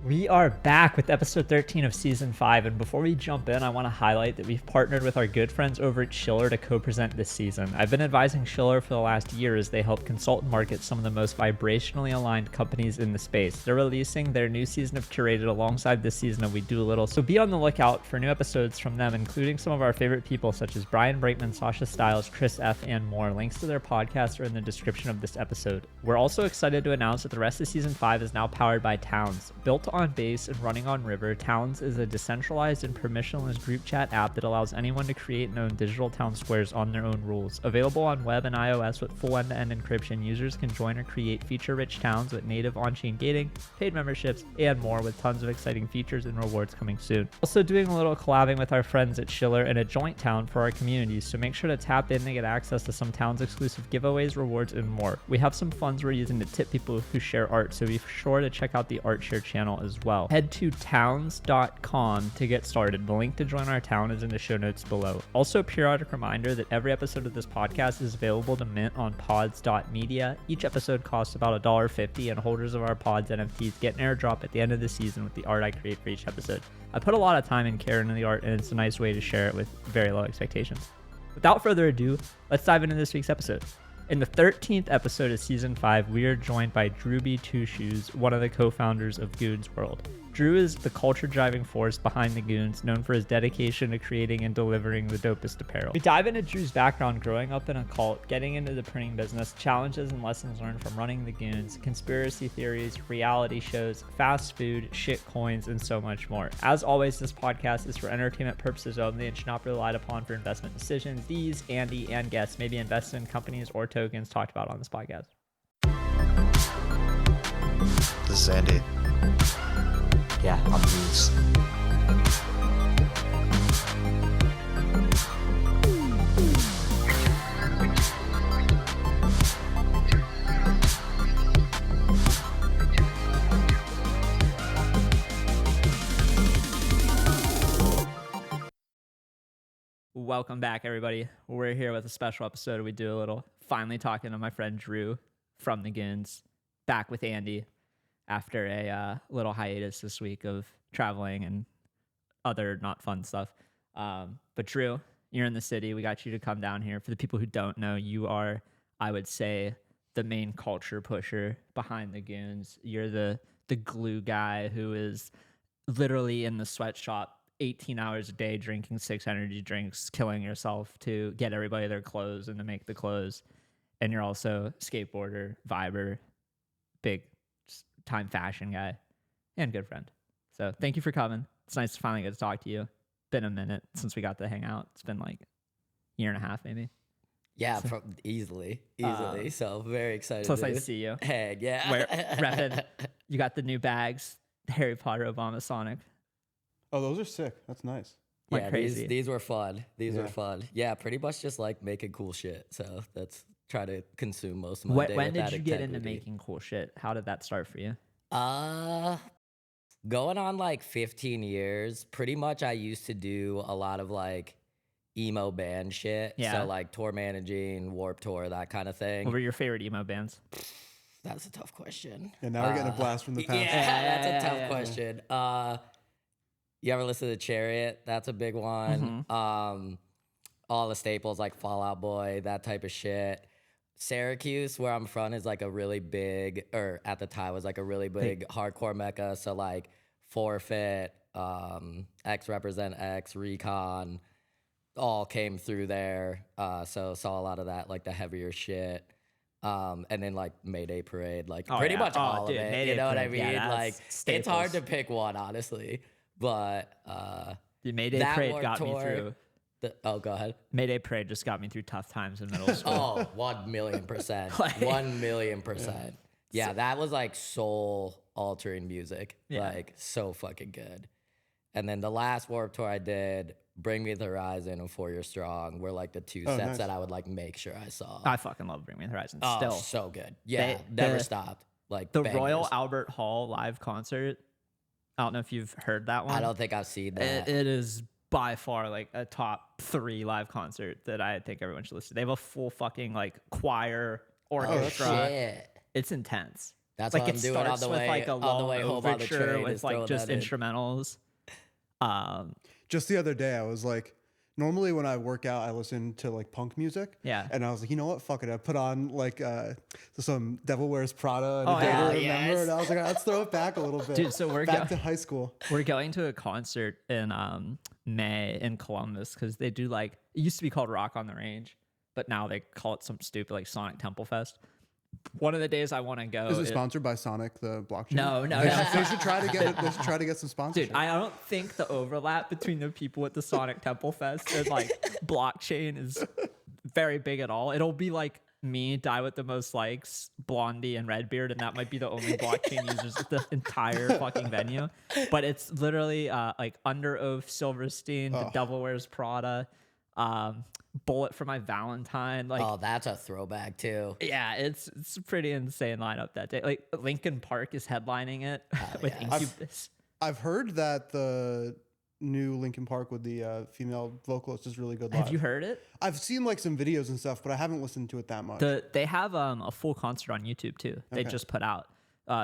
We are back with episode 13 of season 5, and before we jump in, I want to highlight that we've partnered with our good friends over at Schiller to co-present this season. I've been advising Schiller for the last year as they help consult and market some of the most vibrationally aligned companies in the space. They're releasing their new season of Curated alongside this season of We Do a Little, so be on the lookout for new episodes from them, including some of our favorite people such as Brian Brakeman, Sasha Stiles, Chris F., and more. Links to their podcasts are in the description of this episode. We're also excited to announce that the rest of season 5 is now powered by Towns. Built on Base and running on River, Towns is a decentralized and permissionless group chat app that allows anyone to create and own digital town squares on their own rules. Available on web and iOS with full end-to-end encryption, users can join or create feature-rich towns with native on-chain gating, paid memberships, and more, with tons of exciting features and rewards coming soon. Also doing a little collabing with our friends at Schiller and a joint town for our communities, so make sure to tap in to get access to some Towns exclusive giveaways, rewards, and more. We have some funds we're using to tip people who share art, so be sure to check out the art share channel as well. Head to towns.com to get started. The link to join our town is in the show notes below. Also, a periodic reminder that every episode of this podcast is available to mint on pods.media. Each episode costs about $1.50, and holders of our pods NFTs get an airdrop at the end of the season with the art I create for each episode. I put a lot of time and care into the art, and it's a nice way to share it with very low expectations. Without further ado, let's dive into this week's episode. In the 13th episode of season 5, we are joined by Drew B. Two Shoes, one of the co-founders of Goonz World. Drew is the culture driving force behind the Goonz, known for his dedication to creating and delivering the dopest apparel. We dive into Drew's background growing up in a cult, getting into the printing business, challenges and lessons learned from running the Goonz, conspiracy theories, reality shows, fast food, shitcoins, and so much more. As always, this podcast is for entertainment purposes only and should not be relied upon for investment decisions. These, Andy, and guests may be invested in companies or tokens talked about on this podcast. This is Andy. Yeah, I'm Goonz. Welcome back, everybody. We're here with a special episode of We Do a Little. Finally talking to my friend Drew from the Goonz. Back with Andy after a little hiatus this week of traveling and other not fun stuff. But Drew, you're in the city. We got you to come down here. For the people who don't know, you are, I would say, the main culture pusher behind the Goonz. You're the glue guy who is literally in the sweatshop 18 hours a day drinking 6 energy drinks, killing yourself to get everybody their clothes and to make the clothes. And you're also skateboarder, viber, big time fashion guy, and good friend. So thank you for coming. It's nice to finally get to talk to you. Been a minute since we got to hang out. It's been like a year and a half maybe. Yeah, easily. So very excited. So nice to see you. Hey, yeah. Reppin'. You got the new bags, the Harry Potter Obama Sonic. Oh, those are sick. That's nice. Like yeah, crazy. These were fun. These were fun. Yeah, pretty much just like making cool shit. So that's try to consume most of my day. When did you get into making cool shit? How did that start for you? Going on like 15 years. Pretty much I used to do a lot of like emo band shit. Yeah. So like tour managing, Warped Tour, that kind of thing. What were your favorite emo bands? That's a tough question. And now we're getting a blast from the past. Yeah, that's a tough question. You ever listen to Chariot? That's a big one. Mm-hmm. All the staples like Fall Out Boy, that type of shit. Syracuse, where I'm from, is like a really big, or at the time was like a really big hardcore mecca. So like Forfeit, X Represent X, Recon, all came through there. So saw a lot of that, like the heavier shit. And then like Mayday Parade, like pretty much all of it. Mayday you know what I Parade, mean? yeah, Like staples. it's hard to pick one, honestly. But The Mayday Parade got me through. Go ahead. Mayday Parade just got me through tough times in middle school. Oh, 1,000,000%. Like- 1,000,000%. Yeah, that was like soul altering music. Yeah. Like so fucking good. And then the last Warped Tour I did, Bring Me the Horizon and 4 Year Strong were like the two sets nice. that I would like make sure I saw. I fucking love Bring Me the Horizon Oh, still. so good. Yeah, They- never the- stopped. Like The bangers. Royal Albert Hall live concert. I don't know if you've heard that one. I don't think I've seen that. It is by far like a top 3 live concert that I think everyone should listen to. They have a full fucking like choir, orchestra. Shit. It's intense. That's Like what it I'm doing on starts the with way, like a on the long way home on the overture train. with is like throwing just that in. instrumentals. Just the other day, I was like, normally when I work out, I listen to like punk music. Yeah. And I was like, you know what? Fuck it. I put on like some Devil Wears Prada and Oh, a Day yeah. to Remember. Yes. And I was like, let's throw it back a little bit. Dude, so back to high school. We're going to a concert in May in Columbus because they do like, it used to be called Rock on the Range, but now they call it something stupid like Sonic Temple Fest. One of the days I want to go. Is it sponsored by Sonic, the blockchain? No. They should try to get it. They should try to get some sponsorship. Dude, I don't think the overlap between the people at the Sonic Temple Fest and like blockchain is very big at all. It'll be like me, Die with the Most Likes, Blondie, and Redbeard, and that might be the only blockchain users at the entire fucking venue. But it's literally like Under Oath, Silverstein, The Devil Wears Prada, Bullet for My Valentine. Like, Oh, that's a throwback too. yeah, it's a pretty insane lineup that day. Like Linkin Park is headlining it with yes. Incubus. I've heard that the new Linkin Park with the female vocalist is really good live. Have you heard it? I've seen like some videos and stuff, but I haven't listened to it that much. They have a full concert on YouTube too. They Okay. just put out.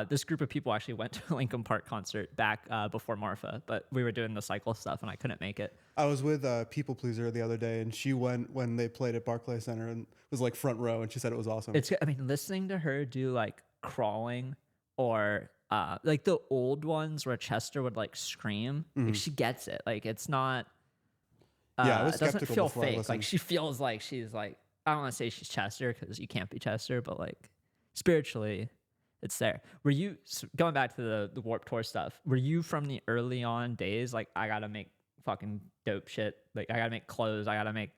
This group of people actually went to a Linkin Park concert back before Marfa, but we were doing the cycle stuff and I couldn't make it. I was with People Pleaser the other day, and she went when they played at Barclays Center and was like front row, and she said it was awesome. I mean, listening to her do like Crawling or like the old ones where Chester would like scream, like she gets it. Like it's not. Yeah, I was it doesn't skeptical feel before I fake. listened. Like she feels like she's like, I don't want to say she's Chester because you can't be Chester, but like spiritually, it's there. Were you going back to the Warped Tour stuff? Were you from the early on days like I gotta make fucking dope shit, like I gotta make clothes, I gotta make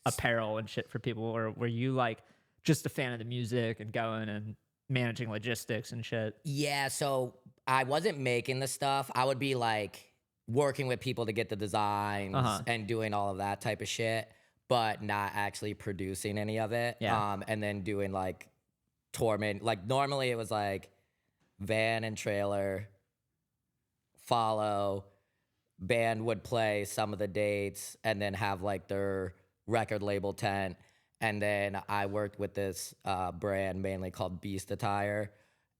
apparel and shit for people, or were you like just a fan of the music and going and managing logistics and shit? Yeah, so I wasn't making the stuff. I would be like working with people to get the designs and doing all of that type of shit, but not actually producing any of it. Yeah. And then doing like torment. Like normally it was like van and trailer, follow, band would play some of the dates and then have like their record label tent. And then I worked with this brand mainly called Beast Attire,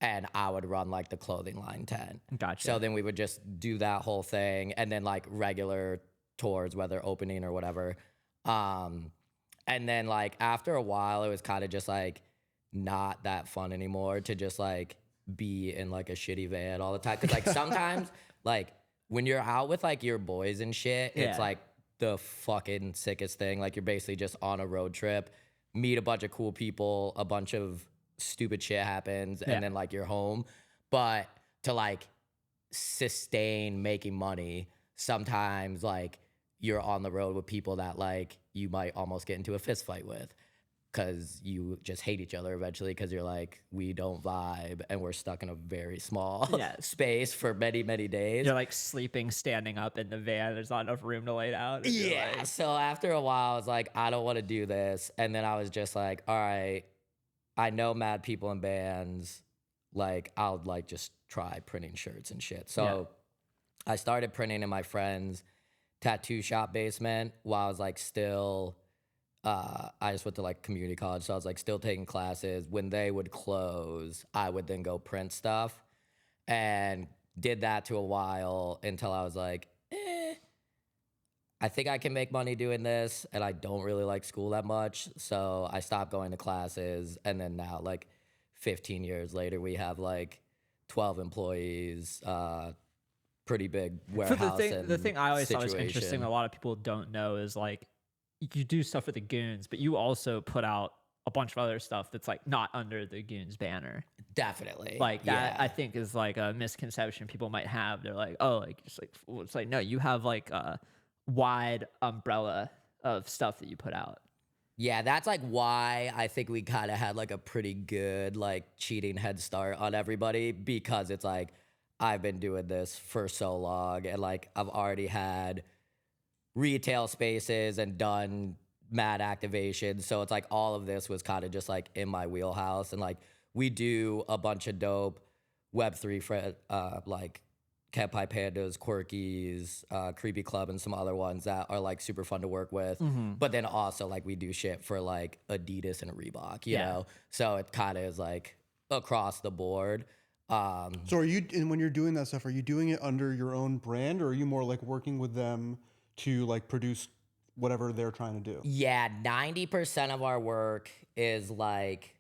and I would run like the clothing line tent. Gotcha. So then we would just do that whole thing and then like regular tours, whether opening or whatever. And then like after a while, it was kind of just like not that fun anymore to just like be in like a shitty van all the time. Cause like sometimes like when you're out with like your boys and shit, it's Yeah. like the fucking sickest thing. Like you're basically just on a road trip, meet a bunch of cool people, a bunch of stupid shit happens, Yeah. and then like you're home. But to like sustain making money, sometimes like you're on the road with people that like you might almost get into a fist fight with because you just hate each other eventually because you're like, we don't vibe and we're stuck in a very small Yeah. space for many, many days. You're like sleeping, standing up in the van. There's not enough room to lay down. and you're Yeah. like- So after a while, I was like, I don't want to do this. And then I was just like, all right, I know mad people in bands. Like, I'll like just try printing shirts and shit. So I started printing in my friend's tattoo shop basement while I was like still, I just went to like community college. So I was like still taking classes. When they would close, I would then go print stuff and did that to a while until I was like, I think I can make money doing this, and I don't really like school that much, so I stopped going to classes, and then now, like, 15 years later, we have, like, 12 employees, pretty big warehouse. The thing I always thought was interesting, situation. that a lot of people don't know, is like you do stuff with the Goonz, but you also put out a bunch of other stuff that's like not under the Goonz banner. Definitely. Like that, yeah. I think is like a misconception people might have. They're like, oh, like just like well, it's like no, you have like a wide umbrella of stuff that you put out. Yeah, that's like why I think we kind of had like a pretty good like cheating head start on everybody, because it's like I've been doing this for so long and like I've already had retail spaces and done mad activations. So it's like all of this was kind of just like in my wheelhouse. And like we do a bunch of dope Web3 like Cat Pie Pandas, Quirkies, Creepy Club, and some other ones that are like super fun to work with. But then also like we do shit for like Adidas and Reebok, you Yeah. know? So it kind of is like across the board. So and when you're doing that stuff, are you doing it under your own brand, or are you more like working with them to like produce whatever they're trying to do? Yeah, 90% of our work is like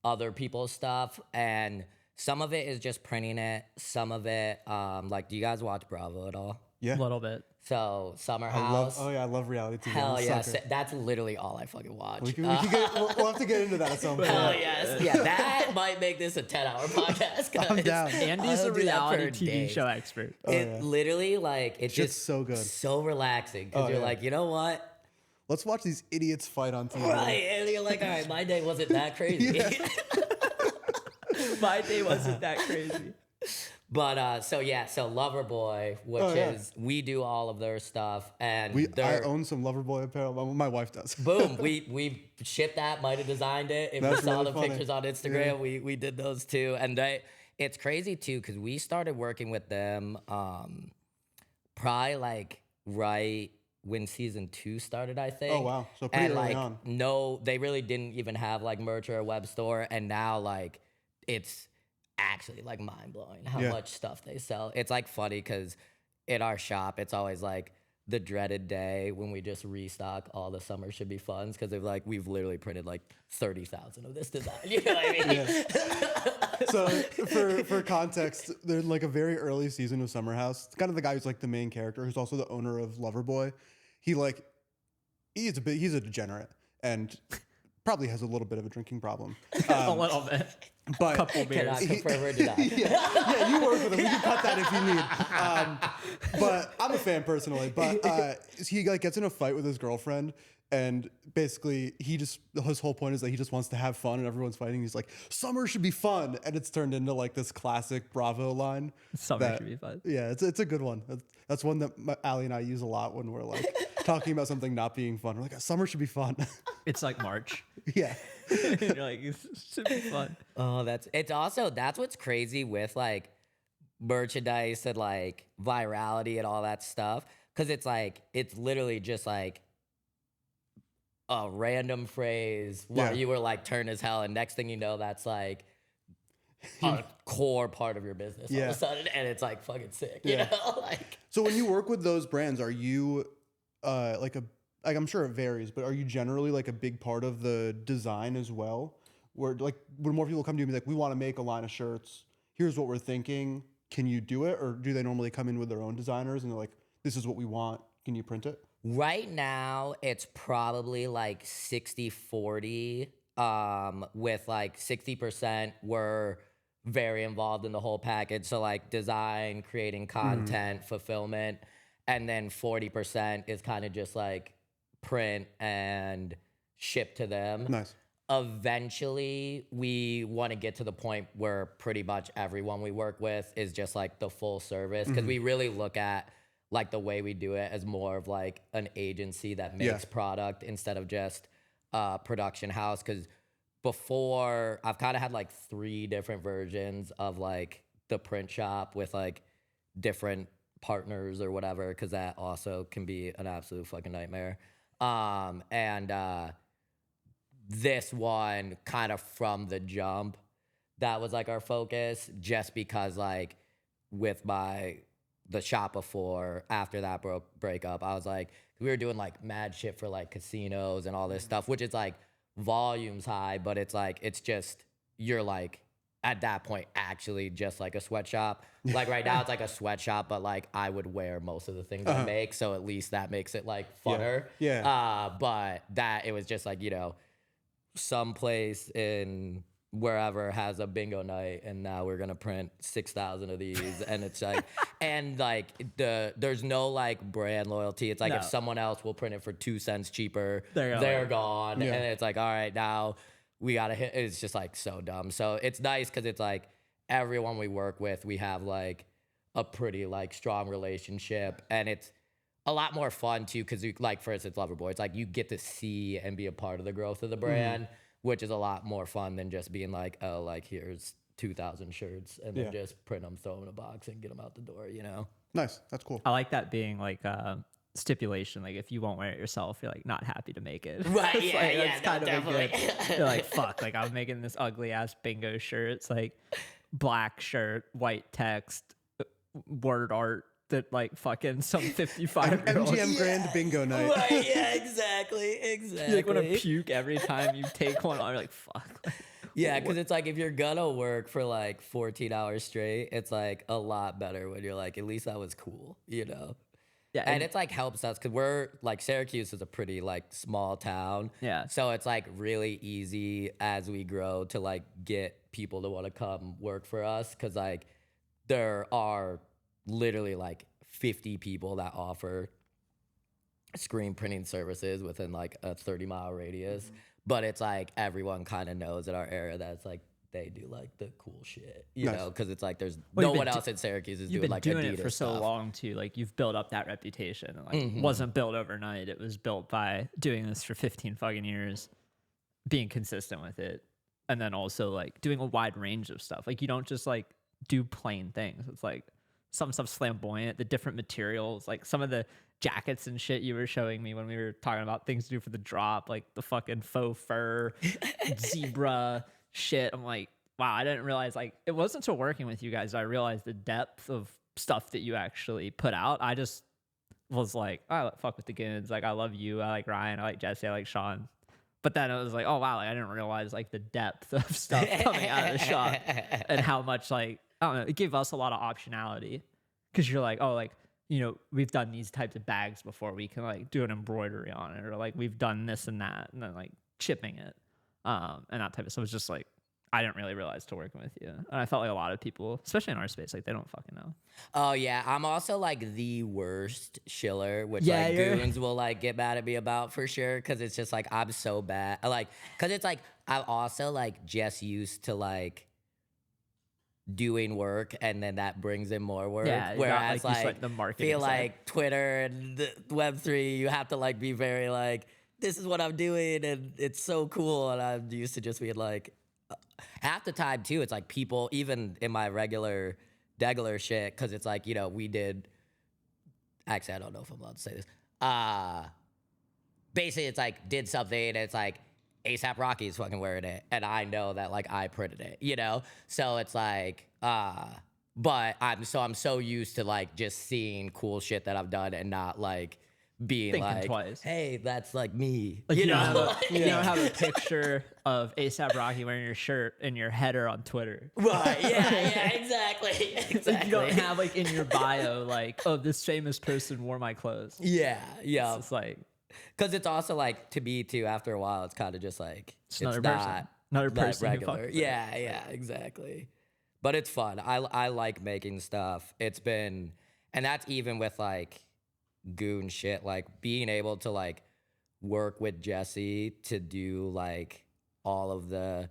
other people's stuff, and some of it is just printing it. Some of it, like, do you guys watch Bravo at all? Yeah. A little bit. So Summer I House. love reality TV. Hell I'm a yeah, sucker. that's literally all I fucking watch. We'll have to get into that at some point. Hell yes, yeah, that might make this a 10-hour podcast. I'm down. Andy's I'll a do that for reality TV days. show expert. It literally, like, it's Shit's just so good. so relaxing because you're like, you know what? Let's watch these idiots fight on TV. Right, and you're like, all right, my day wasn't that crazy. My day wasn't that crazy. But so Loverboy, which is we do all of their stuff, and I own some Loverboy apparel. My wife does. boom, we shipped that. Might have designed it. If That's you saw really the funny. pictures on Instagram, we did those too, and it's crazy too because we started working with them probably like right when season 2 started, I think. Oh wow, so pretty and early like on. no, they really didn't even have like merch or a web store, and now like it's actually like mind blowing how much stuff they sell. It's like funny because in our shop, it's always like the dreaded day when we just restock all the summer should be funs because they've like we've literally printed like 30,000 of this design. You know what I mean? So for context, they're like a very early season of Summer House. It's kind of the guy who's like the main character, who's also the owner of Loverboy. He's a degenerate and probably has a little bit of a drinking problem. A little bit. But Couple beers. Cannot confirm or deny. yeah, you work with him. We can cut that if you need. But I'm a fan personally. But he like gets in a fight with his girlfriend, and basically his whole point is that he just wants to have fun, and everyone's fighting. He's like, "Summer should be fun," and it's turned into like this classic Bravo line. Summer should be fun. Yeah, it's a good one. That's one that Allie and I use a lot when we're like talking about something not being fun. We're like, "Summer should be fun." It's like March. Yeah. You're like, it should be fun. Oh, that's what's crazy with like merchandise and like virality and all that stuff. Cause it's like, it's literally just like a random phrase while you were like turn as hell. And next thing you know, that's like a core part of your business all of a sudden. And it's like fucking sick, you know? Like, so when you work with those brands, are you like I'm sure it varies, but are you generally like a big part of the design as well? Where like when more people come to you and be like, we want to make a line of shirts, here's what we're thinking, can you do it? Or do they normally come in with their own designers and they're like, this is what we want, can you print it? right now, it's probably like 60-40, with like 60% we're very involved in the whole package. So like design, creating content, fulfillment, and then 40% is kind of just like print and ship to them. Nice. Eventually, we want to get to the point where pretty much everyone we work with is just like the full service, because we really look at like the way we do it as more of like an agency that makes product instead of just a production house. Because before, I've kind of had like 3 different versions of like the print shop with like different partners or whatever, because that also can be an absolute fucking nightmare. This one kind of from the jump, that was like our focus, just because like with the shop before, after that breakup, I was like, we were doing like mad shit for like casinos and all this stuff, which is like volumes high, but it's like, it's just, you're like at that point actually just like a sweatshop. Like right now it's like a sweatshop, but like I would wear most of the things I make, so at least that makes it like funner. But that, it was just like, you know, someplace in wherever has a bingo night, and now we're gonna print 6,000 of these, and it's like, and like there's no like brand loyalty. It's like if someone else will print it for 2 cents cheaper, they're gone, and it's like, all right, now we gotta hit. It's just like so dumb. So it's nice because it's like everyone we work with, we have like a pretty like strong relationship, and it's a lot more fun too, because like, for instance, Loverboy, it's like you get to see and be a part of the growth of the brand, which is a lot more fun than just being like, oh, like here's 2,000 shirts and then just print them, throw them in a box, and get them out the door, you know? Nice. That's cool. I like that being like stipulation, like if you won't wear it yourself, you're like not happy to make it. Right, It's yeah, like, yeah, that's no, kind of a good. definitely. You're like, fuck, like I'm making this ugly ass bingo shirt. It's like black shirt, white text, word art that like fucking some 55-year-old. MGM Grand bingo night. Right, yeah, exactly. You like want to puke every time you take one on. You're like, fuck. Yeah, because it's like if you're gonna work for like 14 hours straight, it's like a lot better when you're like, at least that was cool, you know? Yeah, And it's like helps us because we're like Syracuse is a pretty like small town. Yeah. So it's like really easy as we grow to like get people to want to come work for us because like there are literally like 50 people that offer screen printing services within like a 30-mile radius. But it's like everyone kind of knows in our area that it's like they do like the cool shit, you Nice. know, because it's like there's Well, no you've one been else in Syracuse is You've doing been like doing Adidas it for so stuff. long too. Like you've built up that reputation. And, like wasn't built overnight. It was built by doing this for 15 fucking years, being consistent with it, and then also like doing a wide range of stuff. Like you don't just like do plain things. It's like some stuff's flamboyant, the different materials, like some of the jackets and shit you were showing me when we were talking about things to do for the drop, like the fucking faux fur, zebra shit. I'm like, wow, I didn't realize, like, it wasn't until working with you guys I realized the depth of stuff that you actually put out. I just was like, oh, fuck with the Goonz. Like, I love you. I like Ryan. I like Jesse. I like Sean. But then it was like, oh, wow, like, I didn't realize, like, the depth of stuff coming out of the shop and how much, like, I don't know, it gave us a lot of optionality because you're like, oh, like, you know, we've done these types of bags before. We can, like, do an embroidery on it, or, like, we've done this and that, and then, like, shipping it and that type of stuff. It was just, like, I didn't really realize till working with you. And I felt like a lot of people, especially in our space, like, they don't fucking know. Oh yeah, I'm also like the worst shiller, which Yeah, like you're- Goonz will like get mad at me about for sure, because it's just like I'm so bad. Like, because it's like I'm also like just used to like doing work, and then that brings in more work. Yeah, you're not, whereas like, used to, like the marketing feel side. like Twitter and the Web3, you have to like be very like, this is what I'm doing, and it's so cool. And I'm used to just being like, half the time too, it's like people, even in my regular shit, because it's like, you know, we did, actually, I don't know if I'm allowed to say this. Basically, it's like, did something, and it's like, ASAP Rocky's fucking wearing it, and I know that, like, I printed it, you know? So it's like, but I'm so used to, like, just seeing cool shit that I've done and not, like, being Thinking like, twice. hey, that's, like, me. Like, you, know? don't have a, you don't have a picture of ASAP Rocky wearing your shirt and your header on Twitter. Right, yeah, exactly. Like, Exactly. you don't have, like, in your bio, like, oh, this famous person wore my clothes. Yeah, yeah. It's like, Because it's also like, to me too, after a while, it's kind of just like, it's another person. Another that person who regular. fucks with Yeah, exactly. But it's fun. I like making stuff. It's been, and that's even with like Goon shit, like being able to like work with Jesse to do like all of the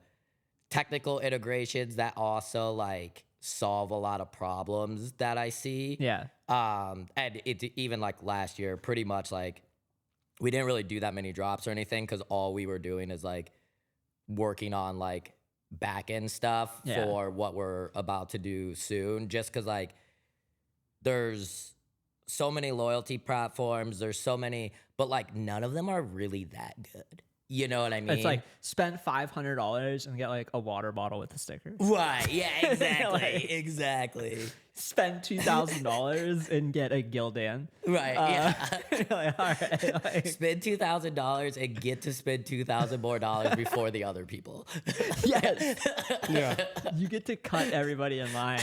technical integrations that also like solve a lot of problems that I see. Yeah. And it's even like last year, pretty much like we didn't really do that many drops or anything because all we were doing is like working on like back end stuff Yeah. for what we're about to do soon. Just because like there's so many loyalty platforms, there's so many, but like none of them are really that good. You know what I mean? It's like, spend $500 and get, like, a water bottle with a sticker. right, yeah, exactly, Like- exactly. Spend $2,000 and get a Gildan. Right, yeah. Like, all right, like, Spend $2,000 and get to spend $2,000 more before the other people. yes. Yeah. You get to cut everybody in line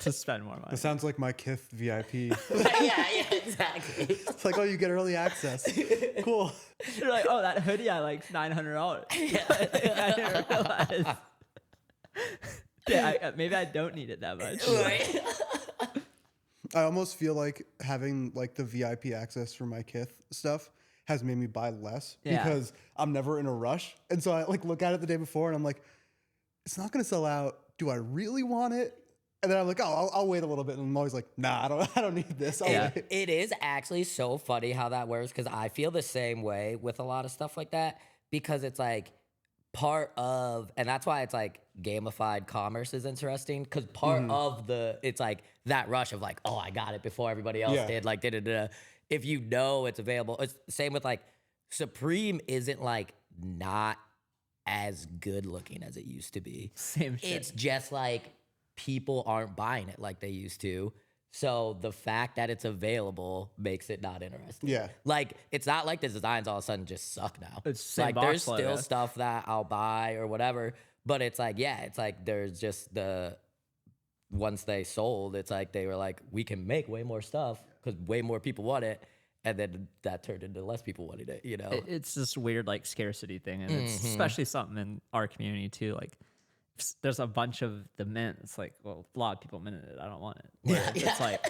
to spend more money. That sounds like my Kith VIP. yeah, exactly. It's like, oh, you get early access. Cool. You're like, oh, that hoodie I like $900. I didn't realize. Yeah, maybe I don't need it that much. Right. I almost feel like having like the VIP access for my Kith stuff has made me buy less Yeah. because I'm never in a rush. And so I like look at it the day before and I'm like, it's not going to sell out. Do I really want it? And then I'm like, oh, I'll wait a little bit. And I'm always like, nah, I don't need this. I'll Yeah. wait. It is actually so funny how that works because I feel the same way with a lot of stuff like that because it's like part of, and that's why it's like gamified commerce is interesting because part of it's like that rush of like, oh, I got it before everybody else did. Like, da-da-da. If you know it's available, it's same with like Supreme isn't like not as good looking as it used to be. Same shit. It's just like people aren't buying it like they used to. So the fact that it's available makes it not interesting. Yeah. Like, it's not like the designs all of a sudden just suck now. It's same like, box there's flow, still yeah. stuff that I'll buy or whatever. But it's like, yeah, it's like there's just once they sold, it's like they were like, we can make way more stuff because way more people want it. And then that turned into less people wanting it, you know? It's this weird like scarcity thing, and it's especially something in our community too. Like, if there's a bunch of the mint. It's like, well, a lot of people minted it. I don't want it. Whereas it's like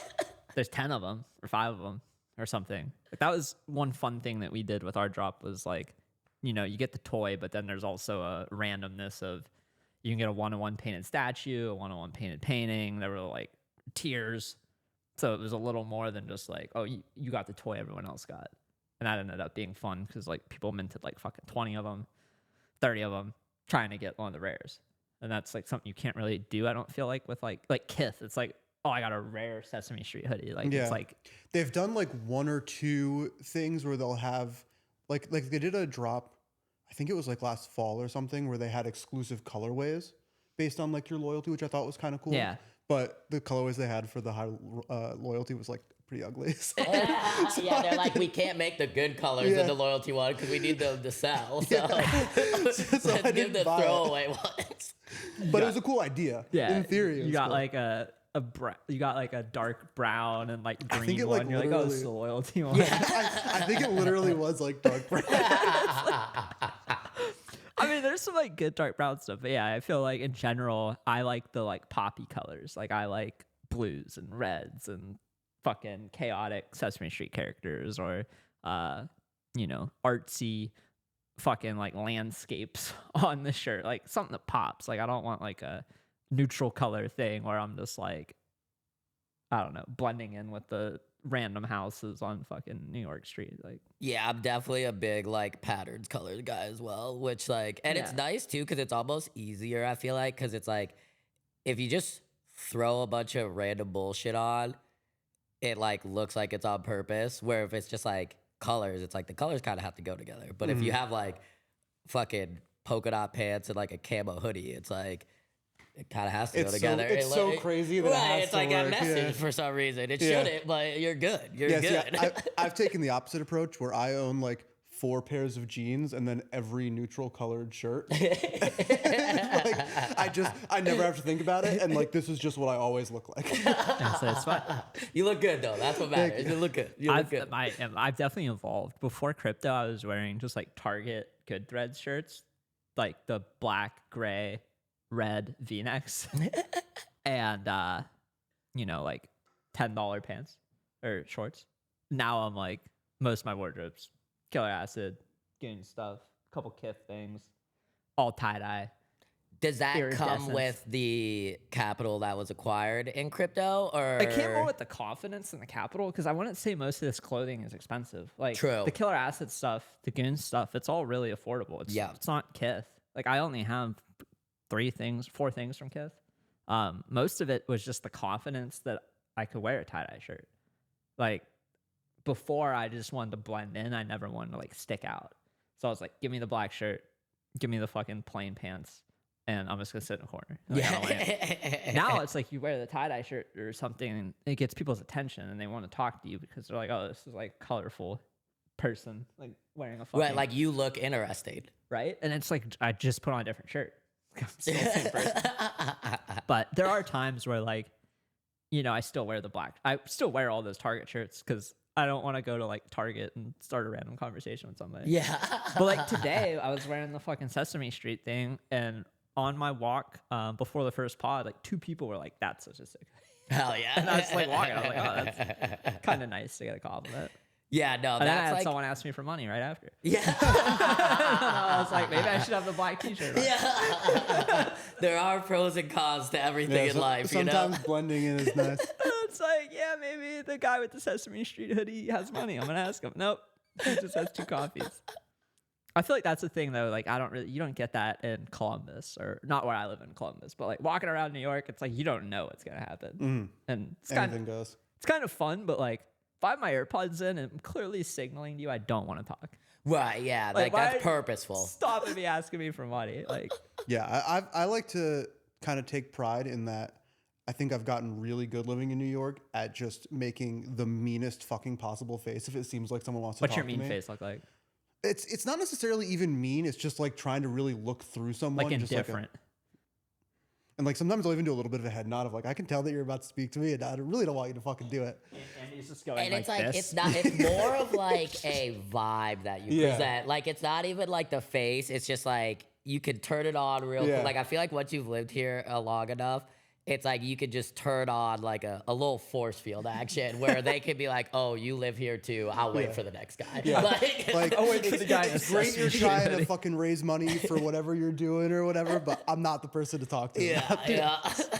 there's 10 of them or 5 of them or something. Like, that was one fun thing that we did with our drop was like, you know, you get the toy, but then there's also a randomness of you can get a 1-on-1 painted statue, a 1-on-1 painted painting. There were like tiers. So it was a little more than just like, oh, you got the toy everyone else got. And that ended up being fun because like people minted like fucking 20 of them, 30 of them, trying to get one of the rares. And that's like something you can't really do, I don't feel like, with like Kith. It's like, oh, I got a rare Sesame Street hoodie. Like, it's like... They've done like 1 or 2 things where they'll have, like they did a drop, I think it was like last fall or something, where they had exclusive colorways based on like your loyalty, which I thought was kind of cool. Yeah. But the colorways they had for the high loyalty was like pretty ugly. So. Yeah, they're like, we can't make the good colors in the loyalty one because we need them to sell. So, So let's give the throwaway ones. But it was a cool idea. Yeah. In theory, you got like you got like a dark brown and like green think it, one. like, You're like, oh, it's the loyalty one. I think it literally was like dark brown. I mean, there's some like good dark brown stuff, but yeah, I feel like in general, I like the like poppy colors. Like, I like blues and reds and fucking chaotic Sesame Street characters, or you know, artsy fucking like landscapes on the shirt, like something that pops. Like, I don't want like a neutral color thing where I'm just like, I don't know, blending in with the random houses on fucking New York Street. Like, yeah, I'm definitely a big like patterns colors guy as well, which like, and it's nice too because it's almost easier, I feel like, because it's like if you just throw a bunch of random bullshit on, it like looks like it's on purpose, where if it's just like colors, it's like the colors kind of have to go together. But if you have like fucking polka dot pants and like a camo hoodie, it's like it kind of has to go together. It's so crazy that it has it's to like work, a message for some reason. It Yeah. shouldn't, but you're good. You're Yeah, good. see, I've taken the opposite approach where I own like 4 pairs of jeans and then every neutral colored shirt. Like, I never have to think about it, and like this is just what I always look like. and so it's fun. You look good though. That's what matters. You look good. You look good. I've definitely evolved. Before crypto, I was wearing just like Target Good Threads shirts, like the black, gray, red V-necks, and you know, like $10 pants or shorts. Now I'm like, most of my wardrobe's Killer Acid, Goonz stuff, a couple Kith things, all tie-dye. Does that come Iridescence. with the capital that was acquired in crypto, or It came more with the confidence and the capital, because I wouldn't say most of this clothing is expensive. Like, True. the Killer Acid stuff, the Goonz stuff, it's all really affordable. It's not Kith. Like, I only have 4 things from Kith. Most of it was just the confidence that I could wear a tie-dye shirt. Like, before, I just wanted to blend in. I never wanted to like stick out. So I was like, give me the black shirt, give me the fucking plain pants, and I'm just gonna sit in a corner. Like, I don't want it. Now it's like you wear the tie-dye shirt or something, and it gets people's attention, and they want to talk to you because they're like, oh, this is like colorful person like wearing a fucking right? Like you look interesting, right? And it's like I just put on a different shirt. I'm still the same person. But there are times where like, you know, I still wear the black. I still wear all those Target shirts because I don't want to go to like Target and start a random conversation with somebody. Yeah. But like today, I was wearing the fucking Sesame Street thing, and on my walk before the first pod, like 2 people were like, "That's such a sick." Hell yeah. And I was like walking. I was like, "Oh, that's kind of nice to get a compliment." Yeah, no, And then I that's had like someone ask me for money right after. yeah. I was like, maybe I should have the black T-shirt. On. Yeah. There are pros and cons to everything in life, you know. Sometimes blending in is nice. It's like, yeah, maybe the guy with the Sesame Street hoodie has money. I'm gonna ask him. Nope, he just has 2 coffees. I feel like that's the thing though. Like you don't get that in Columbus, or not where I live in Columbus, but like walking around New York, it's like you don't know what's gonna happen, and Anything goes. It's kind of fun, but like if I have my AirPods in and I'm clearly signaling to you, I don't want to talk. Right, yeah, Like, like why that's purposeful. Stop me asking me for money. Like, Yeah, I like to kind of take pride in that. I think I've gotten really good living in New York at just making the meanest fucking possible face if it seems like someone wants to what's talk your to me. mean face look like? It's not necessarily even mean. It's just like trying to really look through someone. Like just indifferent. and like sometimes I'll even do a little bit of a head nod of like, I can tell that you're about to speak to me and I really don't want you to fucking do it. And he's just going And like it's like this. it's not. It's more of like a vibe that you Yeah. present. Like it's not even like the face. It's just like you could turn it on real Yeah. quick. Like I feel like once you've lived here long enough, it's like you could just turn on like a little force field action where they could be like, "Oh, you live here too. I'll wait for the next guy." Yeah. Like I'll wait for the guy in It's a great you're Sesame trying Street. to fucking raise money for whatever you're doing or whatever, but I'm not the person to talk to. yeah.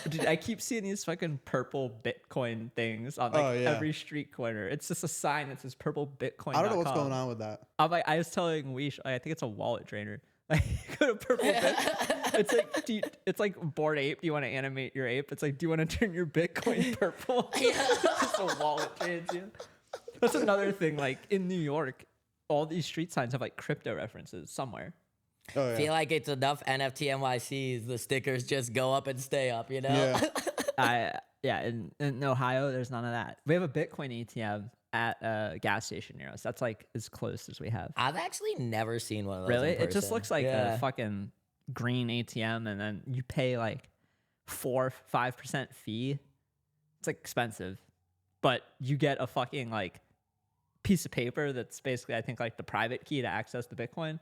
Dude, I keep seeing these fucking purple Bitcoin things on like Oh, yeah. every street corner. It's just a sign that says purple Bitcoin. I don't know what's going on with that. I'm like, I was telling Weish, I think it's a wallet drainer. Like, go to purple bit. It's like, it's like Bored Ape. Do you want to animate your ape? It's like, do you want to turn your Bitcoin purple? It's just a wallet trades you. That's another thing. Like in New York, all these street signs have like crypto references somewhere. Oh yeah. Feel like it's enough NFT NYCs. The stickers just go up and stay up. You know. Yeah. In Ohio, there's none of that. We have a Bitcoin ATM at a gas station near us. That's like as close as we have. I've actually never seen one of those. Really? in It just person. looks like Yeah. a fucking green ATM, and then you pay like 4-5% fee. It's like expensive, but you get a fucking like piece of paper that's basically, I think, like the private key to access the Bitcoin.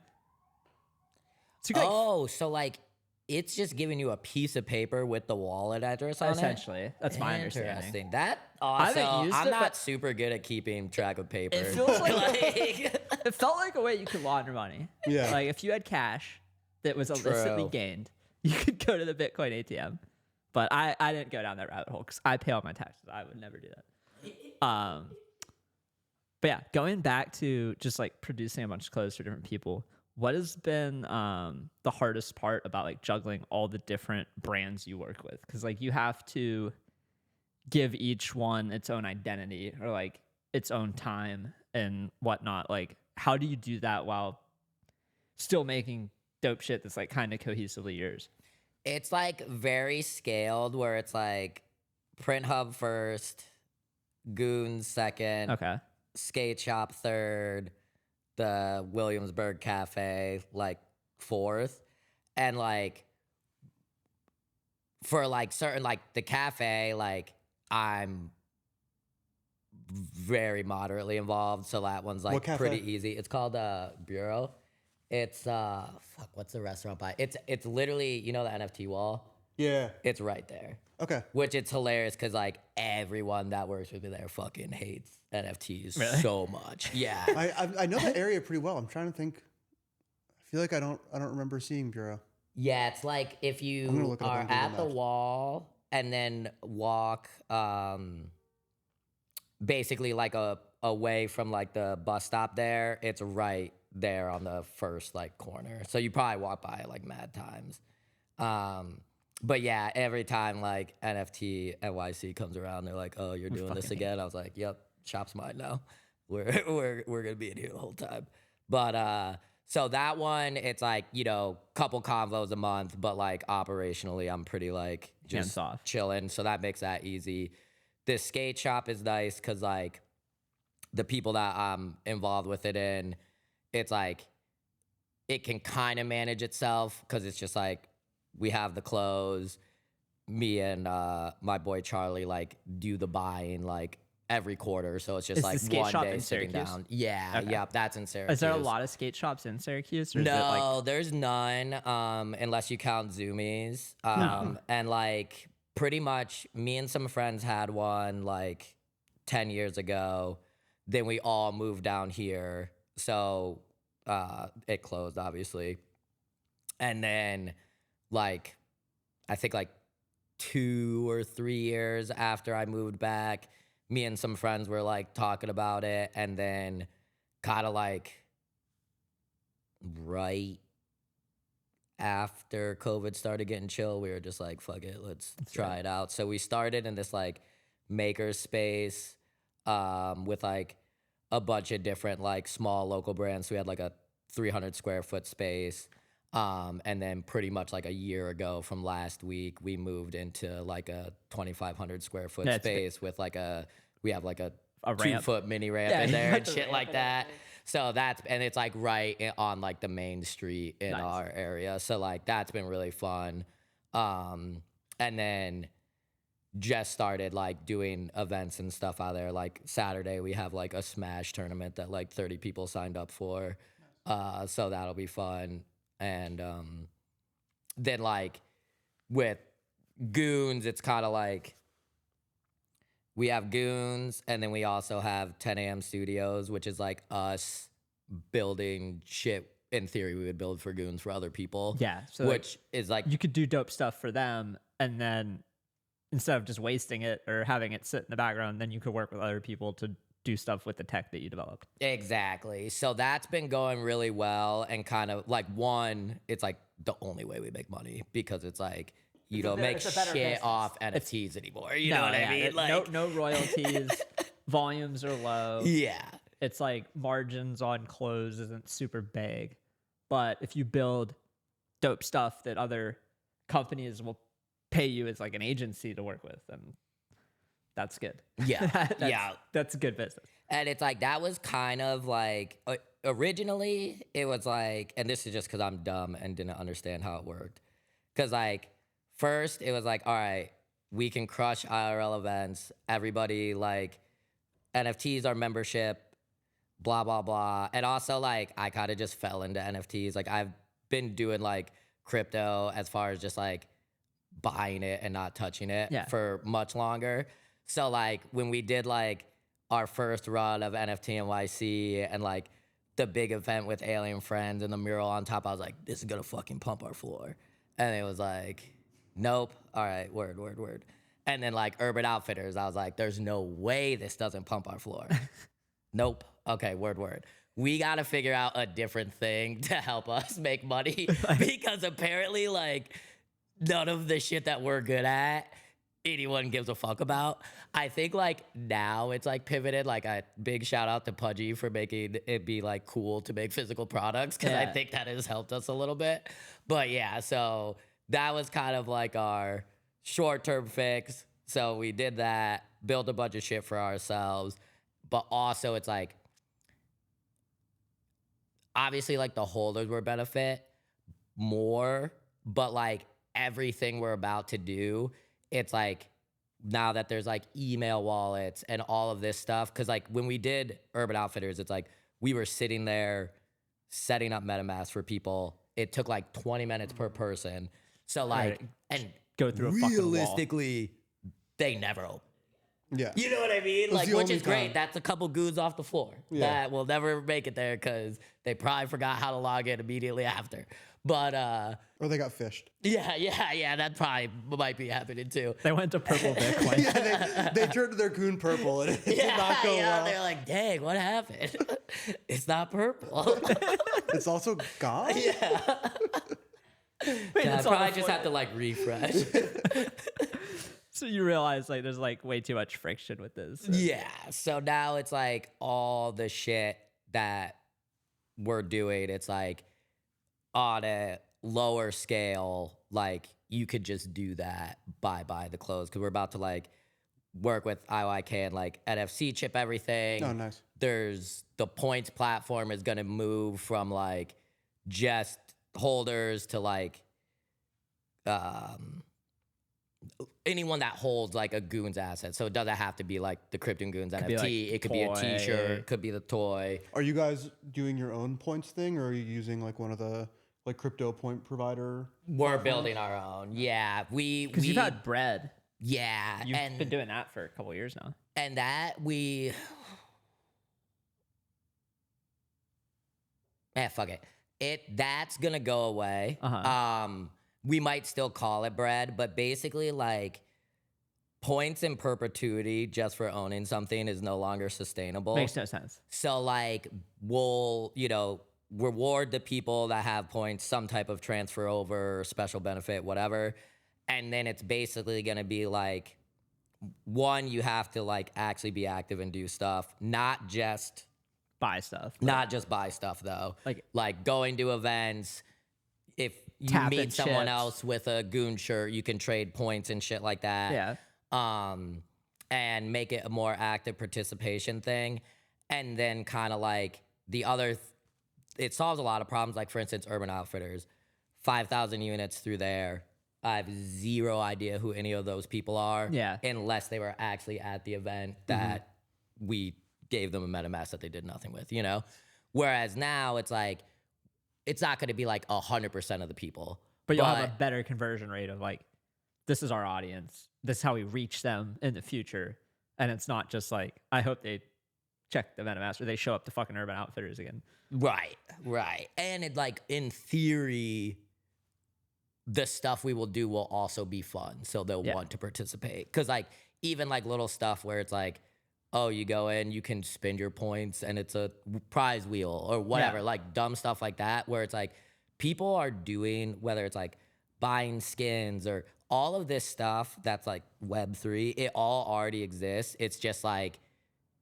So you can, like, Oh, so like it's just giving you a piece of paper with the wallet address on essentially, that's my understanding. Interesting. That I haven't also, used I'm it, not but- super good at keeping track of paper. It feels like Like- it felt like a way you could launder money. Yeah. Like if you had cash that was illicitly True. gained, you could go to the Bitcoin ATM. But I didn't go down that rabbit hole because I pay all my taxes. I would never do that. But yeah, going back to just like producing a bunch of clothes for different people, what has been the hardest part about like juggling all the different brands you work with? Because like you have to give each one its own identity or like its own time and whatnot. Like how do you do that while still making dope shit that's like kind of cohesively yours? It's like very scaled where it's like Print Hub first, Goonz second, Okay. Skate Shop third, the Williamsburg Cafe like fourth. And like for like certain like the cafe, like I'm very moderately involved. So that one's What like cafe? pretty easy. It's called Bureau. It's fuck, what's the restaurant by? It's literally, you know, the NFT wall? Yeah. It's right there. Okay. Which it's hilarious because like everyone that works with me there fucking hates NFTs Really? so much. Yeah. I know the area pretty well. I'm trying to think. I feel like I don't remember seeing Bureau. Yeah, it's like if gonna you look it up are on Google at the Maps. wall and then walk basically like away from like the bus stop there, it's right there on the first like corner. So you probably walk by it like mad times. But yeah, every time like NFT NYC comes around, they're like, "Oh, you're doing this fucking again." I was like, "Yep, shop's mine now. We're gonna be in here the whole time." But so that one, it's like, you know, couple convos a month, but like operationally, I'm pretty like Hands just off. chilling. So that makes that easy. The skate shop is nice because like the people that I'm involved with it in, it's like it can kind of manage itself because it's just like we have the clothes. Me and my boy Charlie like do the buying like every quarter, so it's just Is the like skate one shop day in sitting Syracuse? down. Yeah, Okay. yep, that's in Syracuse. Is there a lot of skate shops in Syracuse? Or is it No, like, there's none, unless you count Zoomies. No. And like pretty much me and some friends had one like 10 years ago. Then we all moved down here. So it closed, obviously. And then like, I think like 2 or 3 years after I moved back, me and some friends were like talking about it, and then kind of like right after COVID started getting chill, we were just like, fuck it, let's try it out. So we started in this like maker space with like a bunch of different like small local brands. So we had like a 300 square foot space. And then pretty much like a year ago from last week, we moved into like a 2,500 square foot space with like we have like a 2-foot mini ramp in there and shit like that. So and it's like right on like the main street in our area. So like that's been really fun. And then just started like doing events and stuff out there. Like Saturday, we have like a Smash tournament that like 30 people signed up for. So that'll be fun. And then like with Goonz, it's kind of like we have Goonz, and then we also have 10 a.m. Studios, which is like us building shit. In theory, we would build for Goonz for other people. Yeah. So which is like you could do dope stuff for them, and then instead of just wasting it or having it sit in the background, then you could work with other people to do stuff with the tech that you developed. Exactly. So that's been going really well, and kind of like it's like the only way we make money, because it's like you don't make shit off NFTs anymore. You know what I mean? Like no royalties, volumes are low. Yeah. It's like margins on clothes isn't super big, but if you build dope stuff that other companies will pay you as like an agency to work with, then that's good. Yeah. That's good business. And it's like, that was kind of like, originally it was like, and this is just because I'm dumb and didn't understand how it worked. Because like, first it was like, all right, we can crush IRL events. Everybody like, NFTs are membership, blah, blah, blah. And also like, I kind of just fell into NFTs. Like I've been doing like crypto as far as just like buying it and not touching it for much longer. So like when we did like our first run of NFT NYC and like the big event with Alien Friends and the mural on top, I was like, this is gonna fucking pump our floor. And it was like, nope. All right, word. And then like Urban Outfitters, I was like, there's no way this doesn't pump our floor. Nope. Okay, word. We gotta figure out a different thing to help us make money, because apparently like none of the shit that we're good at anyone gives a fuck about. I think like now it's like pivoted. Like a big shout out to Pudgy for making it be like cool to make physical products, because I think that has helped us a little bit. But yeah, so that was kind of like our short-term fix. So we did that, built a bunch of shit for ourselves, but also it's like, obviously like the holders will benefit more, but like everything we're about to do, it's like now that there's like email wallets and all of this stuff. Cause like when we did Urban Outfitters, it's like we were sitting there setting up MetaMask for people. It took like 20 minutes per person. So like, and go through a fucking wall. realistically, they never open. Yeah. You know what I mean? Like, which is great. That's a couple Goonz off the floor that will never make it there because they probably forgot how to log in immediately after. But or they got fished. Yeah. That probably might be happening too. They went to purple Bitcoin. Yeah, they turned their Goon purple and it did not go well. They're like, dang, what happened? It's not purple. It's also gone? Yeah. I probably just have to like refresh. So you realize like there's like way too much friction with this. Yeah. So now it's like all the shit that we're doing, it's like on a lower scale, like you could just do that, buy the clothes. Cause we're about to like work with IYK and like NFC chip everything. Oh, nice. There's the points platform is going to move from like just holders to like, anyone that holds like a Goonz asset. So it doesn't have to be like the Krypton Goonz NFT. Like it could be a t-shirt, could be the toy. Are you guys doing your own points thing, or are you using like one of the like crypto point provider? We're building our own. Yeah. Because you've had bread. Yeah. You've been doing that for a couple of years now. And that fuck it. That's gonna go away. We might still call it bread, but basically like points in perpetuity just for owning something is no longer sustainable. Makes no sense. So like we'll, reward the people that have points, some type of transfer over, special benefit, whatever. And then it's basically going to be like, one, you have to like actually be active and do stuff, not just buy stuff. not just buy stuff though. Like going to events. If you Tapping meet someone chips. else with a Goonz shirt, you can trade points and shit like that. Yeah. And make it a more active participation thing. And then kind of like the other, it solves a lot of problems. Like for instance, Urban Outfitters, 5,000 units through there. I have zero idea who any of those people are. Yeah. Unless they were actually at the event that we gave them a MetaMask that they did nothing with, you know? Whereas now it's like, it's not going to be like 100% of the people. But you'll have a better conversion rate of like, this is our audience. This is how we reach them in the future. And it's not just like, I hope they check the MetaMask or they show up to fucking Urban Outfitters again. Right. And it like, in theory, the stuff we will do will also be fun. So they'll want to participate. Because like, even like little stuff where it's like, oh, you go in, you can spend your points and it's a prize wheel or whatever, like dumb stuff like that, where it's like people are doing, whether it's like buying skins or all of this stuff that's like Web3, it all already exists. It's just like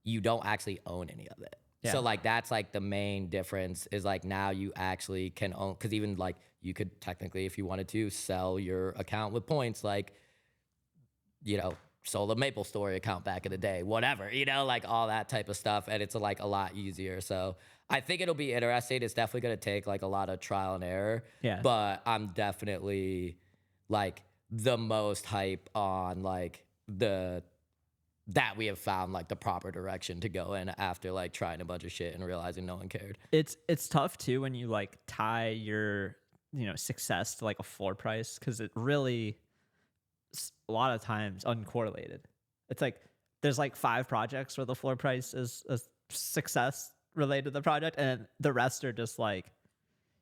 you don't actually own any of it. Yeah. So like that's like the main difference is like now you actually can own, because even like you could technically, if you wanted to, sell your account with points, like, you know, sold a Maple Story account back in the day, whatever, you know, like all that type of stuff. And it's like a lot easier. So I think it'll be interesting. It's definitely going to take like a lot of trial and error. Yeah. But I'm definitely like the most hype on like that we have found like the proper direction to go in after like trying a bunch of shit and realizing no one cared. It's tough too when you like tie your, you know, success to like a floor price, because it really a lot of times uncorrelated. It's like there's like 5 projects where the floor price is a success related to the project, and the rest are just like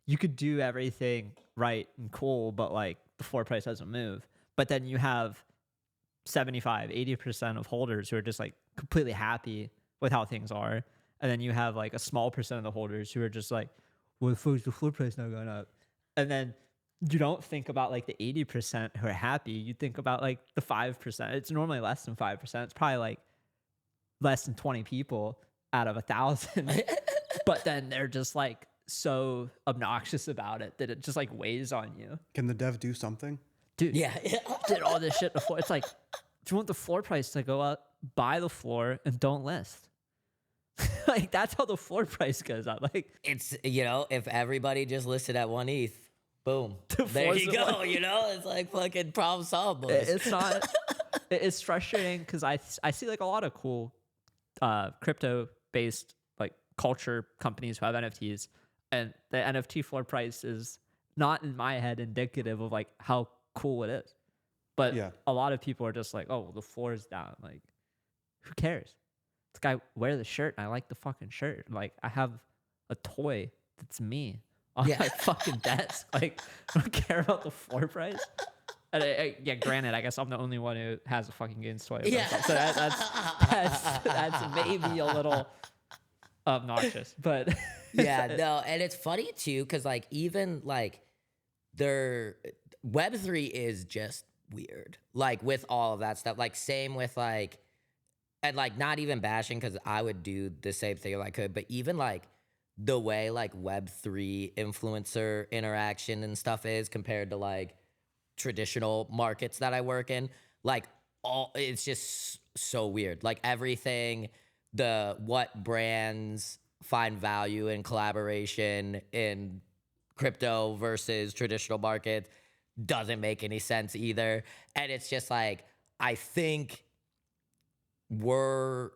you could do everything right and cool, but like the floor price doesn't move. But then you have 75-80% of holders who are just like completely happy with how things are, and then you have like a small percent of the holders who are just like, well, the floor price not going up. And then you don't think about like the 80% who are happy. You think about like the 5%. It's normally less than 5%. It's probably like less than 20 people out of 1,000. But then they're just like so obnoxious about it that it just like weighs on you. Can the dev do something? Dude, Yeah. did all this shit before. It's like, if you want the floor price to go up, buy the floor and don't list. Like that's how the floor price goes up. Like It's, you know, if everybody just listed at 1 ETH, boom, there force you it go. one You know, it's like fucking problem solved, boys. it's not. It's frustrating because I see like a lot of cool crypto based like culture companies who have NFTs, and the NFT floor price is not in my head indicative of like how cool it is. But a lot of people are just like, oh, well, the floor is down. Like, who cares? This guy wear the shirt and I like the fucking shirt. Like, I have a toy that's me on my fucking desk. Like, I don't care about the floor price. And yeah, granted, I guess I'm the only one who has a fucking Goonz toy. Yeah. So that's maybe a little obnoxious, but Yeah, no, and it's funny too, because like even like Web3 is just weird. Like with all of that stuff, like same with like, and like not even bashing because I would do the same thing if I could, but even like the way like Web3 influencer interaction and stuff is compared to like traditional markets that I work in, like it's just so weird. Like everything, what brands find value in collaboration in crypto versus traditional markets doesn't make any sense either. And it's just like, I think we're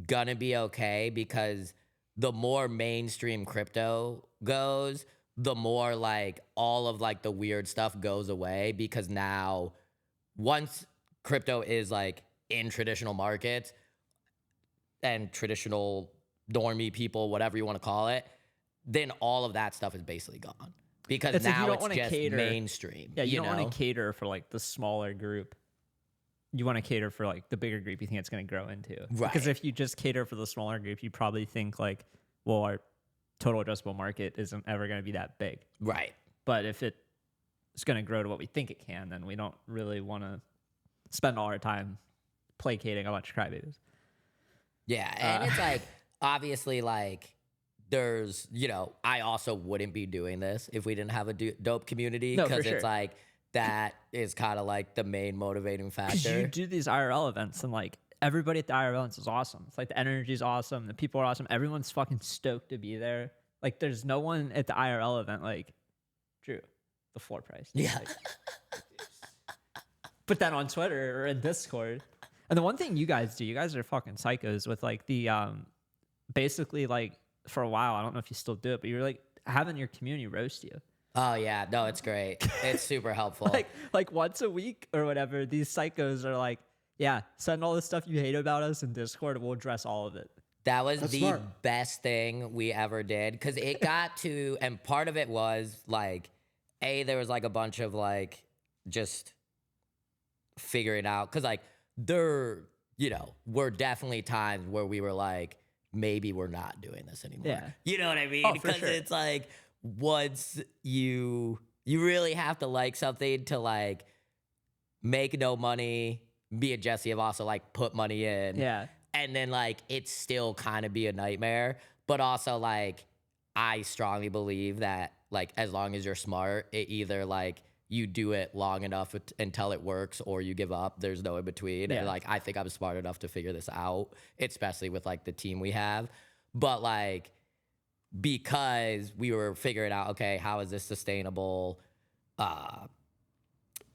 gonna be okay because the more mainstream crypto goes, the more like all of like the weird stuff goes away, because now once crypto is like in traditional markets and traditional normie people, whatever you want to call it, then all of that stuff is basically gone because it's now like it's just mainstream. Yeah, you don't know? want to cater for like the smaller group. You want to cater for like the bigger group you think it's going to grow into. Right. Because if you just cater for the smaller group, you probably think like, well, total addressable market isn't ever going to be that big. Right. But if it's going to grow to what we think it can, then we don't really want to spend all our time placating a bunch of crybabies. Yeah, and it's like, obviously, like, there's, you know, I also wouldn't be doing this if we didn't have a dope community, No, for because sure. it's like, that is kind of like the main motivating Because factor. you do these IRL events and like everybody at the IRL events is awesome. It's like the energy is awesome. The people are awesome. Everyone's fucking stoked to be there. Like there's no one at the IRL event like, Drew, the floor price. Yeah. Like, put that on Twitter or in Discord. And the one thing you guys do, you guys are fucking psychos with like the, basically like for a while, I don't know if you still do it, but you're like having your community roast you. Oh, yeah. No, it's great. It's super helpful. like once a week or whatever, these psychos are like, yeah, send all the stuff you hate about us in Discord and we'll address all of it. That was That's the smart. best thing we ever did, because it got to, and part of it was like, there was like a bunch of like just figuring out, because like there, you know, were definitely times where we were like, maybe we're not doing this anymore. Yeah. You know what I mean? Oh, for Because sure. it's like, once you really have to like something to like make no money. Me and Jesse have also like put money in. Yeah. And then like it's still kind of be a nightmare. But also like I strongly believe that like as long as you're smart, it either like you do it long enough until it works or you give up. There's no in between. Yeah. And like I think I'm smart enough to figure this out, especially with like the team we have. But like because we were figuring out, okay, how is this sustainable?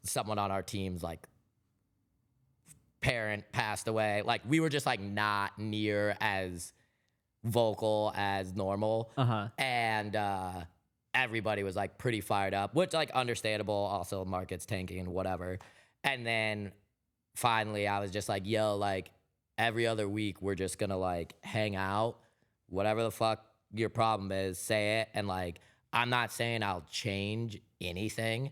Someone on our team's like parent passed away. Like we were just like not near as vocal as normal. Uh-huh. And everybody was like pretty fired up, which like understandable. Also market's tanking and whatever. And then finally I was just like, yo, like every other week we're just gonna like hang out, whatever the fuck your problem is, say it. And like I'm not saying I'll change anything,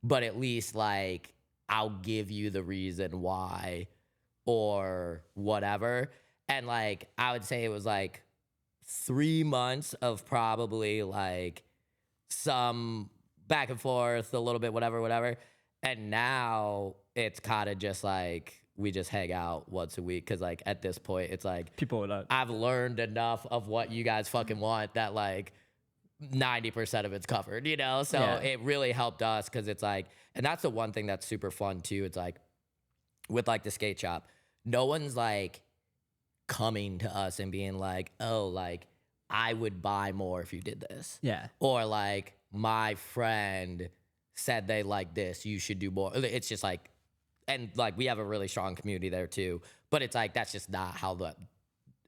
but at least like I'll give you the reason why or whatever. And like I would say it was like 3 months of probably like some back and forth, a little bit, whatever. And now it's kind of just like we just hang out once a week, because like at this point it's like People would I've learned enough of what you guys fucking want that like 90% of it's covered, you know? So Yeah. it really helped us, because it's like, and that's the one thing that's super fun too. It's like with like the skate shop, no one's like coming to us and being like, oh, like I would buy more if you did this. Yeah. Or like my friend said they like this, you should do more. It's just like, and like we have a really strong community there too, but it's like that's just not how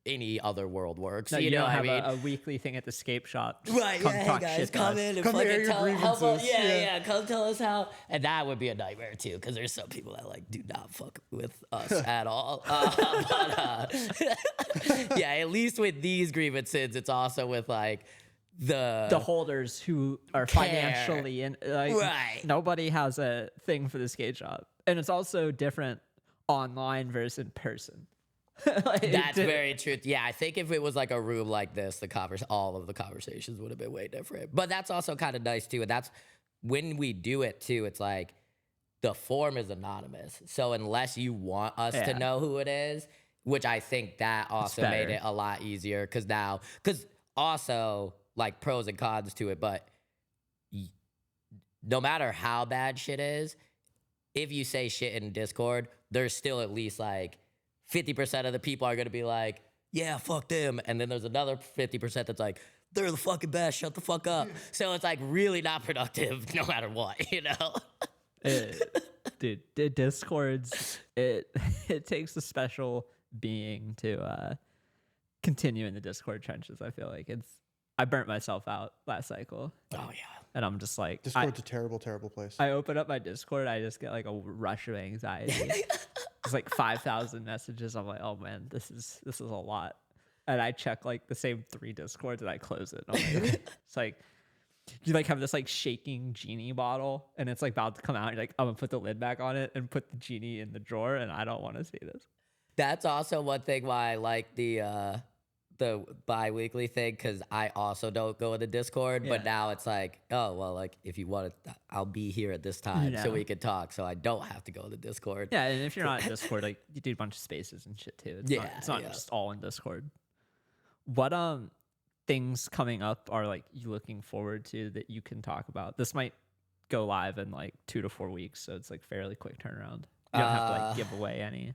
any other world works. No, you you know don't what I have mean? a weekly thing at the skate shop. Right, Come yeah, hey talk guys, shit to come us. in and Come fucking air your help us. grievances. Yeah, come tell us how. And that would be a nightmare too, because there's some people that like do not fuck with us at all. Yeah, at least with these grievances, it's also with like The holders who are Care. financially in, like, Right. nobody has a thing for the skate shop. And it's also different online versus in person. Like, That's very true. Yeah, I think if it was like a room like this, all of the conversations would have been way different. But that's also kind of nice too. And that's when we do it too. It's like the form is anonymous. So unless you want us Yeah. to know who it is, which I think that also made better. it a lot easier, because also like pros and cons to it, but no matter how bad shit is, if you say shit in Discord, there's still at least like 50% of the people are going to be like, yeah, fuck them. And then there's another 50% that's like, they're the fucking best, shut the fuck up. So it's like really not productive no matter what, you know? Dude, the Discords, it takes a special being to continue in the Discord trenches. I feel like I burnt myself out last cycle. Oh, yeah. And I'm just like, Discord's a terrible, terrible place. I open up my Discord, I just get like a rush of anxiety. It's like 5,000 messages. I'm like, oh man, this is a lot. And I check like the same 3 Discords and I close it. I'm like, it's like you like have this like shaking genie bottle and it's like about to come out. You're like, I'm gonna put the lid back on it and put the genie in the drawer, and I don't want to see this. That's also one thing why I like the the bi-weekly thing because I also don't go in the Discord. But now it's like, oh, well, like if you want to, I'll be here at this time so we can talk. So I don't have to go in the Discord. Yeah, and if you're not in Discord, like you do a bunch of spaces and shit too. It's not just all in Discord. What things coming up are like you looking forward to that you can talk about? This might go live in like 2 to 4 weeks, so it's like fairly quick turnaround. You don't have to like give away any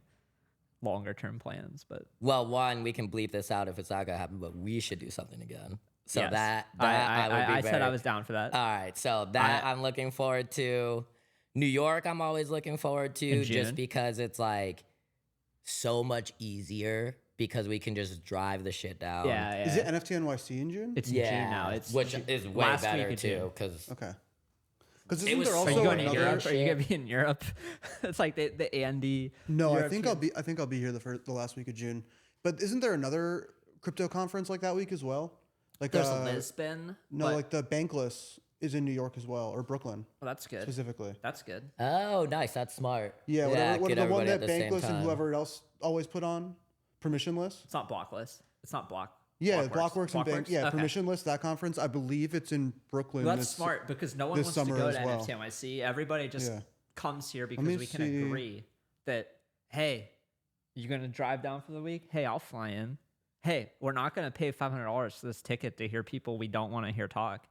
longer term plans, but well, one, we can bleep this out if it's not gonna happen, but we should do something again. So yes. that I would be I said I was down for that. All right, so that I'm looking forward to. New York, I'm always looking forward to, just because it's like so much easier because we can just drive the shit down. Yeah. Is it NFT NYC in June? It's in June now. It's which is way last better week of too. June. Because Okay. Because It isn't was there so Are also you going to another Europe? Are you shit. gonna be in Europe? It's like the Andy. No, I Europe think I'll be here the last week of June. But isn't there another crypto conference like that week as well? Like There's Lisbon. No, but- like the Bankless is in New York as well, or Brooklyn well, that's good. specifically. That's good. oh, nice, that's smart. Yeah, whatever get the one everybody that at the same Bankless and time. whoever else always put on, permissionless. It's not Blockless. It's not Block. Yeah, Blockworks. Blockworks and Bank. Yeah, Okay. permissionless. That conference, I believe it's in Brooklyn. Well, that's smart because no one this wants to summer go as to well. NFT NYC. Everybody just Yeah. comes here because me we can see. agree that, hey, you're going to drive down for the week? Hey, I'll fly in. Hey, we're not going to pay $500 for this ticket to hear people we don't want to hear talk.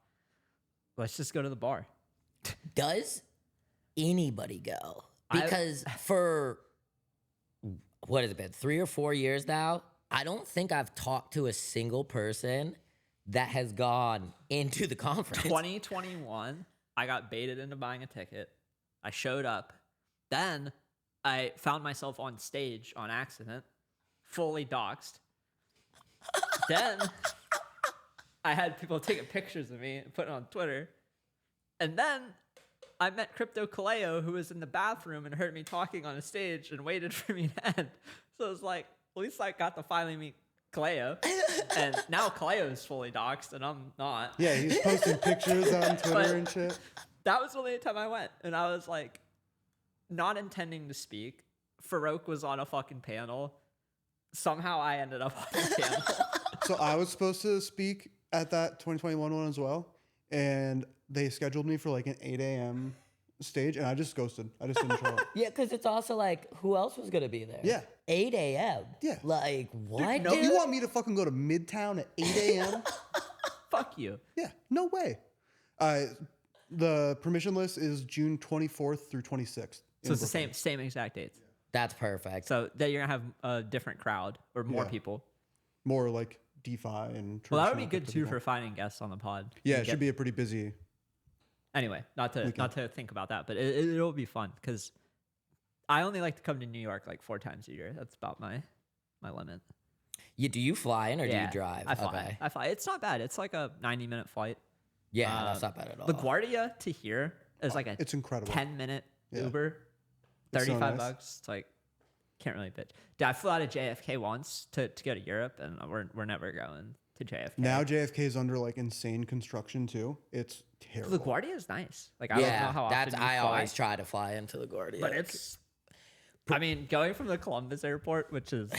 Let's just go to the bar. Does anybody go? I- Because for what has it been, 3 or 4 years now, I don't think I've talked to a single person that has gone into the conference. 2021, I got baited into buying a ticket. I showed up. Then I found myself on stage on accident, fully doxxed. Then I had people taking pictures of me and put it on Twitter. And then I met Crypto Kaleo, who was in the bathroom and heard me talking on a stage and waited for me to end. So it was like, at least I got to finally meet Kaleo. And now Kaleo is fully doxxed and I'm not. Yeah, he's posting pictures on Twitter But- and shit. That was the only time I went. And I was like, not intending to speak. Farouk was on a fucking panel. Somehow I ended up on the panel. So I was supposed to speak at that 2021 one as well, and they scheduled me for like an 8 a.m. stage, and I just ghosted. I just didn't show up. Yeah, because it's also like, who else was going to be there? Yeah. 8 a.m. Yeah. Like, what? No, dude? you want me to fucking go to Midtown at 8 a.m.? Fuck you. Yeah, no way. The permissionless is June 24th through 26th. So it's the same exact dates. That's perfect. So that you're gonna have a different crowd or more Yeah. people. More like DeFi and Well, that would be traditional good crypto too people. for finding guests on the pod. Yeah, We it get- should be a pretty busy. Anyway, not to think about that, but it'll be fun because I only like to come to New York like 4 times a year. That's about my limit. Do you fly in or do you drive? I fly. Okay. I fly. It's not bad. It's like a 90-minute flight. Yeah, that's not bad at all. LaGuardia to here is like a It's incredible. 10-minute Yeah. Uber, It's so $35 nice. bucks. It's like can't really bitch. Dude, I flew out of JFK once to go to Europe, and we're never going to JFK. Now JFK is under like insane construction too. It's terrible. LaGuardia is nice. Like I don't know yeah, how that's often you I fly, always try to fly into LaGuardia. but it's. I mean, going from the Columbus airport, which is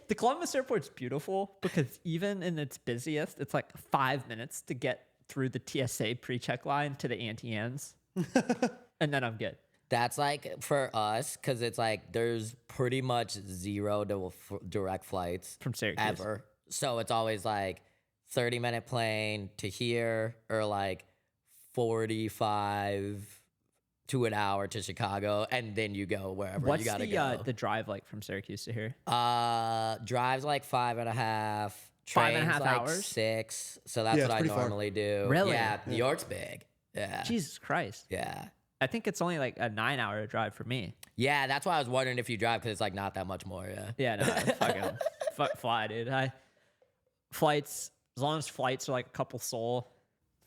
the Columbus airport's beautiful because even in its busiest, it's like 5 minutes to get through the TSA pre-check line to the Anti-Ans, and then I'm good. That's like for us because it's like there's pretty much zero direct flights From Syracuse. ever. So it's always like 30-minute plane to here or like 45 to an hour to Chicago, and then you go wherever What's you gotta the go. the drive like from Syracuse to here? Drives like 5.5. 5.5 Trains like hours? 6. So that's Yeah, what it's I pretty far. normally do. Really? Yeah, New York's big. Yeah. Jesus Christ! Yeah. I think it's only like a 9-hour drive for me. Yeah, that's why I was wondering if you drive because it's like not that much more. Yeah. Yeah, no, fucking fly, dude. Flights, as long as flights are like a couple soul,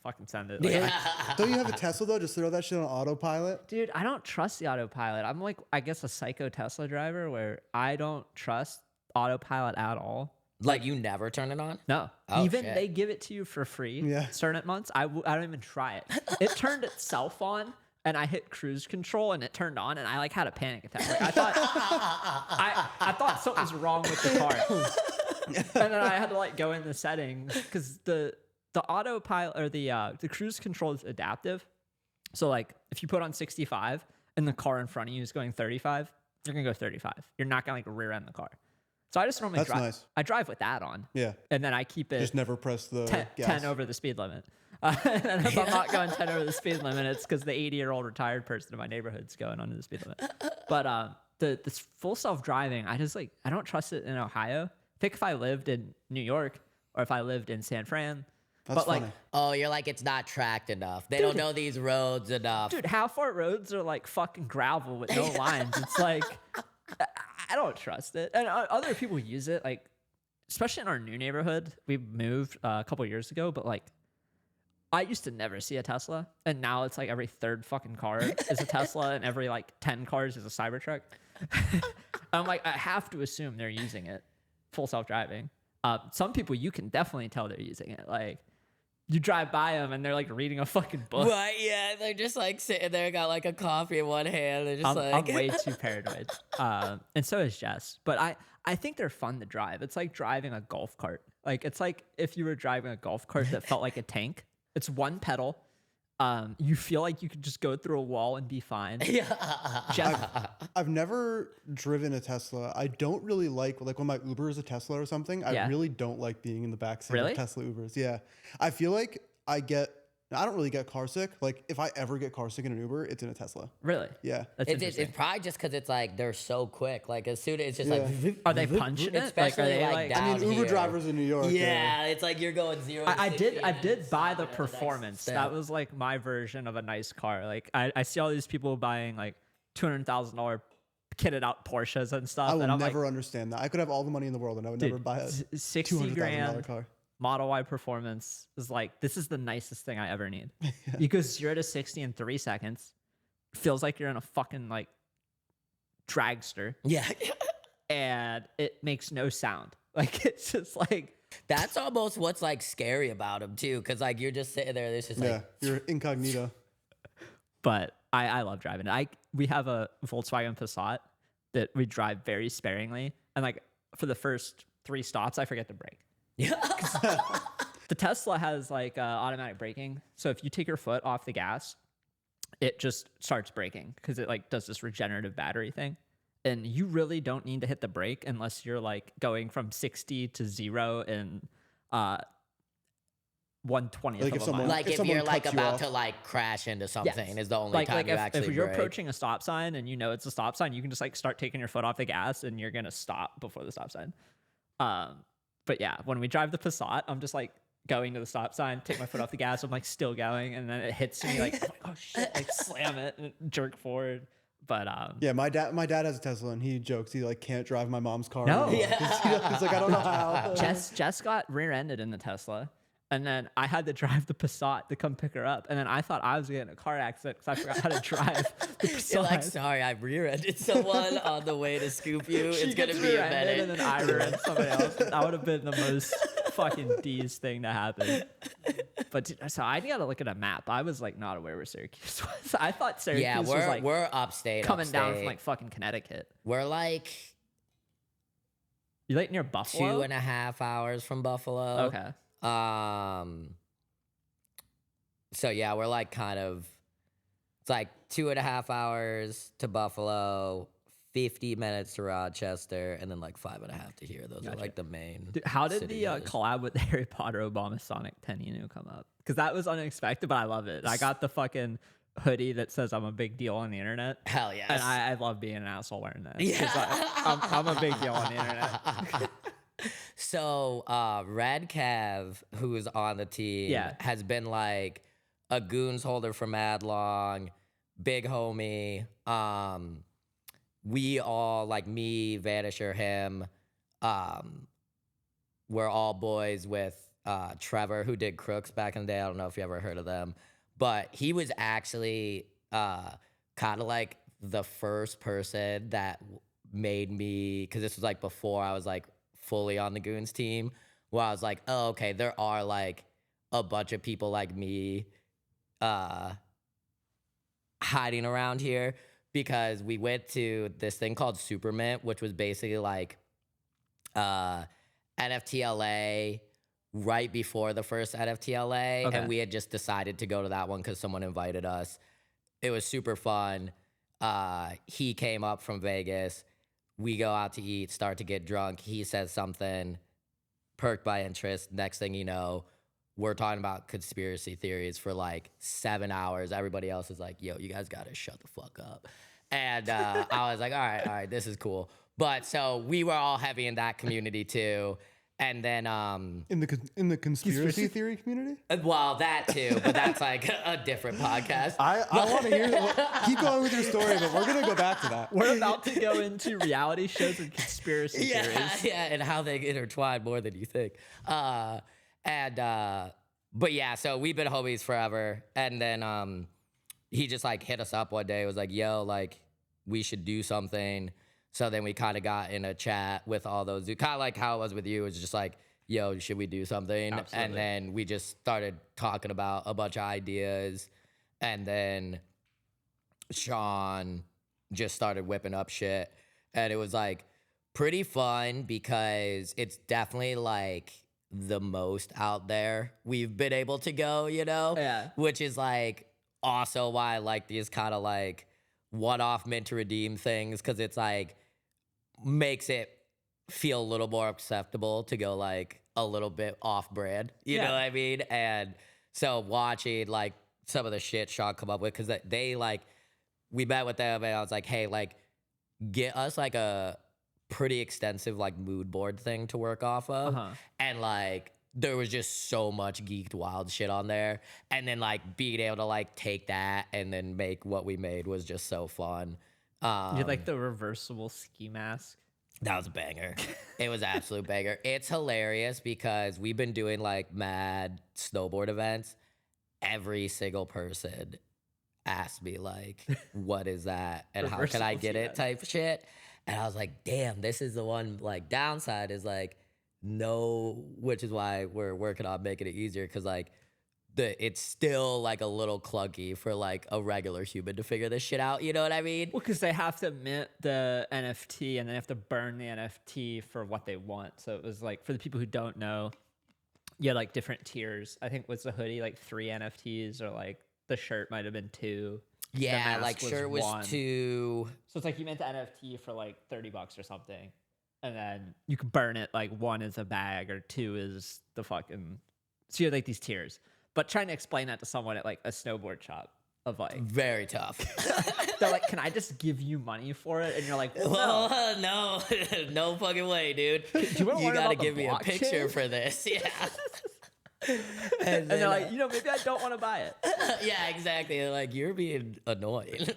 fucking send it. Like, Don't you have a Tesla though? Just throw that shit on autopilot. dude, I don't trust the autopilot. I'm like, I guess a psycho Tesla driver where I don't trust autopilot at all. Like you never turn it on? No, Oh, even shit. they give it to you for free. Yeah. Certain months, I don't even try it. It turned itself on, and I hit cruise control, and it turned on, and I like had a panic attack. Like, I thought something was wrong with the car. and then I had to like go in the settings because the autopilot or the cruise control is adaptive. So like if you put on 65 and the car in front of you is going 35, you're gonna go 35. You're not gonna like rear end the car. So I just normally That's drive. nice. I drive with that on. Yeah. And then I keep it Just never press the 10, gas. 10 over the speed limit. And if I'm not going 10 over the speed limit, it's because the 80-year-old retired person in my neighborhood's going under the speed limit. But this full self-driving, I don't trust it in Ohio. I think if I lived in New York or if I lived in San Fran, That's but like, funny. Oh, you're like, it's not tracked enough. They don't know these roads enough. dude, how far roads are like fucking gravel with no lines? It's like, I don't trust it. And other people use it, like, especially in our new neighborhood. We moved a couple years ago, but like, I used to never see a Tesla, and now it's like every third fucking car is a Tesla, and every like 10 cars is a Cybertruck. I'm like, I have to assume they're using it full self-driving. Some people you can definitely tell they're using it. Like, you drive by them and they're like reading a fucking book. Right, yeah, they're just like sitting there, got like a coffee in one hand. They're just I'm way too paranoid. And so is Jess. But I think they're fun to drive. It's like driving a golf cart. Like, it's like if you were driving a golf cart that felt like a tank. It's one pedal. You feel like you could just go through a wall and be fine. Jeff, I've never driven a Tesla. I don't really like when my Uber is a Tesla or something. I Yeah. really don't like being in the backseat Really? of Tesla Ubers. Yeah, I feel like I don't really get car sick. Like if I ever get car sick in an Uber, it's in a Tesla. really? Yeah. That's interesting. It's probably just because it's like they're so quick. Like as soon as it's just Yeah. like, Are they punching it? especially Like, are they, like, like- down I mean, Uber here. drivers in New York. Yeah, it's like you're going 0 to I 60 did and buy the stopping at next performance. step. That was like my version of a nice car. Like I see all these people buying like $200,000 kitted out Porsches and stuff. I will and I'm never understand that. I could have all the money in the world and I would like, never buy a dude, 60 $200,000 grand car. Model Y performance is like, this is the nicest thing I ever need. You go 0 to 60 in 3 seconds. Feels like you're in a fucking like dragster, Yeah, and it makes no sound. Like, it's just like, that's almost what's like scary about them too, because like you're just sitting there. It's just Yeah, like you're incognito. but I love driving it. We have a Volkswagen Passat that we drive very sparingly, and like for the first 3 stops, I forget to brake. The Tesla has like automatic braking, so if you take your foot off the gas, it just starts braking because it like does this regenerative battery thing, and you really don't need to hit the brake unless you're like going from 60 to 0 in 1/20th Like of if a someone- mile. like if if someone you're like cuts you about off. to like crash into something Yes. is the only like, time like you actually if you're brake. approaching a stop sign and you know it's a stop sign, you can just like start taking your foot off the gas and you're gonna stop before the stop sign. But yeah, when we drive the Passat, I'm just like going to the stop sign, take my foot off the gas, I'm like still going, and then it hits me like, oh shit, like slam it and jerk forward. But Yeah, my dad has a Tesla and he jokes he like can't drive my mom's car. No. anymore. He's like, I don't know how. Jess got rear-ended in the Tesla. And then I had to drive the Passat to come pick her up. And then I thought I was getting in a car accident because I forgot how to drive the Passat. You're like, sorry, I rear-ended someone on the way to scoop you. She It's gonna gets be a rear-ended minute. and then I rear-end somebody else. That would have been the most fucking D's thing to happen. But dude, so I gotta look at a map. I was like not aware where Syracuse was. I thought Syracuse Yeah, was like we're upstate. coming down from upstate. like fucking Connecticut. We're like You like near Buffalo? 2.5 hours from Buffalo. Okay. So yeah, we're like kind of. It's like 2.5 hours to Buffalo, 50 minutes to Rochester, and then like 5.5 to here. Those are like the main. Dude, how did city the others. collab with the Harry Potter Obama Sonic 10 come up? Because that was unexpected, but I love it. I got the fucking hoodie that says I'm a big deal on the internet. Hell yes. And I love being an asshole wearing that. 'cause Yeah. I'm a big deal on the internet. So Red Kev, who's on the team, Yeah. has been like a Goonz holder for mad long, big homie. We all, like me, Vanisher, him, we're all boys with Trevor, who did Crooks back in the day. I don't know if you ever heard of them, but he was actually kind of like the first person that made me, because this was like before I was like fully on the Goonz team, where I was like, oh, okay, there are like a bunch of people like me hiding around here, because we went to this thing called Supermint, which was basically like NFTLA right before the first NFTLA, Okay. and we had just decided to go to that one because someone invited us. It was super fun. He came up from Vegas. We go out to eat, start to get drunk. He says something, perked by interest. Next thing you know, we're talking about conspiracy theories for like 7 hours. Everybody else is like, yo, you guys got to shut the fuck up. And I was like, all right, this is cool. But so we were all heavy in that community too. And then In the conspiracy theory community? well, that too, but that's like a different podcast. I want to hear keep going with your story, but we're gonna go back to that. We're about to go into reality shows and conspiracy theories. Yeah, and how they intertwine more than you think. But yeah, so we've been homies forever. And then he just like hit us up one day. It was like, yo, like we should do something. So then we kind of got in a chat with all those dudes, kind of like how it was with you. It was just like, yo, should we do something? Absolutely. And then we just started talking about a bunch of ideas. And then Sean just started whipping up shit. And it was like pretty fun because it's definitely like the most out there we've been able to go, you know? Yeah. Which is like also why I like these kind of like one-off mint to redeem things, because it's like makes it feel a little more acceptable to go like a little bit off-brand, you know what I mean? And so watching like some of the shit Sean come up with, because they like, we met with them and I was like, hey, like get us like a pretty extensive like mood board thing to work off of. And like there was just so much geeked wild shit on there. And then like being able to like take that and then make what we made was just so fun. You had like the reversible ski mask. That was a banger. It was absolute banger. It's hilarious because we've been doing like mad snowboard events. Every single person asked me like, what is that? And how can I get it type shit. And I was like, damn, this is the one like downside is like, no, which is why we're working on making it easier, because like it's still like a little clunky for like a regular human to figure this shit out. You know what I mean? Well, because they have to mint the NFT and they have to burn the NFT for what they want. So it was like, for the people who don't know, you had like different tiers. I think was the hoodie like 3 NFTs, or like the shirt might have been 2. Yeah, mask like was shirt was 1. 2. So it's like you mint the NFT for like $30 or something. And then you can burn it, like 1 is a bag or 2 is the fucking... So you have like these tiers. But trying to explain that to someone at like a snowboard shop of like... Very tough. They're like, can I just give you money for it? And you're like, well, no. No, no fucking way, dude. you wanna learn gotta about the give me a picture blockchain? for this. Yeah. And they're like, maybe I don't want to buy it. Yeah, exactly. They're like, you're being annoying.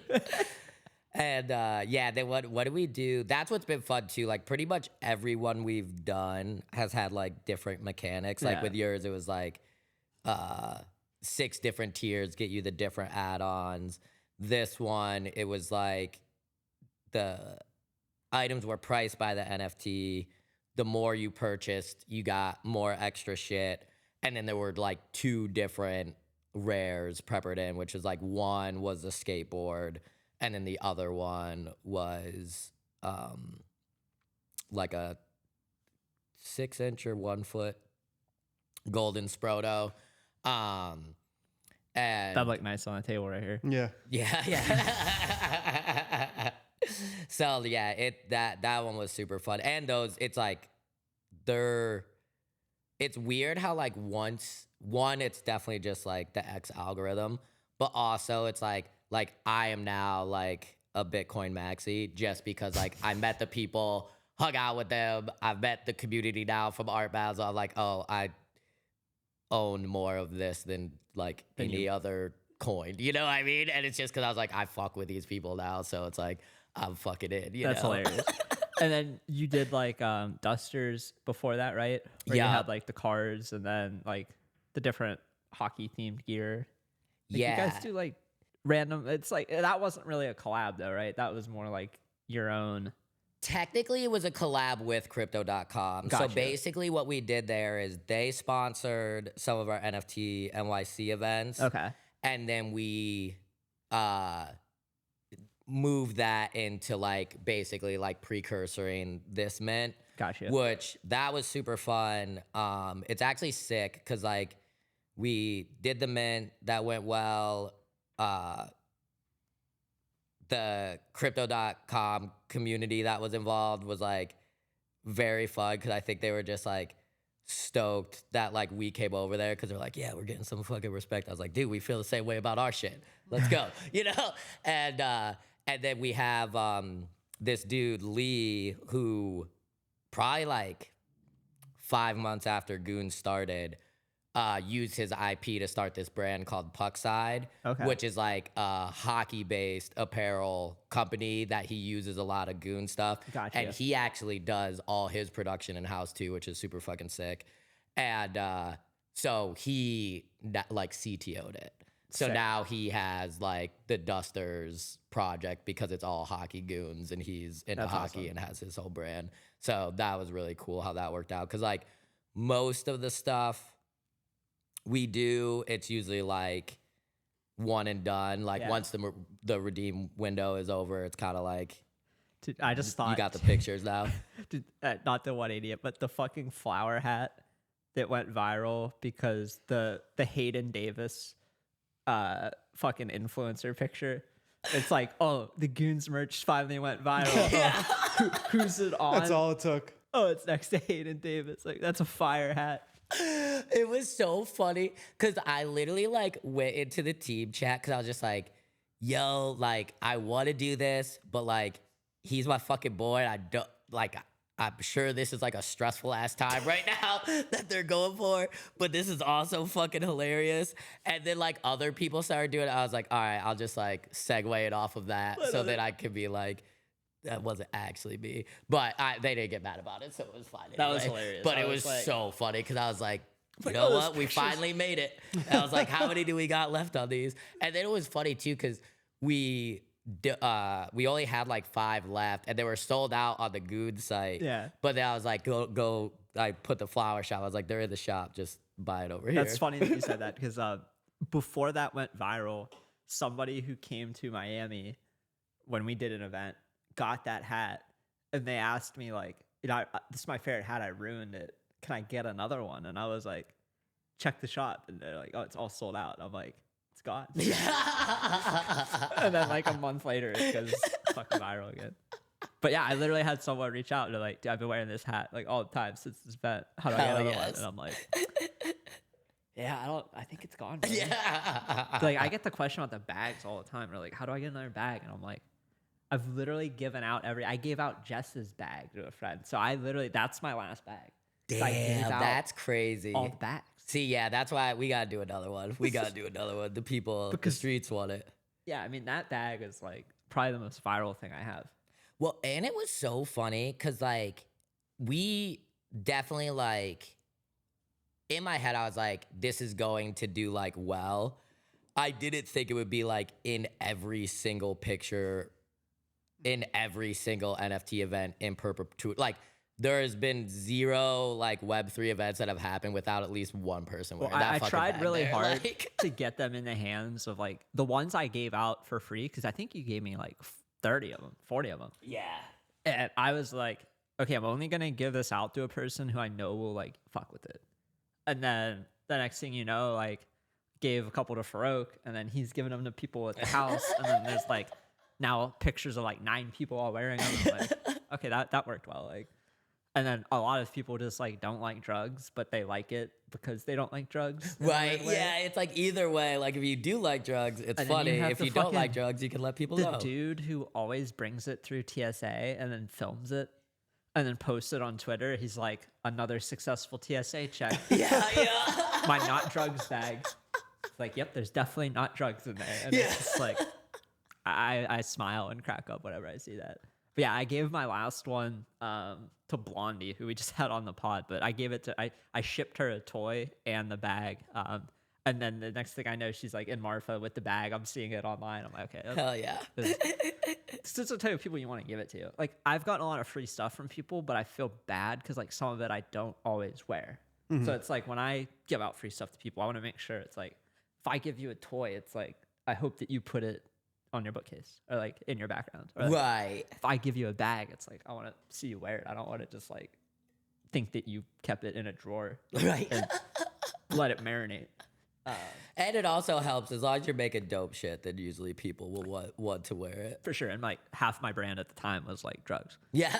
And yeah, then what do we do? That's what's been fun too. Like pretty much everyone we've done has had like different mechanics. Like with yours, it was like 6 different tiers get you the different add-ons. This one, it was like the items were priced by the NFT. The more you purchased, you got more extra shit. And then there were like 2 different rares peppered in, which is like one was a skateboard, and then the other one was like a 6-inch or 1 foot golden Sproto. And That'd look nice on the table right here. Yeah. yeah. So yeah, that one was super fun. And those, it's like it's weird how like one, it's definitely just like the X algorithm, but also it's like I am now like a Bitcoin maxi just because like I met the people, hung out with them. I've met the community now from Art Basel. I'm like, oh, I own more of this than like any other coin. You know what I mean? And it's just because I was like, I fuck with these people now. So it's like, I'm fucking in, That's hilarious. And then you did like dusters before that, right? Where you had like the cards and then like the different hockey themed gear. Like, you guys do like random, it's like, that wasn't really a collab though, right? That was more like your own. Technically, it was a collab with Crypto.com. Gotcha. So basically what we did there is they sponsored some of our NFT NYC events. Okay. And then we moved that into like basically like precursoring this mint. Gotcha. Which that was super fun. It's actually sick because like we did the mint, that went well. The crypto.com community that was involved was like very fun because I think they were just like stoked that like we came over there because they're like, yeah, we're getting some fucking respect. I was like, dude, we feel the same way about our shit. Let's go, you know? And then we have this dude, Lee, who probably like 5 months after Goonz started, used his IP to start this brand called Puckside, which is like a hockey-based apparel company that he uses a lot of Goon stuff. Gotcha. And he actually does all his production in-house too, which is super fucking sick. And so he like CTO'd it. So now he has like the Dusters project because it's all hockey goons and he's into hockey and has his whole brand. So that was really cool how that worked out. Cause like most of the stuff we do, it's usually like one and done. Like once the redeem window is over, it's kind of like, dude, I just thought you got the pictures now. Dude, not the 180, but the fucking flower hat that went viral because the Hayden Davis fucking influencer picture. It's like, oh, the Goonz merch finally went viral. Yeah. Who's it on? That's all it took. Oh, it's next to Hayden Davis. Like, that's a fire hat. It was so funny because I literally like went into the team chat because I was just like, yo, like I want to do this, but like he's my fucking boy. I don't like, I'm sure this is like a stressful ass time right now that they're going for, but this is also fucking hilarious. And then like other people started doing it. I was like, all right, I'll just like segue it off of that so that I could be like, that wasn't actually me, but they didn't get mad about it, so it was fine. Anyway. That was hilarious. But it was like, so funny because I was like, you know what? We finally made it. And I was like, how many do we got left on these? And then it was funny too because we only had like 5 left, and they were sold out on the Goonz site. Yeah. But then I was like, go. I put the flower shop. I was like, they're in the shop. Just buy it over here. That's funny that you said that because before that went viral, somebody who came to Miami when we did an event got that hat, and they asked me like, you know, this is my favorite hat. I ruined it. Can I get another one? And I was like, check the shop, and they're like, oh, it's all sold out. I'm like, it's gone. And then like a month later, it goes fucking viral again. But yeah, I literally had someone reach out and they're like, dude, I've been wearing this hat like all the time since this event. How do I get another one? And I'm like, yeah, I think it's gone. Bro. Yeah. Like I get the question about the bags all the time. They're like, how do I get another bag? And I'm like, I've literally given out I gave out Jess's bag to a friend. So that's my last bag. Damn, that's crazy. All the bags. See, yeah, that's why we gotta do another one. We gotta do another one. The people, the streets want it. Yeah, I mean, that bag is like probably the most viral thing I have. Well, and it was so funny because like we definitely like in my head I was like, this is going to do like well. I didn't think it would be like in every single picture, in every single NFT event in perpetuity. Like there has been 0 like Web3 events that have happened without at least one person wearing that fucking tried bag really there. hard Like, to get them in the hands of like the ones I gave out for free because I think you gave me like 30 of them, 40 of them. yeah. And I was like, okay, I'm only gonna give this out to a person who I know will like fuck with it. And then the next thing you know, like gave a couple to Farouk, and then he's giving them to people at the house, and then there's like now pictures of like 9 people all wearing them. I'm like, okay, that worked well. Like, and then a lot of people just like don't like drugs, but they like it because they don't like drugs. Right. Yeah. It's like either way. Like if you do like drugs, it's And then funny. you have If the you don't fucking- like drugs, you can let people The know. dude who always brings it through TSA and then films it and then posts it on Twitter, he's like, another successful TSA check. Yeah. Yeah. My not drugs bag. It's like, yep, there's definitely not drugs in there. And Yeah. it's just like, I smile and crack up whenever I see that. But yeah, I gave my last one to Blondie, who we just had on the pod, but I gave it to, I shipped her a toy and the bag. And then the next thing I know, she's like in Marfa with the bag. I'm seeing it online. I'm like, okay. Hell yeah. It's just the type of people you want to give it to. Like, I've gotten a lot of free stuff from people, but I feel bad because like some of it I don't always wear. So it's like when I give out free stuff to people, I want to make sure it's like, if I give you a toy, it's like, I hope that you put it on your bookcase or like in your background. Or, like, Right. if I give you a bag, it's like, I want to see you wear it. I don't want to just like think that you kept it in a drawer Right. and let it marinate. And it also helps as long as you're making dope shit, then usually people will want to wear it. For sure. And like half my brand at the time was like drugs. Yeah.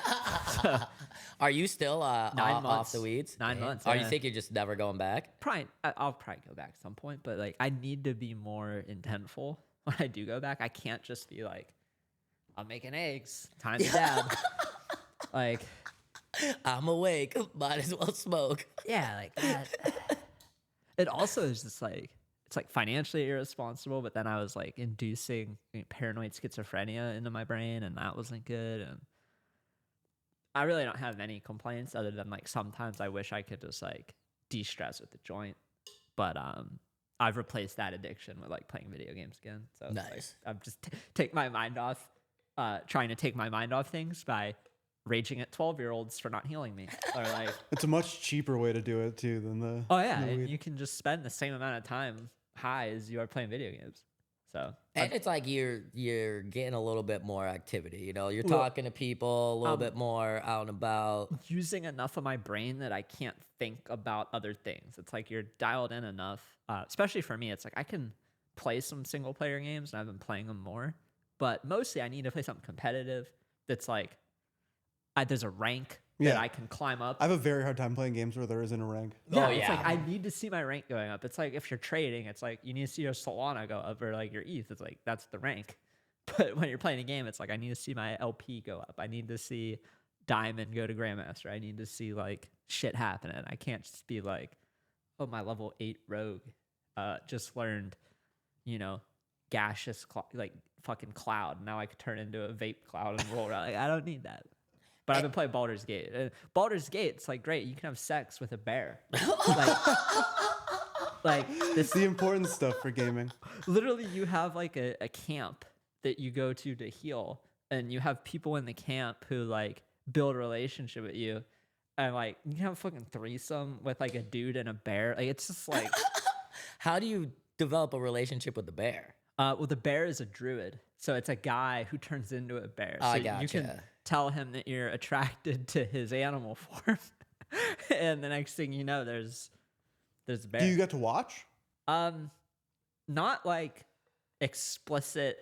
Are you still 9 off months. the weeds? 9 months. Are you yeah. think you're just never going back? I'll probably go back at some point, but like I need to be more intentful when I do go back. I can't just be like, I'm making eggs. Time to dab. Like, I'm awake. Might as well smoke. yeah, like that. It also is just like, it's like financially irresponsible, but then I was like inducing paranoid schizophrenia into my brain, and that wasn't good. And I really don't have any complaints other than like sometimes I wish I could just like de-stress with the joint. But I've replaced that addiction with like playing video games again. So it's Nice. like, I'm just take my mind off, trying to take my mind off things by raging at 12-year-olds for not healing me. Or like, It's a much cheaper way to do it too than the. oh yeah, the and weed. you can just spend the same amount of time high as you are playing video games. So And it's like you're getting a little bit more activity. You know, you're Well, talking to people a little bit more out and about. using enough of my brain that I can't think about other things. It's like you're dialed in enough, especially for me. It's like I can play some single player games and I've been playing them more, but mostly I need to play something competitive that's like there's a rank that Yeah. I can climb up. I have a very hard time playing games where there isn't a rank. Yeah, Oh, it's yeah. like I need to see my rank going up. It's like if you're trading, it's like you need to see your Solana go up or like your ETH. It's like that's the rank. But when you're playing a game, it's like I need to see my LP go up. I need to see Diamond go to Grandmaster. I need to see like shit happening. I can't just be like, oh, my level 8 rogue just learned, gaseous like fucking cloud. Now I could turn into a vape cloud and roll around. Like, I don't need that. But I've been playing Baldur's Gate. Baldur's Gate, it's like great. You can have sex with a bear. like this. The important stuff for gaming. Literally, you have like a camp that you go to heal, and you have people in the camp who like build a relationship with you, and like you can have a fucking threesome with like a dude and a bear. Like it's just like, How do you develop a relationship with the bear? well, the bear is a druid, so it's a guy who turns into a bear. So I you can gotcha. tell him that you're attracted to his animal form, and the next thing you know, there's a bear. Do you get to watch? Not like explicit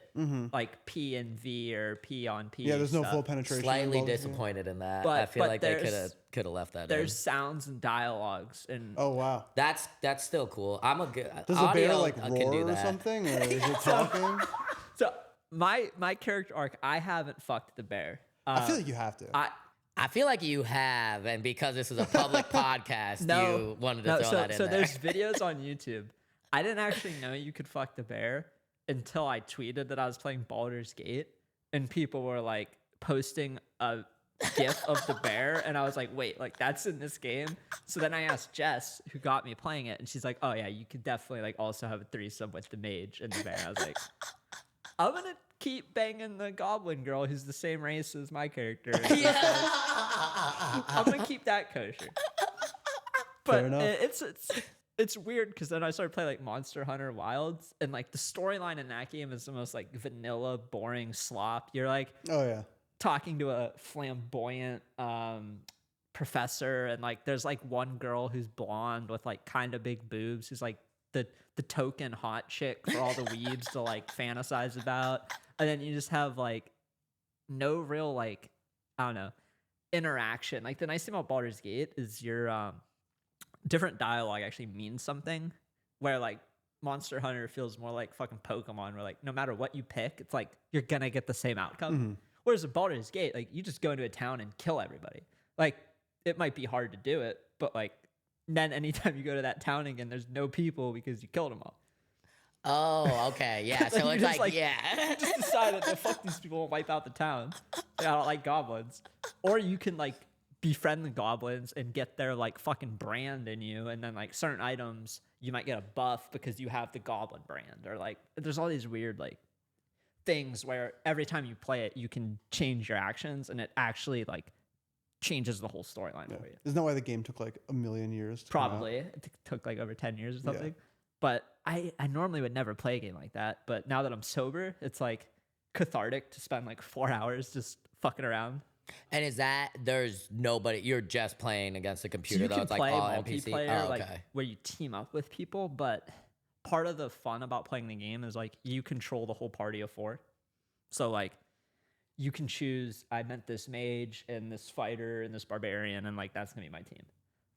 like P and V or P on P. Yeah, there's no stuff. full penetration. Slightly involved, yeah. disappointed in that. But- I feel but like they there's- could have left that in. There's sounds and dialogues and Oh wow. That's still cool. I'm a good. Does the bear audio, like I can do roar or that. something, or is it talking? so my character arc. I haven't fucked the bear. I feel like you have to. I feel like you have, and because this is a public podcast, you wanted to throw so, that in so there. there's videos on YouTube. I didn't actually know you could fuck the bear until I tweeted that I was playing Baldur's Gate, and people were like posting a gif of the bear, and I was like, wait, like that's in this game? So then I asked Jess, who got me playing it, and she's like, oh yeah, you could definitely like also have a threesome with the mage and the bear. I was like, I'm gonna keep banging the goblin girl who's the same race as my character. I'm gonna keep that kosher. But enough. it's weird because then I started playing like Monster Hunter Wilds, and like the storyline in that game is the most like vanilla, boring slop. You're like Oh yeah. talking to a flamboyant professor, and like there's like one girl who's blonde with like kind of big boobs who's like the token hot chick for all the weebs to like fantasize about, and then you just have like no real like, I don't know, interaction. Like the nice thing about Baldur's Gate is your different dialogue actually means something, where like Monster Hunter feels more like fucking Pokemon, where like no matter what you pick, it's like you're gonna get the same outcome. Whereas with Baldur's Gate, like you just go into a town and kill everybody. Like it might be hard to do it, but like then anytime you go to that town again, there's no people because you killed them all. Oh, okay, yeah. So You it's just, like, yeah. Just decided to fuck these people and wipe out the town. I don't like goblins. Or you can like befriend the goblins and get their like fucking brand in you, and then like certain items you might get a buff because you have the goblin brand, or like there's all these weird like things where every time you play it you can change your actions, and it actually like changes the whole storyline for you. Isn't that why the game took like a million years? To come out? Probably it took like over 10 years or something. But I normally would never play a game like that, but now that I'm sober, it's like cathartic to spend like 4 hours just fucking around And is that there's nobody? You're just playing against the So computer you though. can It's like play all NPC. multiplayer, Oh, like okay. where you team up with people, but part of the fun about playing the game is like you control the whole party of 4. So like you can choose, I meant this mage and this fighter and this barbarian, and like that's gonna be my team.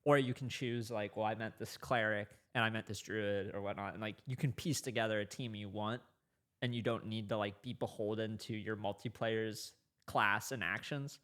Or you can choose like, well, I meant this cleric and I meant this druid or whatnot, and like you can piece together a team you want, and you don't need to like be beholden to your multiplayer's class and actions.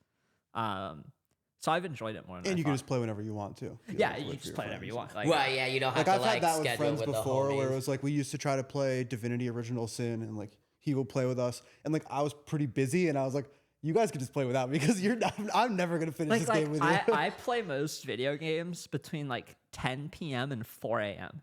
So I've enjoyed it more than And I you can thought. just play whenever you want to. if Yeah, like, you with just your play whatever you friends. want. Like, Right, yeah, you don't have Like to I've had that with schedule friends with before, the where it homies. was like we used to try to play Divinity: Original Sin, and like he would play with us, and like I was pretty busy, and I was like, you guys could just play without me because you're not, I'm never gonna finish this game with you. I play most video games between like 10 p.m. and 4 a.m.,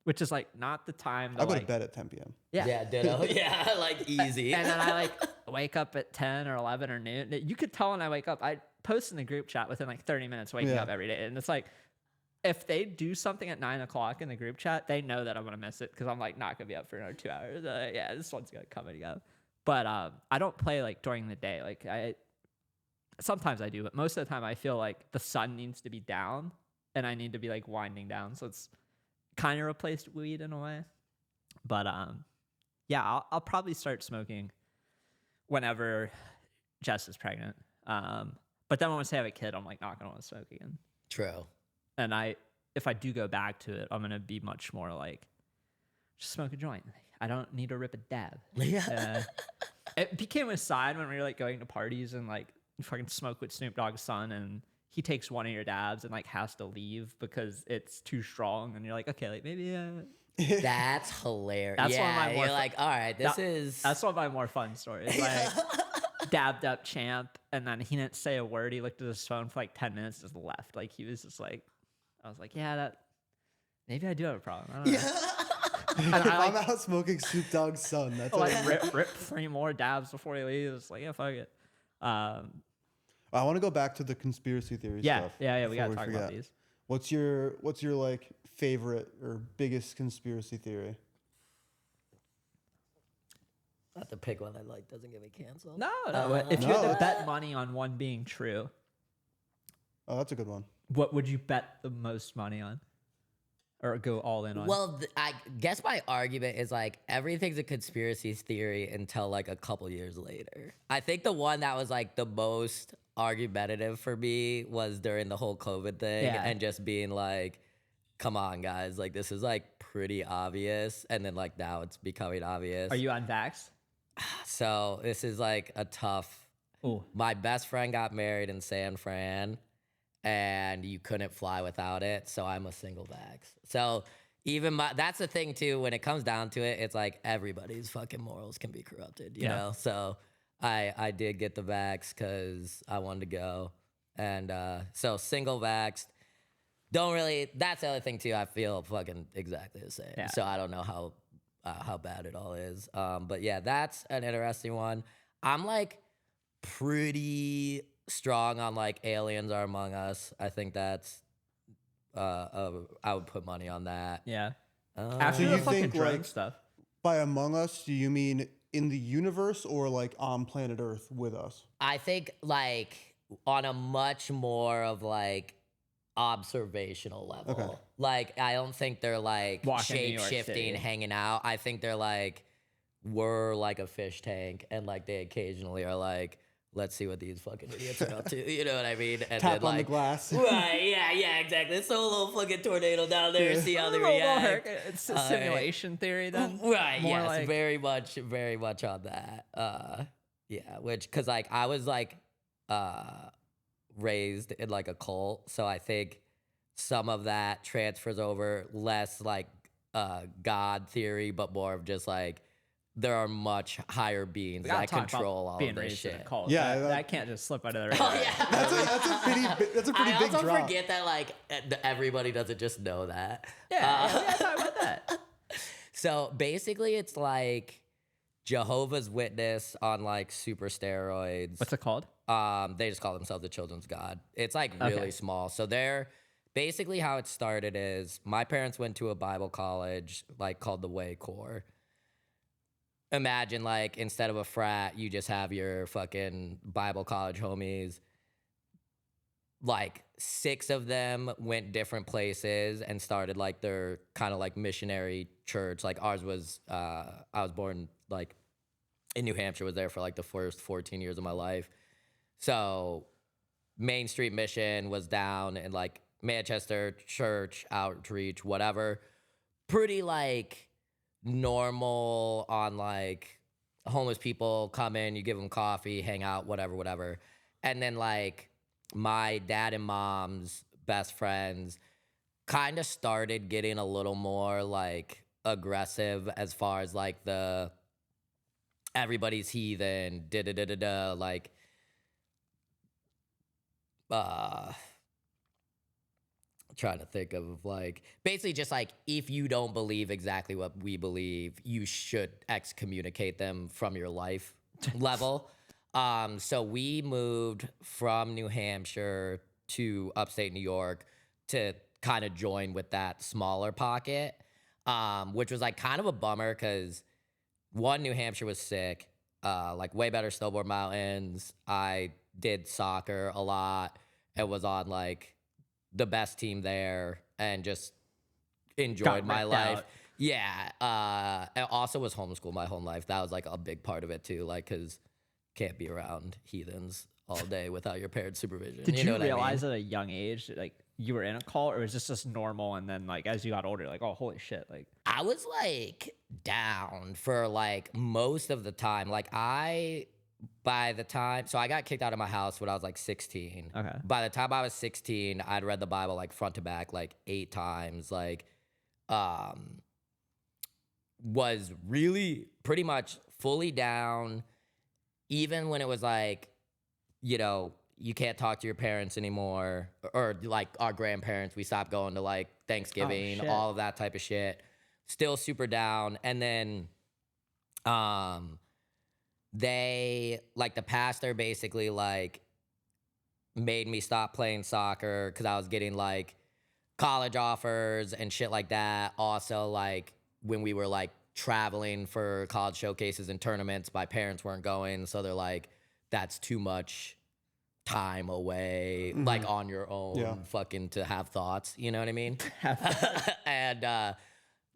which is like not the time to I go like, to bed at 10 p.m. Yeah, ditto. Yeah, like easy. And then I like wake up at 10 or 11 or noon. You could tell when I wake up. I post in the group chat within like 30 minutes waking Yeah. up every day. And it's like, if they do something at 9 o'clock in the group chat, they know that I'm going to miss it because I'm like not going to be up for another 2 hours. Yeah, this one's going to come and go. But I don't play like during the day. Like sometimes I do, but most of the time I feel like the sun needs to be down and I need to be like winding down. So it's kind of replaced weed in a way. But yeah, I'll probably start smoking whenever Jess is pregnant. But then once I have a kid, I'm like not gonna want to smoke again. True. And if I do go back to it, I'm gonna be much more like just smoke a joint. I don't need to rip a dab. Yeah. It became a sign when we were like going to parties and like fucking smoke with Snoop Dogg's son, and he takes one of your dabs and like has to leave because it's too strong, and you're like, okay, like maybe. That's hilarious. That's one of yeah, my more you're like, all right, this That- is. That's one of my more fun stories. Like dabbed up champ, and then he didn't say a word. He looked at his phone for like 10 minutes, just left. Like he was just like, I was like, yeah, that maybe I do have a problem. I don't know. And If I I'm like, out smoking Snoop Dogg's son, that's like rip 3 more dabs before he leaves. Like, yeah, fuck it. I want to go back to the conspiracy theory Yeah, stuff. yeah, we before gotta talk about forget. these. What's your like favorite or biggest conspiracy theory? I have to pick one that like doesn't get me canceled. No. If you had No, to bet money on one being true, Oh, that's a good one. what would you bet the most money on, or go all in on? Well, I guess my argument is like everything's a conspiracy theory until like a couple years later. I think the one that was like the most argumentative for me was during the whole COVID thing Yeah. and just being like, come on, guys, like this is like pretty obvious. And then like now it's becoming obvious. Are you on Vax? So this is like a tough. Oh, My best friend got married in San Fran, and you couldn't fly without it. So I'm a single vax. So even that's the thing too. When it comes down to it, it's like everybody's fucking morals can be corrupted, you Yeah. know. So I did get the vax because I wanted to go, and so single vaxxed. Don't really. That's the other thing too. I feel fucking exactly the same. Yeah. So I don't know how bad it all is. But yeah, that's an interesting one. I'm like pretty strong on like aliens are among us. I think that's I would put money on that. yeah. Um, After So the you fucking think, drone like- stuff. By Among Us, do you mean in the universe or like on planet Earth with us? I think like on a much more of like observational level. Okay. Like I don't think they're like Walking New shape York City. shifting, hanging out. I think they're like we're like a fish tank, and like they occasionally are like, let's see what these fucking idiots are up to. You know what I mean? And Tap then, on the like, glass. Right, yeah, exactly. Let's throw a little fucking tornado down there and see how they react. It's a simulation theory then. Right, More yes, like- very much on that. Yeah, which, cause like I was like raised in like a cult, so I think some of that transfers over less like God theory, but more of just like there are much higher beings We gotta that talk about control all being of this raised in a shit. cult. Yeah, that can't just slip under the Oh radar. yeah. That's a pretty I big also drop. forget that like everybody doesn't just know that. Yeah, we gotta talk about that. So basically, it's like Jehovah's Witness on like super steroids. What's it called? They just call themselves the Children's God. It's like really Okay. small. So they're basically how it started is my parents went to a Bible college like called the Way Corps. imagine like instead of a frat, you just have your fucking Bible college homies. Like 6 of them went different places and started like their kind of like missionary church. Like ours was, I was born like in New Hampshire, was there for like the first 14 years of my life. So Main Street Mission was down in like Manchester, church, outreach, whatever. Pretty like normal on like homeless people come in, you give them coffee, hang out, whatever. And then like my dad and mom's best friends kind of started getting a little more like aggressive as far as like the everybody's heathen, like trying to think of like basically just like if you don't believe exactly what we believe, you should excommunicate them from your life level. So we moved from New Hampshire to upstate New York to kind of join with that smaller pocket, which was like kind of a bummer because one, New Hampshire was sick, like way better snowboard mountains. I did soccer a lot and was on like the best team there and just enjoyed my life. Out. Yeah. And also was homeschooled my whole life. That was like a big part of it too. Like, cause can't be around heathens all day without your parents' supervision. Did you know what realize I mean? at a young age that, like, you were in a cult, or was this just normal? And then, like, as you got older, like, oh, holy shit, like, I was like down for like most of the time. Like by the time, so I got kicked out of my house when I was like 16. Okay. By the time I was 16, I'd read the Bible like front to back like 8 times. Like, was really pretty much fully down. Even when it was like, you know, you can't talk to your parents anymore, or like our grandparents, we stopped going to like Thanksgiving, shit. all of that type of shit. Still super down. And then they, like the pastor basically like made me stop playing soccer because I was getting like college offers and shit like that. Also, like when we were like traveling for college showcases and tournaments, my parents weren't going, so they're like, that's too much time away, like on your own, fucking to have thoughts, you know what I mean? And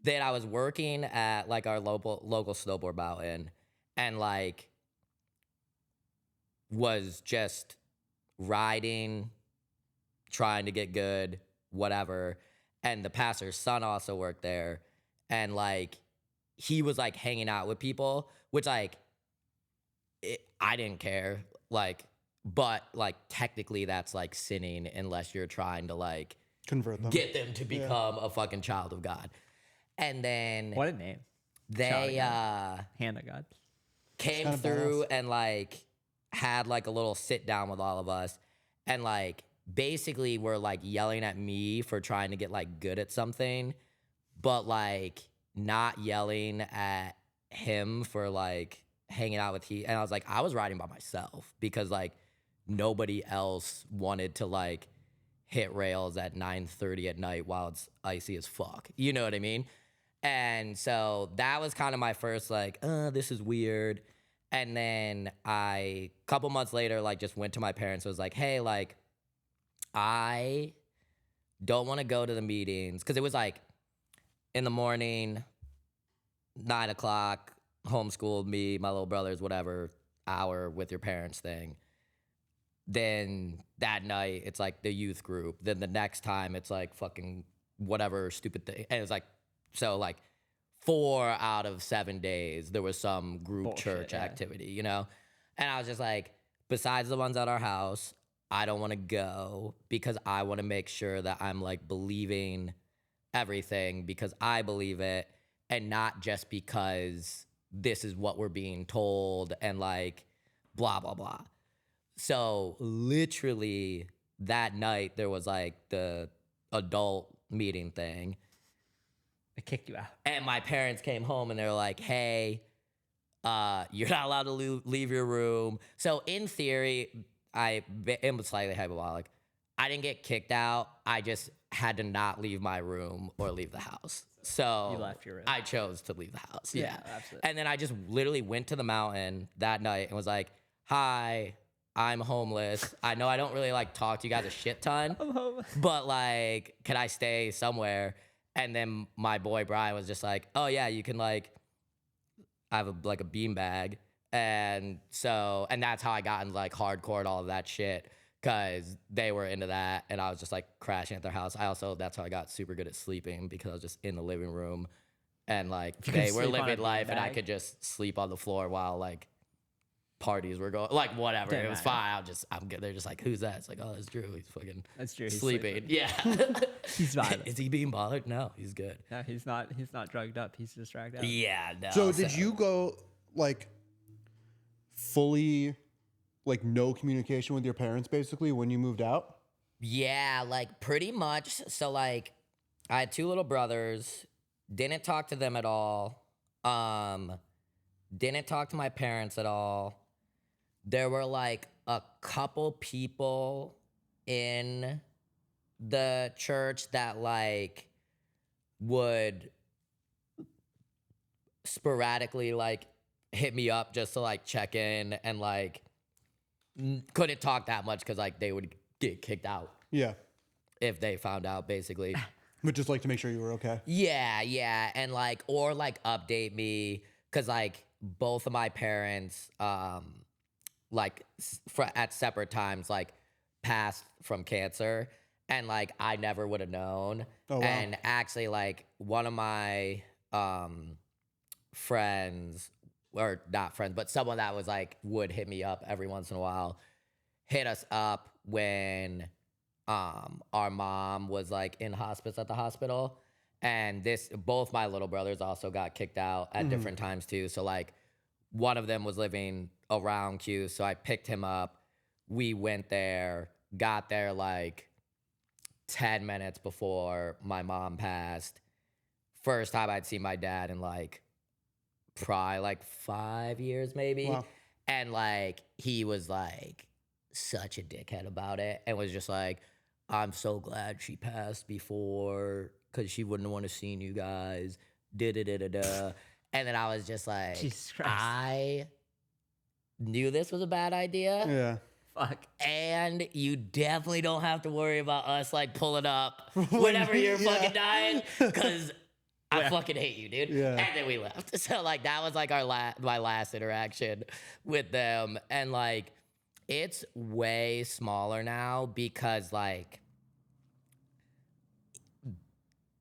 then I was working at like our local snowboard mountain, and like was just riding, trying to get good, whatever. And the pastor's son also worked there, and like he was like hanging out with people, which like I didn't care, like, but like technically that's like sinning unless you're trying to like Convert them. get them to become a fucking child of God. And then what a name. they Hand of God. came kinda through and like had like a little sit down with all of us, and like basically were like yelling at me for trying to get like good at something, but like not yelling at him for like hanging out with he. And I was like, I was riding by myself because like nobody else wanted to like hit rails at 9:30 at night while it's icy as fuck. You know what I mean? And so that was kind of my first like, this is weird. And then a couple months later, like just went to my parents and was like, hey, like I don't want to go to the meetings. Cause it was like in the morning, 9 o'clock, homeschooled me, my little brothers, whatever, hour with your parents thing. Then that night, it's like the youth group. Then the next time, it's like fucking whatever stupid thing. And it was like, so like 4 out of 7 days, there was some group Bullshit, church yeah. activity, you know? And I was just like, besides the ones at our house, I don't want to go because I want to make sure that I'm like believing everything because I believe it, and not just because this is what we're being told and like blah, blah, blah. So literally that night there was like the adult meeting thing. They kicked you out. And my parents came home and they were like, hey, you're not allowed to leave your room. So in theory, I am slightly hyperbolic. I didn't get kicked out. I just had to not leave my room or leave the house. So You left your room. I chose to leave the house. Yeah, Yeah. absolutely. And then I just literally went to the mountain that night and was like, hi, I'm homeless. I know I don't really like talk to you guys a shit ton, but like, can I stay somewhere? And then my boy Brian was just like, oh yeah, you can like, I have like a bean bag. And so, and that's how I got into like hardcore and all of that shit. Cause they were into that, and I was just like crashing at their house. That's how I got super good at sleeping, because I was just in the living room, and like they were sleep on a living life, and I beanbag? could just sleep on the floor while like parties were going, like whatever. Didn't It was matter. fine. I'm good. They're just like, who's that? It's like, oh, that's Drew. He's fucking That's Drew. He's sleeping. Yeah. He's vibing. Is he being bothered? No, he's good. No, he's not drugged up. He's just dragged out. Yeah. No. So did you go like fully like no communication with your parents basically when you moved out? Yeah, like pretty much. So like I had 2 little brothers, didn't talk to them at all. Didn't talk to my parents at all. There were like a couple people in the church that like would sporadically like hit me up just to like check in, and like couldn't talk that much because like they would get kicked out Yeah. if they found out, basically. But just like to make sure you were okay. Yeah, and like, or like update me, because like both of my parents, like at separate times, like passed from cancer, and like I never would have known. Oh, wow. And actually, like one of my friends, or not friends, but someone that was like would hit me up every once in a while, hit us up when our mom was like in hospice at the hospital. And both my little brothers also got kicked out at different times too. So like one of them was living around Q, so I picked him up. We went there, got there like 10 minutes before my mom passed. First time I'd seen my dad in like probably like 5 years maybe. Wow. And like he was like such a dickhead about it, and was just like, I'm so glad she passed before, because she wouldn't want to seen you guys. Da-da-da-da-da. And then I was just like, Jesus Christ. I knew this was a bad idea. Yeah. Fuck. And you definitely don't have to worry about us like pulling up whenever you're Yeah. fucking dying, because I fucking hate you, dude. Yeah. And then we left. So like that was like my last interaction with them. And like it's way smaller now, because like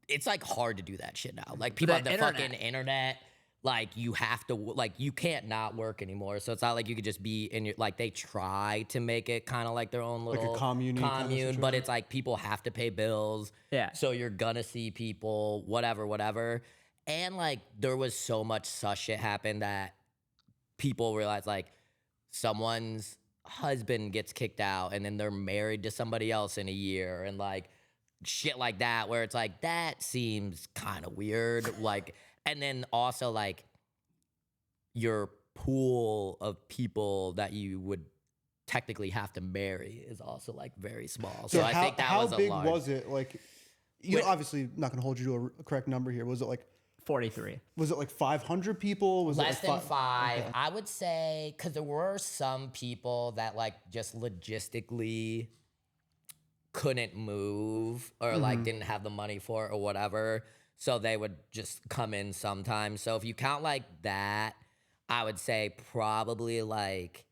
it's like hard to do that shit now. Like people The have the internet. fucking internet. Like you have to, like you can't not work anymore. So it's not like you could just be in your, like they try to make it kind of like their own little commune kind of but situation. it's like people have to pay bills. Yeah. So you're gonna see people, whatever. And like there was so much sus shit happen that people realize like someone's husband gets kicked out and then they're married to somebody else in a year, and like shit like that, where it's like that seems kind of weird. Like, and then also like your pool of people that you would technically have to marry is also like very small. So I think that how was a big large. was it? Like, you know, obviously not gonna hold you to a correct number here. Was it like 43. 500 people? Was Less it like than 5, I would say, because there were some people that like just logistically couldn't move, or like didn't have the money for it or whatever, so they would just come in sometimes. So if you count like that, I would say probably like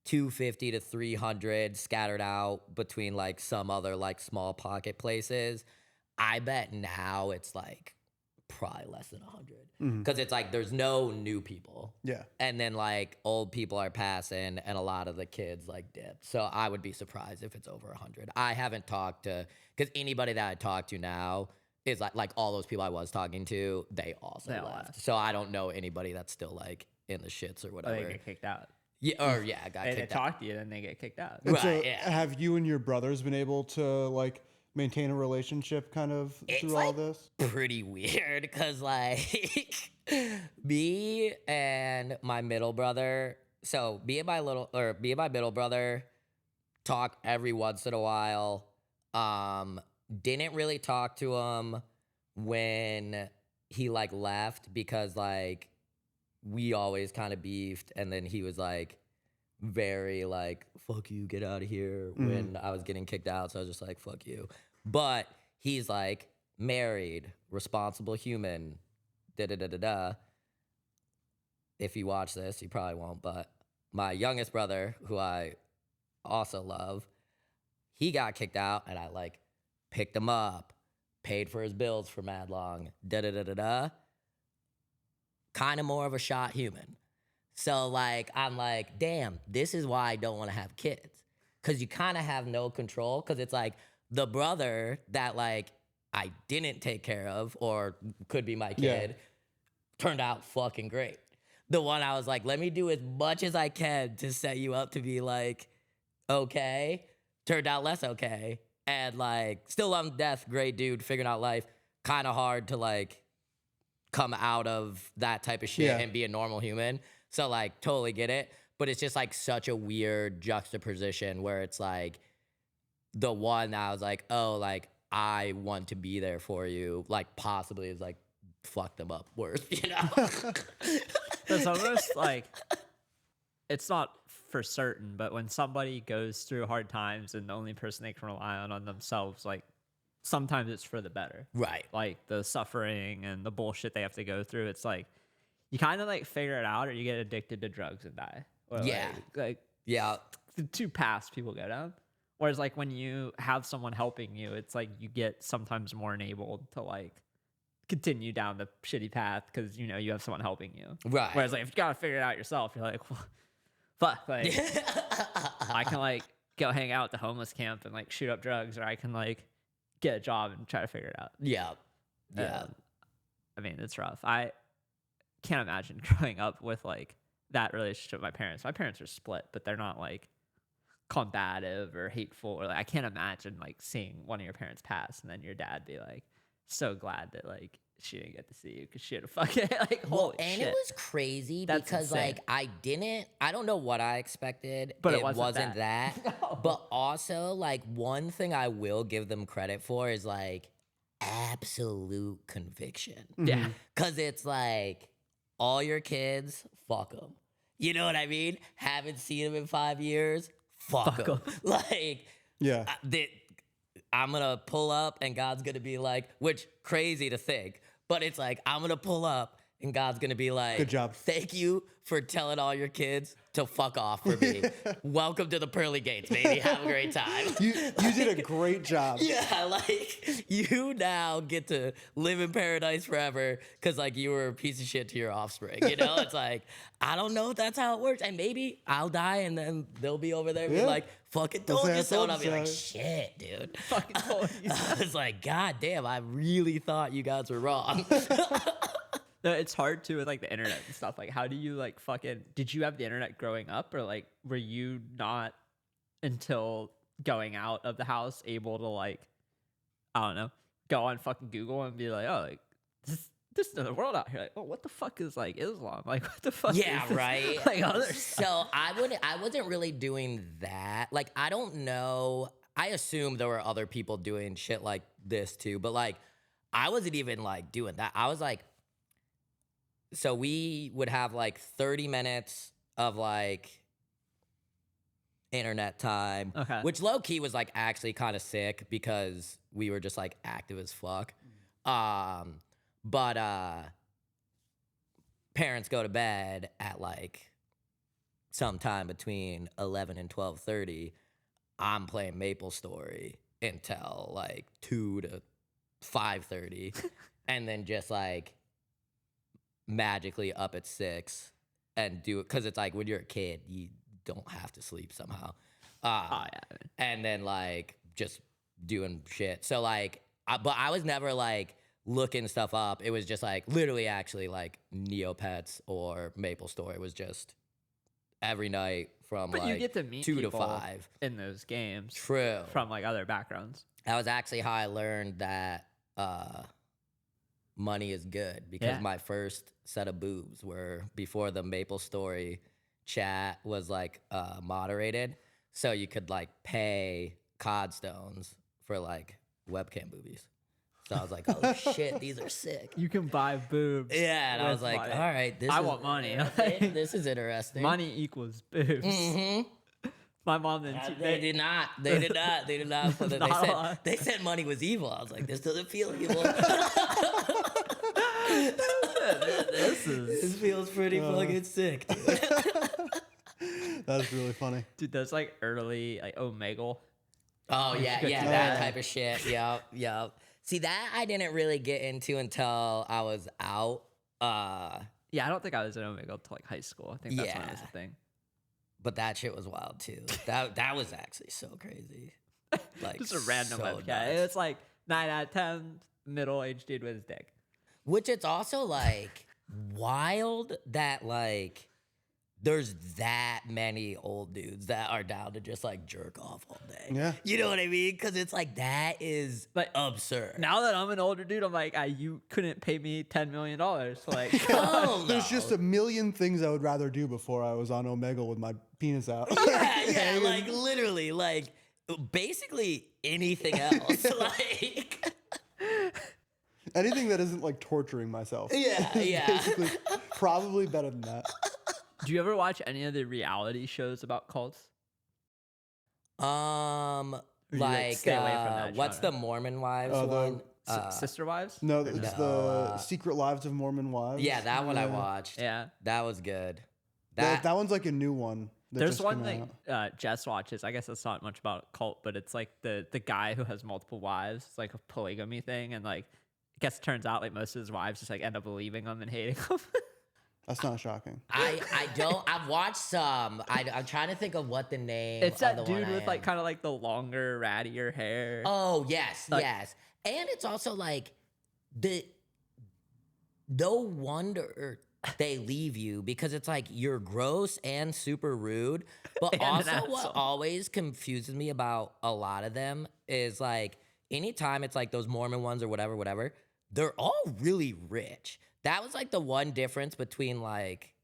250 to 300 scattered out between like some other like small pocket places. I bet now it's like probably less than 100, because it's like there's no new people. Yeah. And then like old people are passing, and a lot of the kids like dipped. So I would be surprised if it's over 100. I haven't talked to, because anybody that I talk to now is like all those people I was talking to, they also They all left. left. So I don't know anybody that's still like in the shits or Or whatever. they get kicked out. Yeah, or yeah, got They kicked out. talk to you, then they get kicked out. And so Right, yeah. have you and your brothers been able to like maintain a relationship kind of It's through all like this? pretty weird, because like me and my middle brother, so me and my middle brother talk every once in a while. Didn't really talk to him when he like left because like we always kind of beefed, and then he was like very like fuck you, get out of here when I was getting kicked out. So I was just like fuck you. But he's like married, responsible human. Da da da da da. If you watch this, you probably won't, but my youngest brother, who I also love, he got kicked out, and I like picked him up, paid for his bills for mad long, da da da da da. Kind of more of a shot human. So like, I'm like, damn, this is why I don't want to have kids. Cause you kind of have no control. Cause it's like the brother that like I didn't take care of or could be my kid turned out fucking great. The one I was like, let me do as much as I can to set you up to be like, okay, turned out less okay. And like, still love him to death, great dude, figuring out life. Kind of hard to like come out of that type of shit and be a normal human. So like, totally get it. But it's just like such a weird juxtaposition where it's like the one that I was like, oh, like I want to be there for you, like possibly is like fuck them up worse, you know? It's almost like, it's not for certain, but when somebody goes through hard times and the only person they can rely on themselves, like sometimes it's for the better. Right. Like the suffering and the bullshit they have to go through. It's like, you kind of like figure it out or you get addicted to drugs and die. Or like yeah. the two paths people go down. Whereas like when you have someone helping you, it's like you get sometimes more enabled to like continue down the shitty path because you know you have someone helping you. Right. Whereas like if you gotta figure it out yourself, you're like, well, fuck, like I can like go hang out at the homeless camp and like shoot up drugs, or I can like get a job and try to figure it out. Yeah. Yeah. I mean, it's rough. I can't imagine growing up with like that relationship with my parents. My parents are split, but they're not like combative or hateful, or like I can't imagine like seeing one of your parents pass and then your dad be like so glad that like she didn't get to see you because she had a fucking like holy and shit. it was crazy That's because insane. like I don't know what I expected, But it it wasn't that. No. But also like one thing I will give them credit for is like absolute conviction. Yeah. Because it's like all your kids, fuck them. You know what I mean? Haven't seen them in 5 years, fuck them. Like, Yeah. I'm going to pull up and God's going to be like, which crazy to think, but it's like, I'm going to pull up and God's going to be like, Good job. Thank you for telling all your kids to fuck off for me. Welcome to the pearly gates, baby. Have a great time. You did a great job. Yeah, like you now get to live in paradise forever because like you were a piece of shit to your offspring. You know, it's like I don't know if that's how it works, and maybe I'll die and then they'll be over there and be like, "Fucking told you so," and I'll be like, "Shit, dude, Fucking told you so. I was like, God damn, I really thought you guys were wrong. No, it's hard too with like the internet and stuff. Like, how do you like fucking? Did you have the internet growing up, or like were you not until going out of the house able to like, I don't know, go on fucking Google and be like, oh, like this is the world out here. Like, oh, what the fuck is like Islam? Like, what the fuck? Yeah, is this? right. Like other stuff. So I wasn't really doing that. Like, I don't know. I assume there were other people doing shit like this too, but like, I wasn't even like doing that. I was like, so we would have like 30 minutes of like internet time, Okay. which low key was like actually kind of sick because we were just like active as fuck. But parents go to bed at like sometime between 11 and 12:30. I'm playing Maple Story until like 2 to 5:30 and then just like magically up at 6 and do it because it's like when you're a kid you don't have to sleep somehow. Yeah. And then like just doing shit. So like but I was never like looking stuff up. It was just like literally actually like Neopets or Maple Story was just every night from But like you get to meet 2 to people 5 in those games. True. From like other backgrounds. That was actually how I learned that money is good because my first set of boobs were before the Maple Story chat was like moderated. So you could like pay COD stones for like webcam boobies. So I was like, oh shit, these are sick. You can buy boobs. Yeah, and I with was like, money. all right, I want money. This is interesting. Money equals boobs. My mom didn't. They did not. They did not. They did not. Put it. They said money was evil. I was like, this doesn't feel evil. This feels pretty fucking sick, dude. That's really funny. Dude, those like early like Omegle. Oh yeah, that type of shit. Yep. See, that I didn't really get into until I was out. Yeah, I don't think I was in Omegle until like high school. I think that's when it was a thing. But that shit was wild too. That was actually so crazy. Like Just a random so webcam. nuts. It's like 9 out of 10 middle-aged dude with his dick. Which it's also like wild that like there's that many old dudes that are down to just like jerk off all day. Yeah. You know what I mean? Because it's like that is Like, absurd. Now that I'm an older dude, I'm like, you couldn't pay me $10 million. So like, Hell There's no. just a million things I would rather do before I was on Omegle with my penis out. yeah, like literally, like basically anything else. Like, Anything that isn't like torturing myself. yeah. Basically, probably better than that. do you ever watch any of the reality shows about cults? Like, stay away from that what's genre? the Mormon wives Oh, the one? Sister Wives? No, it's the Secret Lives of Mormon Wives. Yeah, that one I watched. Yeah. That was good. That one's like a new one. that There's just one came thing out. Jess watches. I guess it's not much about a cult, but it's like the guy who has multiple wives. It's like a polygamy thing, and like I guess it turns out like most of his wives just like end up leaving him and hating him. That's not shocking. I don't. I've watched some. I'm trying to think of what the name. It's of that the one dude I with like am. kind of like the longer, rattier hair. Oh yes, Like- yes, and it's also like no wonder they leave you because it's like you're gross and super rude. But And an also, asshole. what always confuses me about a lot of them is like anytime it's like those Mormon ones or whatever, they're all really rich. That was like the one difference between like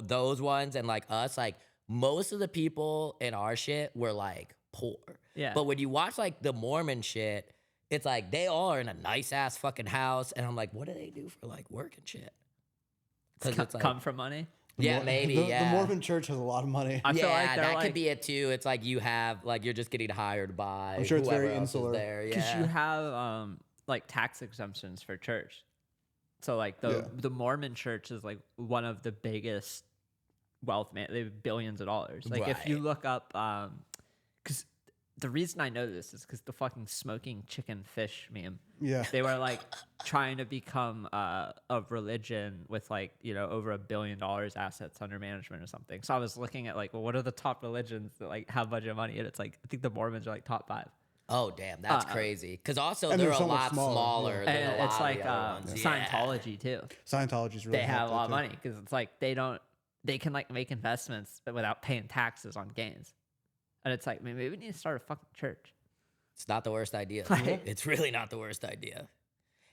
those ones and like us. Like most of the people in our shit were like poor. Yeah. But when you watch like the Mormon shit, it's like they all are in a nice ass fucking house, and I'm like, what do they do for like work and shit? Because it's like, come from money. yeah, maybe, The yeah. Mormon Church has a lot of money. I feel yeah, like they're that like, could be it too. It's like you have like you're just getting hired by I'm sure it's whoever very else insular. is there. because Yeah, you have like tax exemptions for church. So like the Mormon church is like one of the biggest wealth man. They have billions of dollars. Like if you Right. look up, because the reason I know this is because the fucking smoking chicken fish meme. Yeah. They were like trying to become a religion with like over $1 billion assets under management or something. So I was looking at like, well, what are the top religions that like have a bunch of money? And it's like I think the Mormons are like top 5. Oh damn, that's crazy. Because also And they're they're a so much lot smaller, smaller than And a lot it's of like the other ones. Scientology too. Scientology's really They have a lot of helped it, money because it's like they can like make investments without paying taxes on gains. And it's like, maybe we need to start a fucking church. It's not the worst idea. Right. It's really not the worst idea.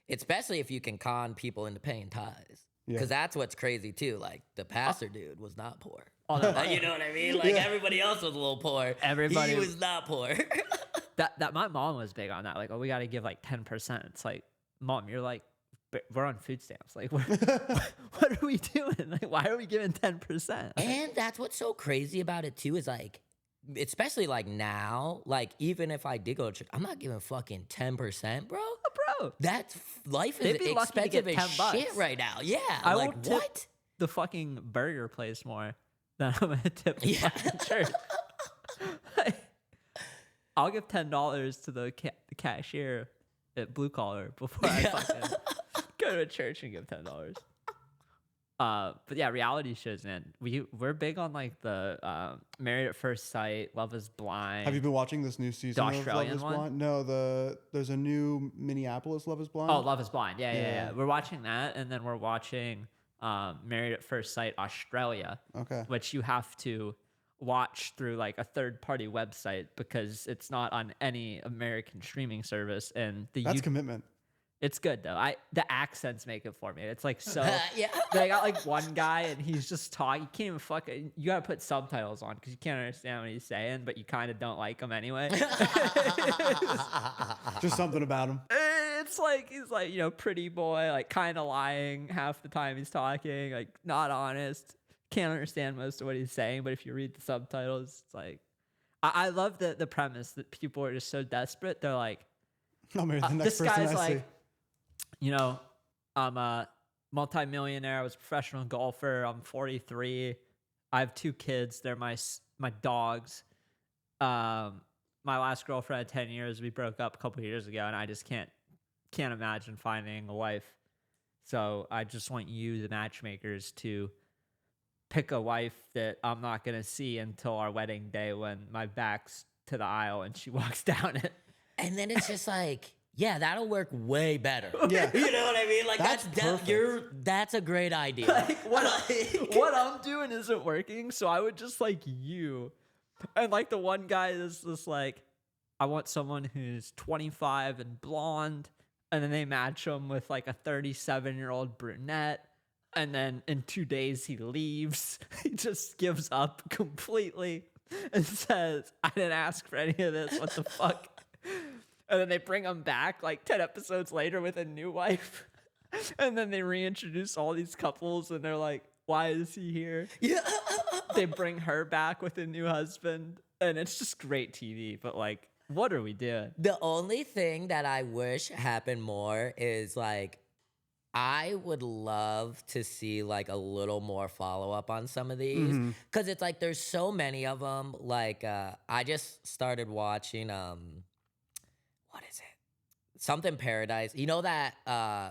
Especially if you can con people into paying tithes. Yeah. Because that's what's crazy too. Like the pastor dude was not poor. Oh, no, You know what I mean? Like Yeah. everybody else was a little poor. Everybody- He was not poor. that my mom was big on that. Like, oh, we got to give like 10%. It's like, mom, you're like, we're on food stamps. Like, what are we doing? Like, why are we giving 10%? And that's what's so crazy about it too is like, especially like now, like even if I did go to church, I'm not giving fucking 10%, bro. Bro, That's life They'd is be lucky to get expensive as $10. shit right now. Yeah, I like will tip what? the fucking burger place more than I'm gonna tip the Yeah. fucking church. I'll give $10 to the cashier at Blue Collar before I fucking go to a church and give $10. But yeah, reality shows, man. We're big on like the Married at First Sight, Love Is Blind. Have you been watching this new season of Love Australian Is one? Blind? No, there's a new Minneapolis Love Is Blind. Oh, Love Is Blind. Yeah. Yeah. We're watching that, and then we're watching Married at First Sight Australia. Okay. Which you have to watch through like a third-party website because it's not on any American streaming service, and That's commitment. It's good though. The accents make it for me. It's like so. Yeah. They got like one guy and he's just talking. You can't even fucking. You gotta put subtitles on because you can't understand what he's saying, but you kind of don't like him anyway. Just something about him. It's like he's like, you know, pretty boy, like kind of lying half the time he's talking, like not honest. Can't understand most of what he's saying, but if you read the subtitles, it's like I love the premise that people are just so desperate. They're like, Oh, maybe the next this person guy's I like, see. you know, I'm a multimillionaire. I was a professional golfer. I'm 43. I have 2 kids. They're my dogs. My last girlfriend had 10 years. We broke up a couple years ago, and I just can't imagine finding a wife. So I just want you, the matchmakers, to pick a wife that I'm not gonna see until our wedding day when my back's to the aisle and she walks down it. And then it's just like, yeah, that'll work way better. Yeah. You know what I mean? Like That's that's a great idea. Like what I'm doing isn't working, so I would just like you. And like the one guy is just like, I want someone who's 25 and blonde, and then they match him with like a 37-year-old brunette. And then in 2 days he leaves. He just gives up completely and says, I didn't ask for any of this. What the fuck? And then they bring him back like 10 episodes later with a new wife. And then they reintroduce all these couples and they're like, why is he here? Yeah. They bring her back with a new husband. And it's just great TV. But like, what are we doing? The only thing that I wish happened more is like, I would love to see like a little more follow up on some of these because it's like there's so many of them. Like I just started watching what is it? Something Paradise. You know that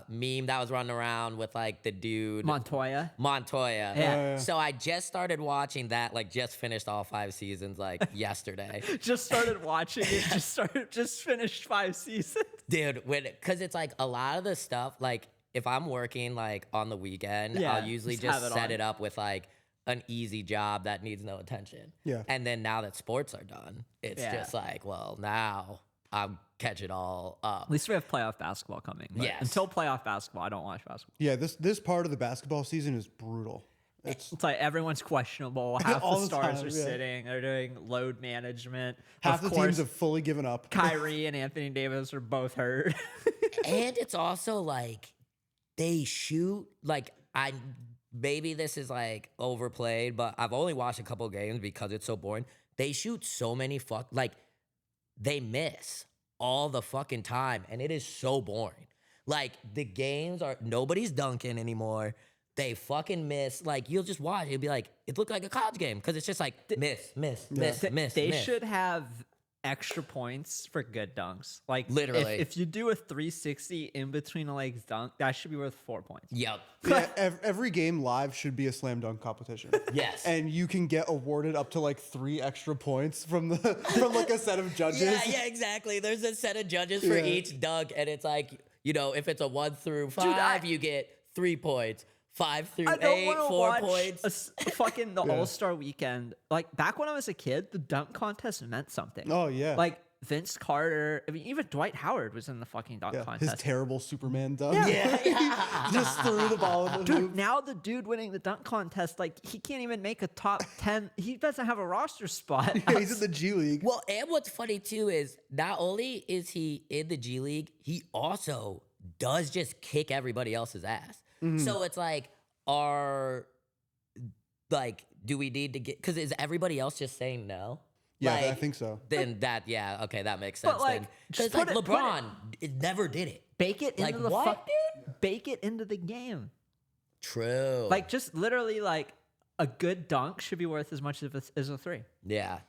meme that was running around with like the dude Montoya? Montoya. Yeah. So I just started watching that. Like just finished all 5 seasons like yesterday. Just started watching it. Just finished 5 seasons. Dude, because it's like a lot of the stuff like. If I'm working like on the weekend, Yeah, I'll usually just have just it set on. it up with like an easy job that needs no attention. Yeah. And then now that sports are done, it's Yeah. just like, well, now I'll catch it all up. At least we have playoff basketball coming. But Yes. until playoff basketball, I don't watch basketball. Yeah, this part of the basketball season is brutal. It's It's like everyone's questionable. Half All the the stars time, are yeah. sitting. They're doing load management. half of the course, teams have fully given up. Kyrie and Anthony Davis are both hurt. And it's also like they shoot like maybe this is like overplayed, but I've only watched a couple games because it's so boring. They shoot so many like they miss all the fucking time, and it is so boring. Like the games are nobody's dunking anymore. They fucking miss. Like you'll just watch. It'll be like it looked like a college game because it's just like miss. They should have extra points for good dunks. Like Literally. if you do a 360 in between a legs dunk, that should be worth 4 points. Yep. Yeah, every game live should be a slam dunk competition. Yes. And you can get awarded up to like 3 extra points from like a set of judges. Yeah, exactly. There's a set of judges for Yeah. each dunk, and it's like, you know, if it's a 1 through 5, you get 3 points. 5 through I don't 8, want to 4 watch points. fucking the All-Star weekend. Like back when I was a kid, the dunk contest meant something. Oh yeah. Like Vince Carter. I mean, even Dwight Howard was in the fucking dunk yeah, his contest. terrible Superman dunk. Yeah. Just threw the ball in the Dude, hoop. now the dude winning the dunk contest, like he can't even make a top 10. He doesn't have a roster spot. Yeah, he's in the G League. Well, and what's funny too is not only is he in the G League, he also does just kick everybody else's ass. So it's like, do we need to get, because is everybody else just saying no? Yeah, Like, I think so. Then okay, that makes sense. But, like, Because just like put it- LeBron it never did it. Bake it Like, into the what, bake it into the game. True. Like just literally like a good dunk should be worth as much as a 3. yeah.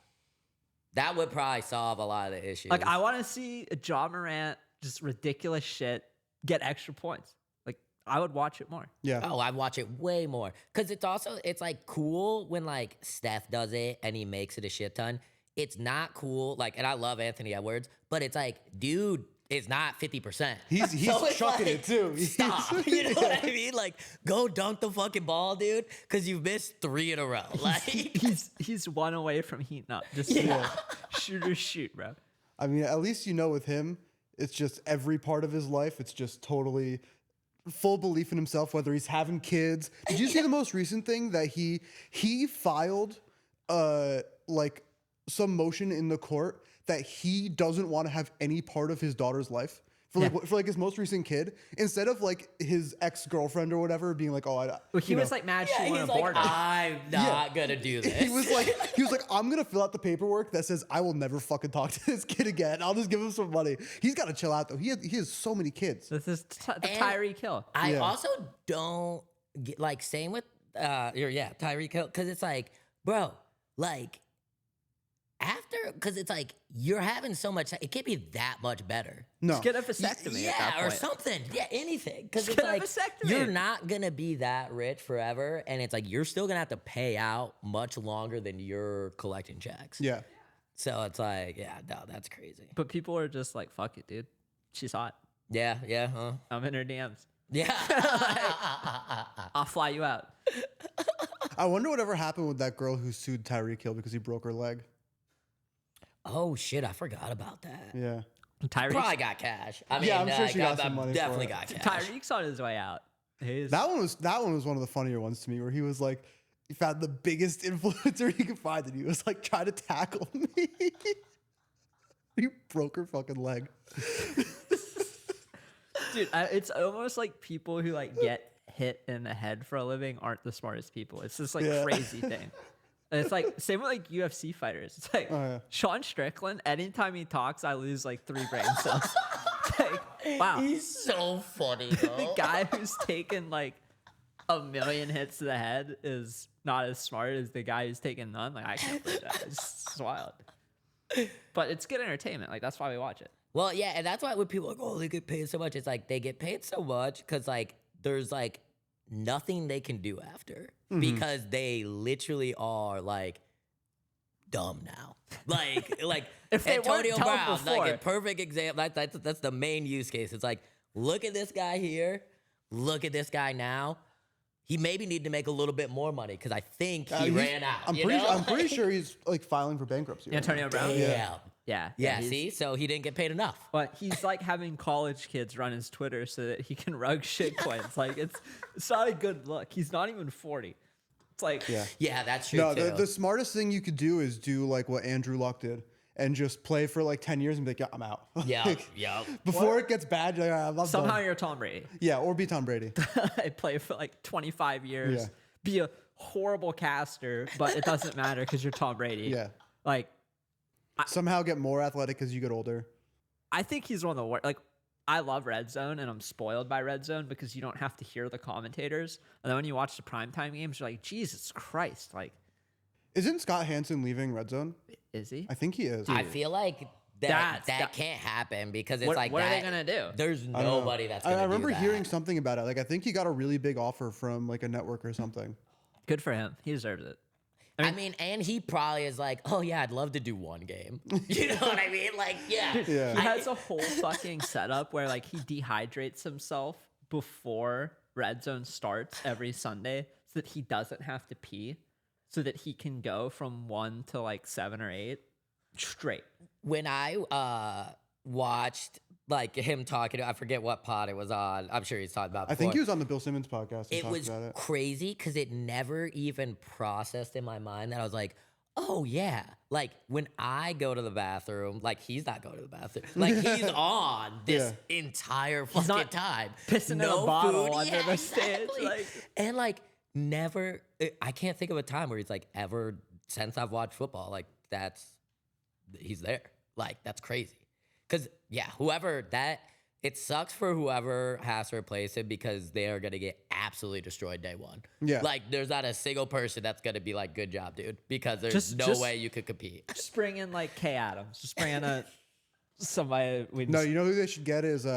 That would probably solve a lot of the issues. Like I want to see a Ja Morant just ridiculous shit get extra points. Like I would watch it more. Yeah. Oh, I watch it way more. Because it's like cool when like Steph does it and he makes it a shit ton. It's not cool. Like, and I love Anthony Edwards, but it's like, dude, it's not 50%. He's So it's chucking like, it too. Stop. You know what I mean? Like, go dunk the fucking ball, dude, because you've missed 3 in a row. Like, He's one away from heating up. Just shoot or shoot, bro. I mean, at least you know with him, It's just every part of his life. It's just totally full belief in himself, whether he's having kids. Did you see the most recent thing that he filed like some motion in the court that he doesn't want to have any part of his daughter's life? For like his most recent kid, instead of like his ex-girlfriend or whatever being like, oh, he was like mad she wouldn't abort her. I'm not gonna do this. He was like, I'm gonna fill out the paperwork that says I will never fucking talk to this kid again. I'll just give him some money. He's got to chill out though. He has so many kids. This is the Tyreek Hill. I also don't get, like, same with Tyreek Hill, because it's like, bro, like, after, because it's like you're having so much, it can't be that much better. No, Just get a vasectomy. At that or point. something. Yeah, anything. Because it's Get a like vasectomy. you're not gonna be that rich forever, and it's like you're still gonna have to pay out much longer than you're collecting checks. Yeah. So it's like, no, that's crazy. But people are just like, fuck it, dude. She's hot. Yeah, huh? I'm in her DMs. Yeah. I'll fly you out. I wonder whatever happened with that girl who sued Tyreek Hill because he broke her leg. Oh shit, I forgot about that. Yeah. Tyreek's, Probably got cash. I mean, I'm sure she got some money for definitely it. got cash. Tyreek's on his way out. That one was one of the funnier ones to me, where he was like, he found the biggest influencer he could find, and he was like trying to tackle me. He broke her fucking leg. Dude, it's almost like people who like get hit in the head for a living aren't the smartest people. It's this like crazy thing. And it's like same with like UFC fighters. It's like Sean Strickland. Anytime he talks, I lose like 3 brain cells. It's like, wow, He's so funny, the though. guy who's taken like 1 million hits to the head is not as smart as the guy who's taken none. Like, I can't believe that. It's wild. But it's good entertainment. Like, that's why we watch it. Well, yeah, and that's why when people are like, oh, they get paid so much, it's like they get paid so much because like there's like nothing they can do after because they literally are like dumb now. Like If they weren't Antonio dumb Brown, like before. a perfect example. That's the main use case. It's like, look at this guy here, look at this guy now. He maybe need to make a little bit more money because I think he ran out. I'm pretty sure he's like filing for bankruptcy. Right Antonio Brown? Yeah. Yeah. See, so he didn't get paid enough. But he's like having college kids run his Twitter so that he can rug shitcoins. Like, it's not a good look. He's not even 40. It's like, Yeah, that's true. No, too. the smartest thing you could do is do like what Andrew Luck did and just play for like 10 years and be like, yeah, I'm out. Yeah. Before it gets bad, you're like, I'm somehow done. you're Tom Brady. Yeah, or be Tom Brady. I play for like 25 years. Yeah. Be a horrible caster, but it doesn't matter because you're Tom Brady. Yeah. Like, Somehow get more athletic as you get older. I think he's one of the worst. Like, I love Red Zone, and I'm spoiled by Red Zone because you don't have to hear the commentators. And then when you watch the primetime games, you're like, Jesus Christ. Like, Isn't Scott Hansen leaving Red Zone? is he? I think he is. I feel like that can't happen because it's What like are that, they going to do? There's I don't know. nobody that's going to I remember do that. hearing something about it. Like, I think he got a really big offer from like a network or something. Good for him. He deserves it. I mean, and he probably is like, oh yeah, I'd love to do one game. You know what I mean? Like, yeah. Yeah. He has a whole fucking setup where like he dehydrates himself before Red Zone starts every Sunday so that he doesn't have to pee, so that he can go from 1 to like 7 or 8 straight. When I watched like him talking, I forget what pod it was on. I'm sure he's talking about. I think before. he was on the Bill Simmons podcast. And It talked was about it. crazy because it never even processed in my mind that I was like, oh yeah, like when I go to the bathroom, like he's not going to the bathroom, like he's on this entire fucking not time, pissing in a bottle food. under the stage, exactly. like- And like never, I can't think of a time where he's like ever since I've watched football, like he's there, like that's crazy. Because yeah, it sucks for whoever has to replace him because they are gonna get absolutely destroyed day one. Yeah. Like there's not a single person that's gonna be like, good job, dude. Because there's Just- no just- way you could compete. Just bring in like Kay Adams. Just bring in somebody. No, you know who they should get is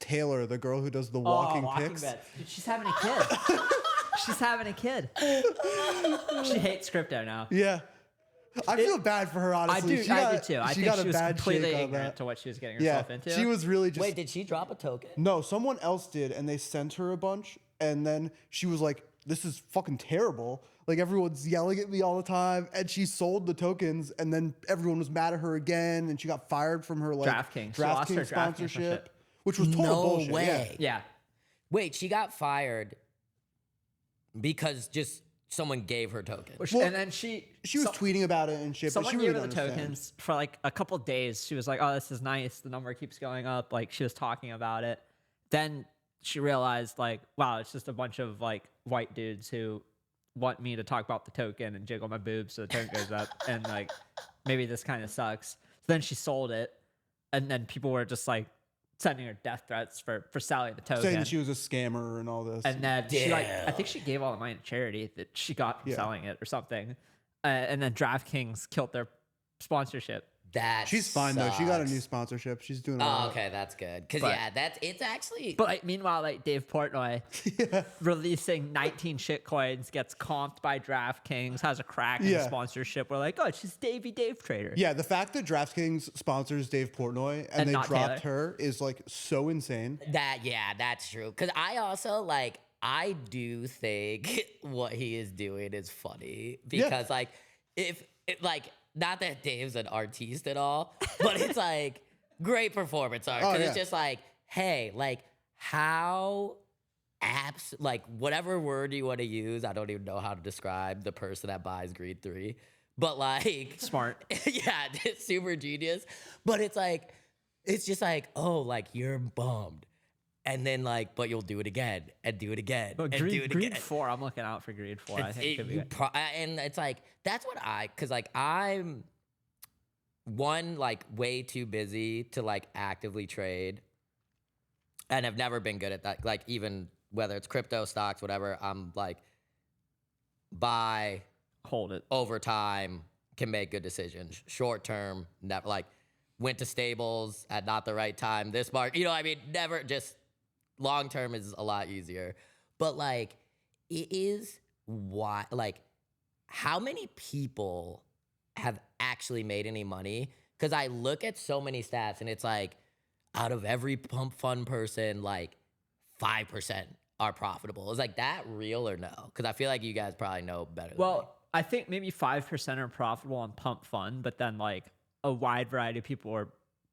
Taylor, the girl who does the walking pics. bets. Dude, she's having a kid. She's having a kid. She hates crypto now. Yeah. I feel bad for her, honestly. I do too. I think got she a was bad completely shake on ignorant that. to what she was getting Yeah, herself into. she was really just... Wait, did she drop a token? No, someone else did, and they sent her a bunch, and then she was like, this is fucking terrible. Like everyone's yelling at me all the time. And she sold the tokens and then everyone was mad at her again. And she got fired from her like DraftKings. She lost her DraftKings DraftKings sponsorship, which was total No bullshit. way. Yeah. Wait, she got fired because just someone gave her tokens. And then she She was tweeting about it and shit, but someone she really gave her didn't the understand. tokens for like a couple days. She was like, "Oh, this is nice. The number keeps going up." Like she was talking about it. Then she realized, like, wow, it's just a bunch of like white dudes who want me to talk about the token and jiggle my boobs so the token goes up, and like maybe this kind of sucks. So then she sold it, and then people were just like sending her death threats for selling the token. Saying that she was a scammer and all this. And then she like, I Damn. think she gave all the money to charity that she got from Yeah. selling it or something. And then DraftKings killed their sponsorship. That She's fine though. She got a sucks. new sponsorship. She's doing Oh, all right. okay, that's good. Cause But- yeah, it's actually. But like, meanwhile, like Dave Portnoy releasing 19 shitcoins, gets comped by DraftKings, has a crack in Yeah. sponsorship. We're like, oh, it's just Davey Dave Trader. Yeah, the fact that DraftKings sponsors Dave Portnoy and And they not dropped Taylor. her is like so insane. That's true. Cause I also like I do think what he is doing is funny because like if it, like not that Dave's an artiste at all, but it's like great performance art. Oh, Cause yeah. it's just like, hey, like how like whatever word you want to use, I don't even know how to describe the person that buys Greed 3. But like Smart. yeah, it's super genius. But it's like, it's just like, oh, like you're bummed. And then like, but you'll do it again and do it again But and do it Greed again. 4, I'm looking out for Greed 4. I think it could be good. And it's like, that's what cause like I'm one, like way too busy to like actively trade. And have never been good at that. Like even whether it's crypto, stocks, whatever, I'm like, buy, Hold it. over time, can make good decisions. Short term, never like went to stables at not the right time. This mark, I mean, never just long term is a lot easier. But like, it is why, like, how many people have actually made any money? Because I look at so many stats and it's like, out of every pump fund person, like 5% are profitable. Is like that real or no? Because I feel like you guys probably know better than me. Well, I think maybe 5% are profitable on Pump Fund, but then like a wide variety of people are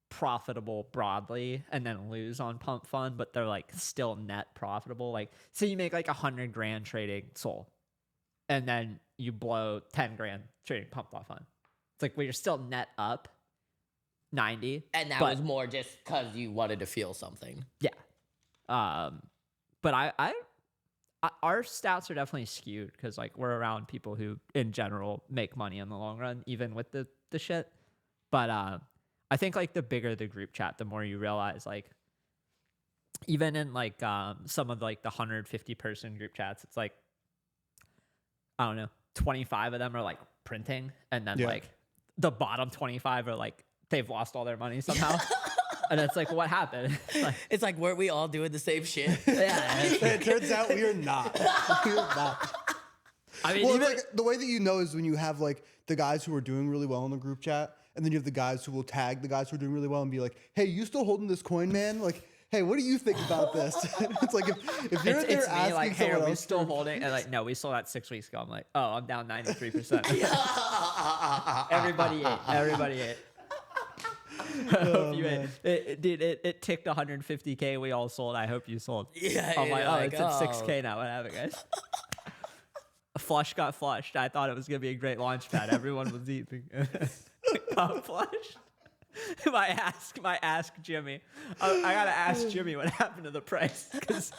profitable broadly and then lose on Pump Fund, but they're like still net profitable. Like, say you make like 100 grand trading Sol, and then you blow 10 grand trading Pump Fund. It's like, well, you're still net up 90. And that but- was more just because you wanted to feel something. Yeah. But I our stats are definitely skewed because like we're around people who in general make money in the long run, even with the shit. But I think like the bigger the group chat, the more you realize like even in like some of like the 150 person group chats, it's like I don't know, 25 of them are like printing, and then Yeah. like the bottom 25 are like they've lost all their money somehow. And it's like, what happened? Like, It's like, weren't we all doing the same shit? yeah. It turns out we are not. We are not. I mean, Well, even, it's like the way that you know is when you have like the guys who are doing really well in the group chat, and then you have the guys who will tag the guys who are doing really well and be like, "Hey, you still holding this coin, man? Like, hey, what do you think about this?" It's like if you're it's there me asking like, hey, someone are we else still for- holding? And like, no, we sold that 6 weeks ago. I'm like, oh, I'm down 93%. Everybody ate. Everybody ate. I hope you ate. It ticked 150K. We all sold. I hope you sold. Yeah, I'm like, you're oh, like, it's at oh. 6K now. What happened, guys? A flush got flushed. I thought it was gonna be a great launch pad. Everyone was eating. Got flushed. My ask Jimmy. I gotta ask Jimmy what happened to the price because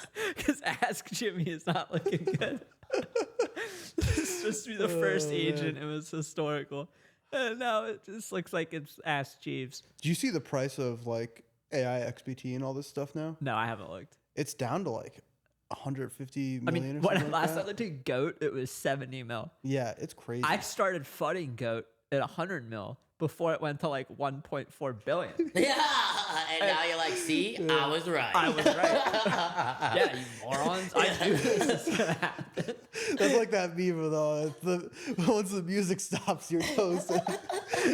Ask Jimmy is not looking good. This is supposed to be the first agent. It was historical. And now it just looks like it's Ask Jeeves. Do you see the price of like AI XBT and all this stuff now? No, I haven't looked. It's down to like 150 I million mean, or when something like last time I that. looked at Goat, it was 70 mil. Yeah, it's crazy. I started fudding Goat at 100 mil before it went to like 1.4 billion. Yeah. And now you're like, see, I was right. I was right. Yeah, you morons. I knew this was gonna happen. That's like that meme though. Once the music stops, you're toasted,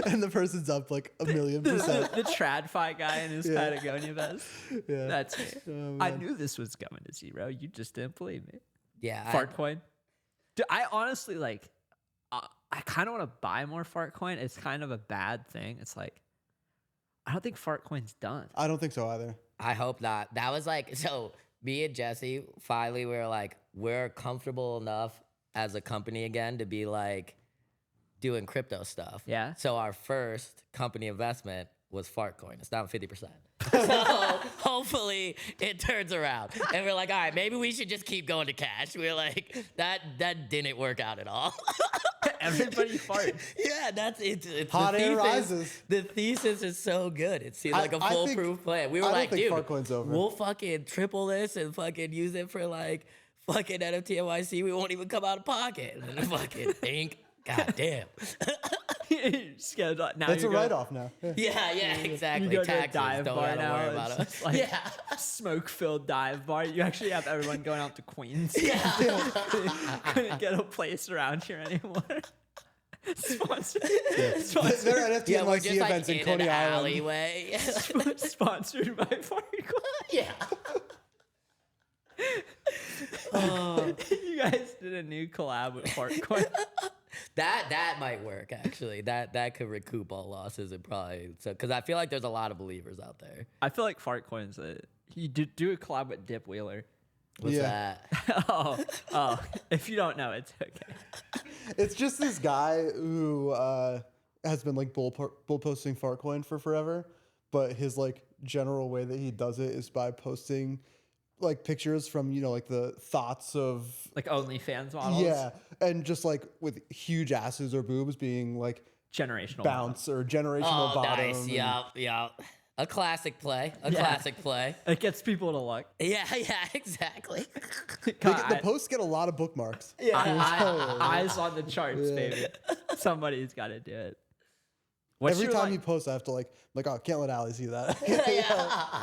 and the person's up like a million percent. The TradFi guy in his Patagonia vest. Yeah. That's me. Oh, I man. knew this was going to zero. You just didn't believe me. Yeah. Fart coin. Dude, I honestly like. I kind of want to buy more fart coin. It's kind of a bad thing. It's like, I don't think fart coin's done. I don't think so either. I hope not. That was like, so me and Jesse, finally, we were like, we're comfortable enough as a company again to be like doing crypto stuff. Yeah. So our first company investment was Fartcoin. It's down 50%. So hopefully it turns around. And we're like, all right, maybe we should just keep going to cash. We're like, that didn't work out at all. Everybody farts. Yeah, that's it's Hot the air thesis, rises. The thesis is so good. It seems like a I think- foolproof plan. We were I don't like, think dude, Fartcoin's over. we'll fucking triple this and fucking use it for like fucking NFT NYC. We won't even come out of pocket. And then fucking think, god damn. Now That's a you're write-off now. Yeah. Yeah, exactly. You go to a Taxes, dive don't bar gotta now. worry about It's us. just like Yeah. smoke-filled dive bar. You actually have everyone going out to Queens. Yeah. Couldn't get a place around here anymore. Sponsored. They're Sponsored, NFT Yeah, we're NYC just like events in in Coney an Island. alleyway. sponsored by Fartcoin. Yeah. You guys did a new collab with Fartcoin. That might work actually. That could recoup all losses and probably because I feel like there's a lot of believers out there. I feel like Fartcoin's you do a collab with Dip Wheeler. What's Yeah. that? Oh, if you don't know, it's okay. It's just this guy who has been like bull posting Fartcoin for forever, but his like general way that he does it is by posting like pictures from like the thoughts of Like OnlyFans models. yeah, and just like with huge asses or boobs being like Generational. bounce or generational Oh, bottom. nice. and- Yeah. A classic play. Yeah. Classic play. It gets people to look. Yeah, exactly. The posts get a lot lot of bookmarks. Eyes on the charts, baby. Somebody's got to do it. What's Every your, time you post, I have to like, oh, can't let Allie see that.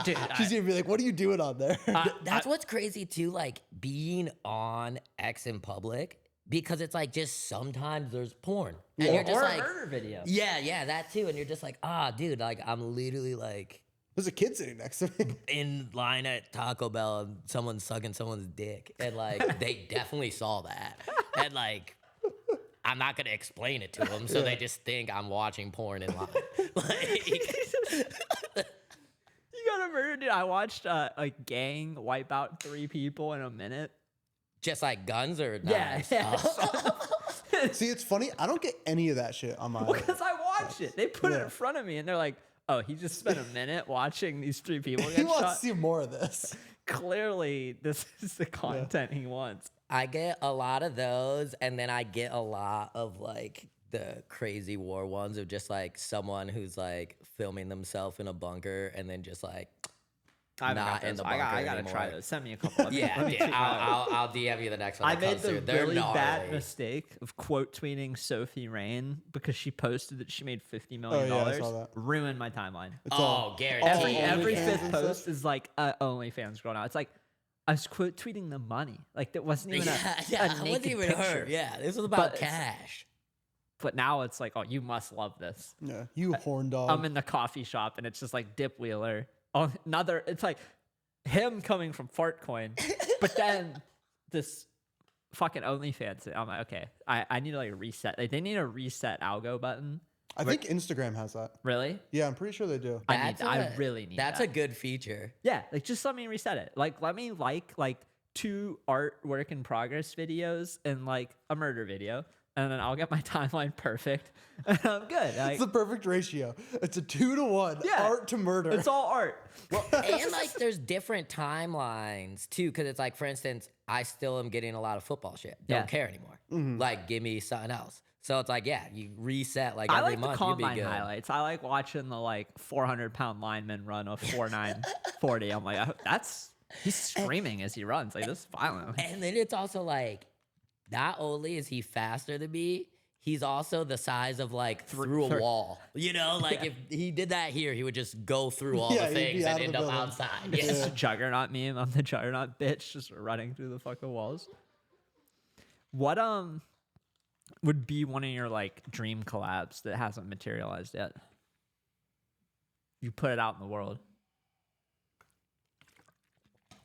dude, She's gonna be like, "What are you doing on there?" That's what's crazy too, like being on X in public, because it's like just sometimes there's porn. And you're just or like, a murder video. yeah, that too. And you're just like, dude, like I'm literally like There's a kid sitting next to me. in line at Taco Bell and someone's sucking someone's dick. And like they definitely saw that. And like I'm not gonna explain it to them, so they just think I'm watching porn in line. Like, You got a murder, dude. I watched a gang wipe out 3 people in a minute. just like guns or Yeah. knives? See, it's funny. I don't get any of that shit on my. Because I watched it. They put it Yeah. in front of me and they're like, oh, he just spent a minute watching these 3 people He get wants shot. to see more of this. Clearly, this is the content he wants. I get a lot of those, and then I get a lot of like the crazy war ones of just like someone who's like filming themselves in a bunker and then just like I haven't not got in those. the I bunker gotta try anymore. those. Send me a couple. Let me Yeah, check it out. I'll DM you the next one. I that made comes the through. They're really bad gnarly. mistake of quote tweeting Sophie Rain because she posted that she made $50 million. Oh, yeah, I saw that. Ruined my timeline. Oh, guaranteed. Every OnlyFans fifth and post stuff? is like OnlyFans girl now. It's like I was quote tweeting the money. Like that wasn't even Yeah, a it wasn't naked even picture. her. Yeah, this was about But it's- cash. But now it's like, oh, you must love this. Yeah, you horn dog. I'm in the coffee shop and it's just like Dip Wheeler. Oh, another. It's like him coming from Fartcoin, but then this fucking OnlyFans. I'm like, okay, I need to like reset. Like they need a reset algo button. I think Instagram has that. Really? Yeah, I'm pretty sure they do. I really need. That's that. a good feature. Yeah, like just let me reset it. Like let me like 2 art work in progress videos and like a murder video, and then I'll get my timeline perfect, and I'm good. Like, It's the perfect ratio. It's a 2-to-1. Yeah. Art to murder. it's all art. And like there's different timelines too, because it's like, for instance, I still am getting a lot of football shit. Don't Yeah. care anymore. Like give me something else. So it's like, yeah, you reset like I every like the month. You'd be combine good. highlights. I like watching the 400-pound lineman run a 4.940. I'm like, he's screaming as he runs. Like this is violent. And then it's also like, not only is he faster than me, he's also the size of like through a wall. You know, like if he did that here, he would just go through all Yeah, the he'd be things out and of end the up building. outside. It's Yeah. just a juggernaut meme. I'm the juggernaut bitch just running through the fucking walls. What would be one of your dream collabs that hasn't materialized yet? You put it out in the world.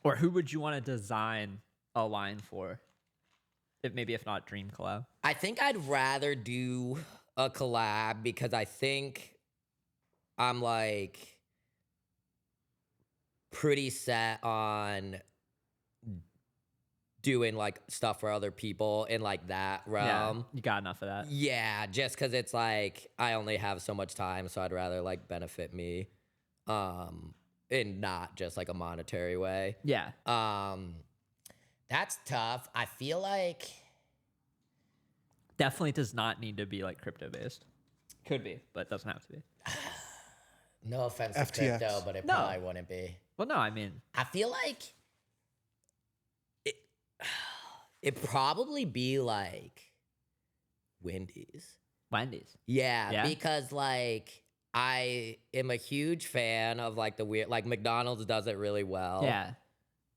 Or who would you want to design a line for? maybe if not dream collab. I think I'd rather do a collab because I think I'm like pretty set on doing like stuff for other people in like that realm. Yeah, you got enough of that. Yeah, just because it's like I only have so much time, so I'd rather like benefit me, in not just like a monetary way. Yeah. That's tough. I feel like Definitely does not need to be like crypto based. Could be, but doesn't have to be. no offense FTX. to crypto, but it No. probably wouldn't be. Well, no, I mean, I feel like it probably be like Wendy's. Wendy's. Yeah, Yeah? because like I am a huge fan of like the weird, like McDonald's does it really well. Yeah.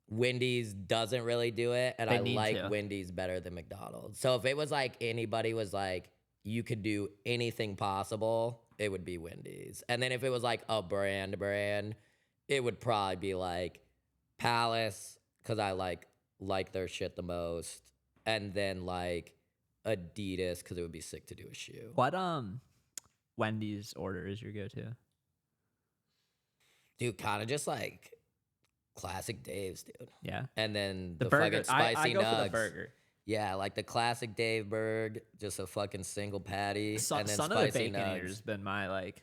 Wendy's doesn't really do it, and They I need like to. Wendy's better than McDonald's. So if it was like anybody was like you could do anything possible, it would be Wendy's. And then if it was like a brand, it would probably be like Palace because I like their shit the most, and then like Adidas because it would be sick to do a shoe. What Wendy's order is your go-to? Dude, kind of just like classic Dave's, dude. Yeah. And then The the burger. fucking spicy I go nugs. for the burger. Yeah, like the classic Dave Berg, just a fucking single patty, Son, and then Son of the spicy Baconator nugs. has been my like.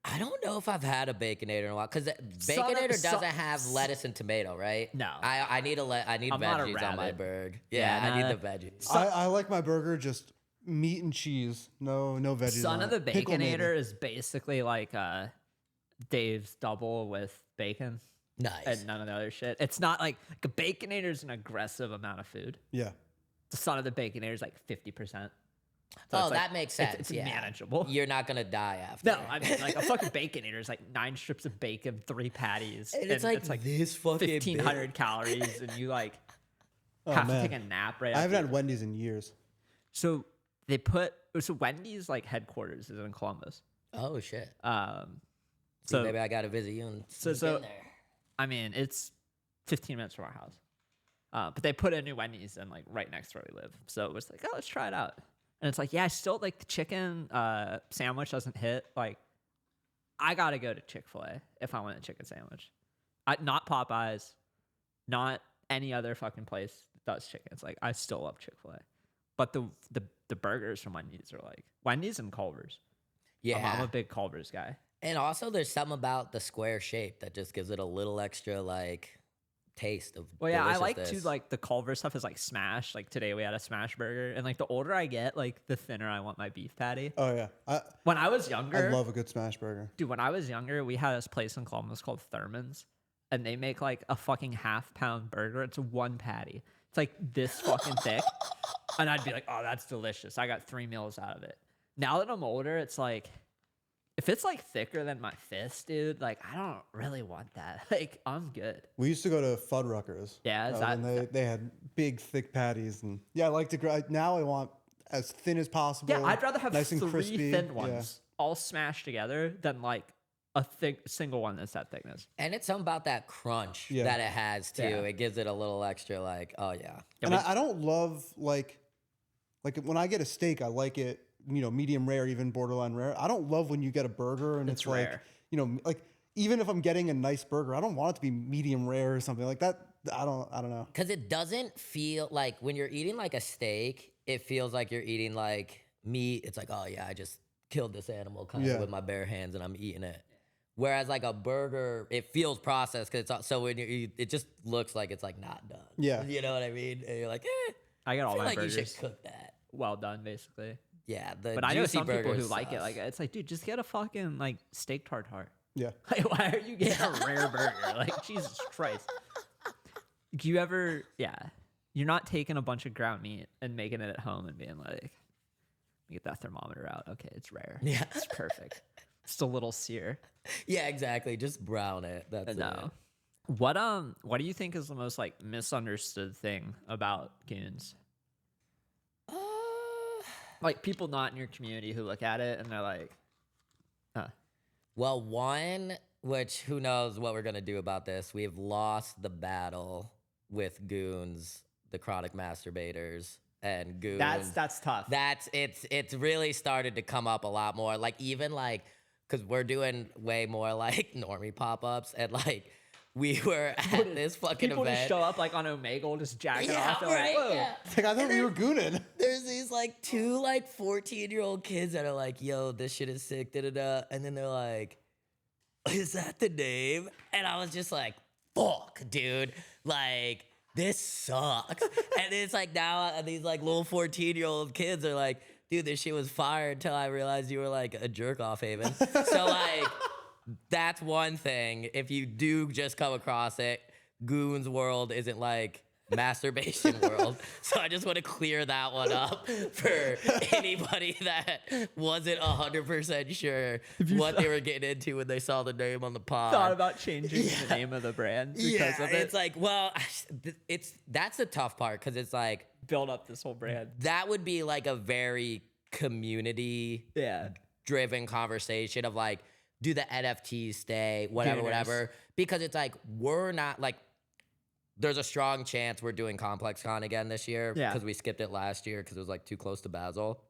I don't know if I've had a Baconator in a while because Son of- Baconator son- doesn't have lettuce and tomato, right? No. I need I need I'm not a veggies on my rabbit. burger. Yeah, Yeah, I nah. need the veggies. I like my burger just meat and cheese. No veggies. Son on of the it. Pickle maybe. Baconator is basically like Dave's double with bacon Nice. and none of the other shit. It's not like a Baconator is an aggressive amount of food. Yeah. The Son of the Baconator is like 50%. Oh, it's like- that makes sense. It's yeah. manageable. You're not gonna die after. No, I mean like a fucking Baconator is like 9 strips of bacon, 3 patties, And it's like this fucking 1,500 calories, and you like Oh, have man. to take a nap right I haven't after. had Wendy's in years. So Wendy's like headquarters is in Columbus. Oh shit. So Maybe I gotta visit you and so- sneak in there. I mean it's 15 minutes from our house, but they put a new Wendy's in like right next to where we live. So it was like, oh, let's try it out. And it's like, yeah, I still like the chicken sandwich doesn't hit. Like, I gotta go to Chick-fil-A if I want a chicken sandwich. Not Popeyes, not any other fucking place that does chicken. It's like I still love Chick-fil-A, but the burgers from Wendy's are like Wendy's and Culver's. Yeah. I'm a big Culver's guy. And also, there's something about the square shape that just gives it a little extra like taste of. Well, yeah, I like to deliciousness. like the Culver stuff is like smash. Like today we had a smash burger, and like the older I get, like the thinner I want my beef patty. Oh yeah. When I was I younger, love a good smash burger. dude, when I was younger, we had this place in Columbus called Thurman's, and they make like a fucking half-pound burger. It's 1 patty. It's like this fucking thick, and I'd be like, oh, that's delicious. I got 3 meals out of it. Now that I'm older, it's like, if it's like thicker than my fist, dude, like I don't really want that. Like I'm good. We used to go to Fuddruckers. Yeah, is and they had big thick patties, and yeah, I like to. Now I want as thin as possible. Yeah, I'd rather have nice and 3 crispy. thin Yeah. ones all smashed together than like a thick single one that's that thickness. And it's something about that crunch Yeah. that it has too. Yeah. It gives it a little extra, like, oh yeah. And I don't love like when I get a steak, I like it, medium rare, even borderline rare. I don't love when you get a burger and It's it's like, rare. like even if I'm getting a nice burger, I don't want it to be medium rare or something like that. I don't know. Because it doesn't feel like when you're eating like a steak, it feels like you're eating like meat. It's like, oh yeah, I just killed this animal kind of Yeah. with my bare hands and I'm eating it. Whereas like a burger, it feels processed because it's so when you eat, it just looks like it's like not done. Yeah. You know what I mean? And you're like, I get I all feel my like you burgers should cook that. well done, basically. Yeah, the But I know juicy some people burger who like it. sus. Like it's like, dude, just get a fucking like steak tartare. Yeah. Like, why are you getting a rare burger? Like, Jesus Christ. Do you ever? Yeah, you're not taking a bunch of ground meat and making it at home and being like, let me get that thermometer out. Okay, it's rare. Yeah. It's perfect. Just a little sear. Yeah, exactly. Just brown it. That's No. What do you think is the most like misunderstood thing about Goonz? it. Like people not in your community who look at it and they're like, huh. Well, one, which who knows what we're gonna do about this. We've lost the battle with Goonz. the chronic masturbators and Goonz. That's tough. It's really started to come up a lot more. Like even like, cause we're doing way more like normie pop-ups and like we were at this fucking People event. just show up like on Omegle, just jacking Yeah, off. They're right, like, whoa. yeah. It's like I thought we were gooning. There's these like two like 14-year-old kids that are like, yo, this shit is sick, da-da-da. And then they're like, is that the name? And I was just like, fuck, dude. Like, this sucks. And it's like now these like little 14-year-old kids are like, dude, this shit was fire until I realized you were like a jerk off haven. So like, that's one thing. If you do just come across it, Goonz world isn't like masturbation world. So I just want to clear that one up for anybody that wasn't 100% sure what they were getting into when they saw the name on the pod. Thought about changing the name of the brand because of it. It's like, well, that's the tough part because it's like Build up this whole brand. that would be like a very community driven conversation of like, do the NFTs stay, whatever. Because it's like, we're not like, there's a strong chance we're doing ComplexCon again this year because we skipped it last year because it was like too close to Basel.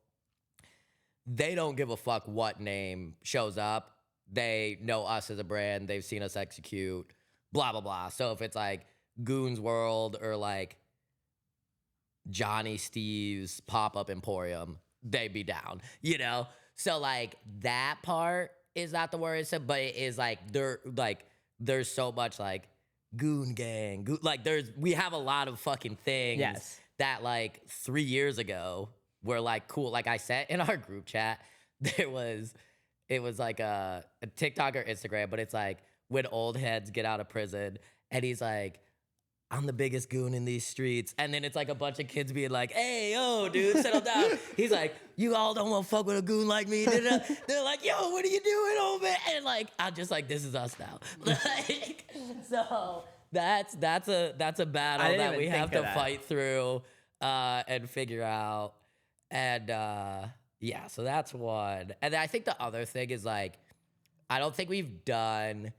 They don't give a fuck what name shows up. They know us as a brand. They've seen us execute, blah, blah, blah. So if it's like Goonz World or like Johnny Steve's Pop-Up Emporium, they'd be down, you know? So like that part is not the worrisome, but it is like there's so much like Goon Gang, like we have a lot of fucking things that like 3 years ago were like cool. Like I said in our group chat, it was like a TikTok or Instagram, but it's like when old heads get out of prison and he's like, I'm the biggest goon in these streets. And then it's like a bunch of kids being like, hey, yo, dude, settle down. He's like, you all don't want to fuck with a goon like me. They're like, yo, what are you doing, old man? And like, I'm just like, this is us now. Like, so that's a battle that we have to fight through and figure out. And yeah, so that's one. And then I think the other thing is like, I don't think we've done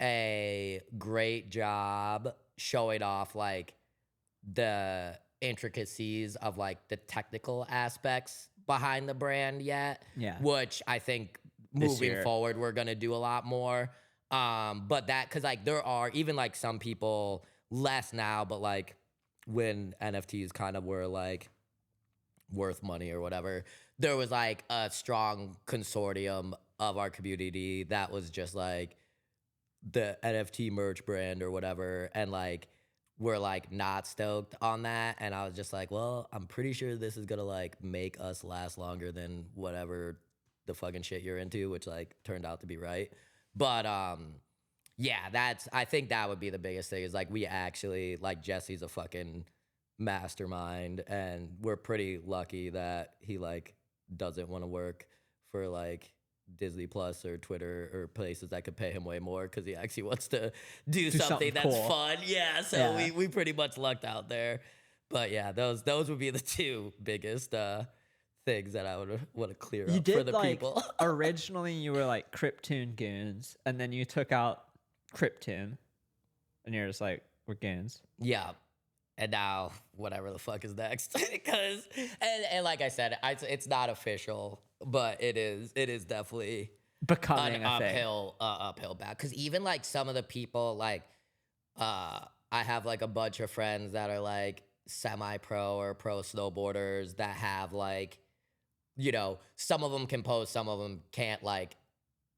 a great job showing off like the intricacies of like the technical aspects behind the brand yet. Yeah. Which I think moving forward we're gonna do a lot more. But that cause like there are even like some people, less now, but like when NFTs kind of were like worth money or whatever, there was like a strong consortium of our community that was just like the NFT merch brand or whatever, and like we're like not stoked on that. And I was just like, well, I'm pretty sure this is gonna like make us last longer than whatever the fucking shit you're into, which like turned out to be right. But yeah, I think that would be the biggest thing is like we actually like Jesse's a fucking mastermind, and we're pretty lucky that he like doesn't want to work for like Disney Plus or Twitter or places that could pay him way more because he actually wants to do something that's cool. Fun. Yeah, so we pretty much lucked out there. But yeah, those would be the two biggest things that I would want to clear up for the people. Originally, you were like Cryptoon Goonz, and then you took out Cryptoon, and you're just like, we're Goonz. Yeah. And now whatever the fuck is next, because and like I said, it's not official, but it is definitely becoming an uphill battle. Because even like some of the people, like I have like a bunch of friends that are like semi-pro or pro snowboarders that have like, you know, some of them can post, some of them can't like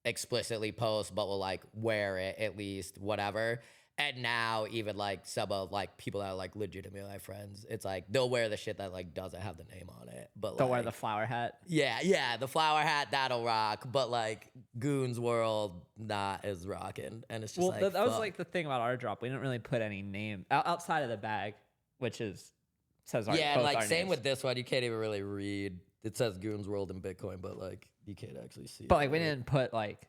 explicitly post, but will like wear it at least, whatever. And now even like some of like people that are like legitimately my friends, it's like they'll wear the shit that like doesn't have the name on it, but they'll like, wear the flower hat. Yeah, the flower hat, that'll rock. But like Goonz World, not as rocking, and it's just like that was like the thing about our drop. We didn't really put any name outside of the bag, which says our yeah, both like our same names. with this one. You can't even really read. It says Goonz World in Bitcoin, but like you can't actually see. But like we didn't put like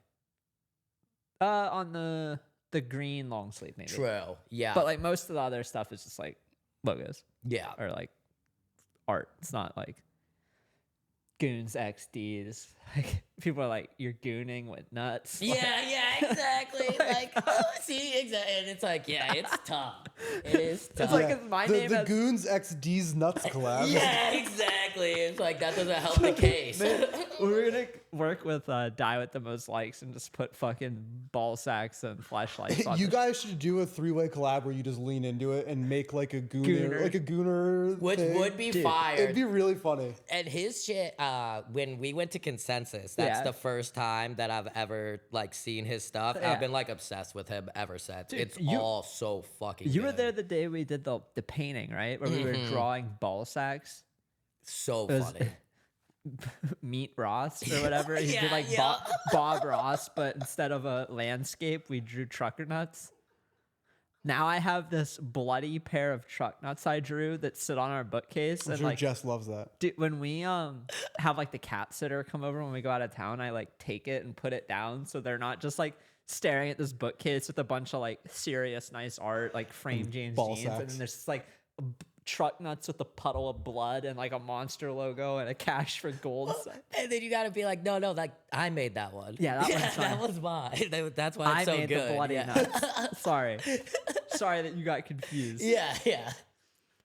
on the green long sleeve maybe. True. Yeah. But like most of the other stuff is just like logos. Yeah. Or like art. It's not like Goonz XDs. Like people are like, you're gooning with nuts. Yeah, like, yeah. exactly. Like, oh, see, exactly. And it's like, yeah, it's tough. It is tough. It's like it's my name the has- Goonz X D's Nuts collab. yeah, exactly. It's like that doesn't help the case. We're gonna work with Die with the most likes and just put fucking ball sacks and flashlights on You it. guys should do a 3-way collab where you just lean into it and make like a Gooner. gooner Which thing. would be Dude, fire. It'd be really funny. And his shit, when we went to Consensus, that's Yeah. the first time that I've ever like seen his stuff. Yeah. I've been like obsessed with him ever since. Dude, it's you- all so fucking You were good. there the day we did the painting, right? Where we were drawing ball sacks. So was- funny. Meet Ross or whatever. He did like yeah. Bob Ross, but instead of a landscape, we drew trucker nuts. Now I have this bloody pair of truck nuts I drew that sit on our bookcase. I'm And sure like, Jess loves that. dude, when we have like the cat sitter come over when we go out of town, I like take it and put it down so they're not just like staring at this bookcase with a bunch of like serious nice art, like framed James ball jeans, and sacks. then there's just like truck nuts with a puddle of blood and like a monster logo and a cash for gold. And then you gotta be like, no, like I made that one. Yeah, that one's that mine. was mine. That's why I it's so made good. the bloody yeah. nuts. Sorry that you got confused. yeah.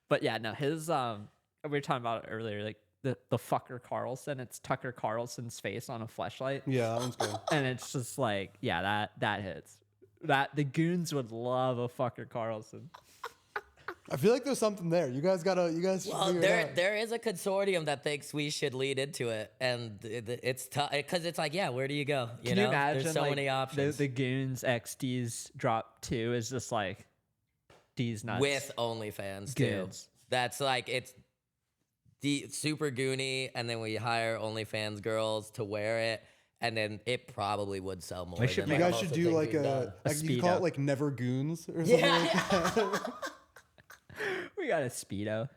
But yeah, no, his we were talking about it earlier, like the fucker Carlson. It's Tucker Carlson's face on a fleshlight. Yeah, that one's good. And it's just like, yeah, that hits. That the goons would love a fucker Carlson. I feel like there's something there. You guys should Well, figure it out. there is a consortium that thinks we should lead into it, and it's tough because it's like, yeah, where do you go? Can you imagine there's so like, many options The goons XD's drop 2 is just like D's nuts with OnlyFans too. goons. That's like it's the super goony, and then we hire OnlyFans girls to wear it, and then it probably would sell more. We should than You make like guys most should of the do things like we've done. A you speed could call up. it like Never Goons or something like that. We got a speedo.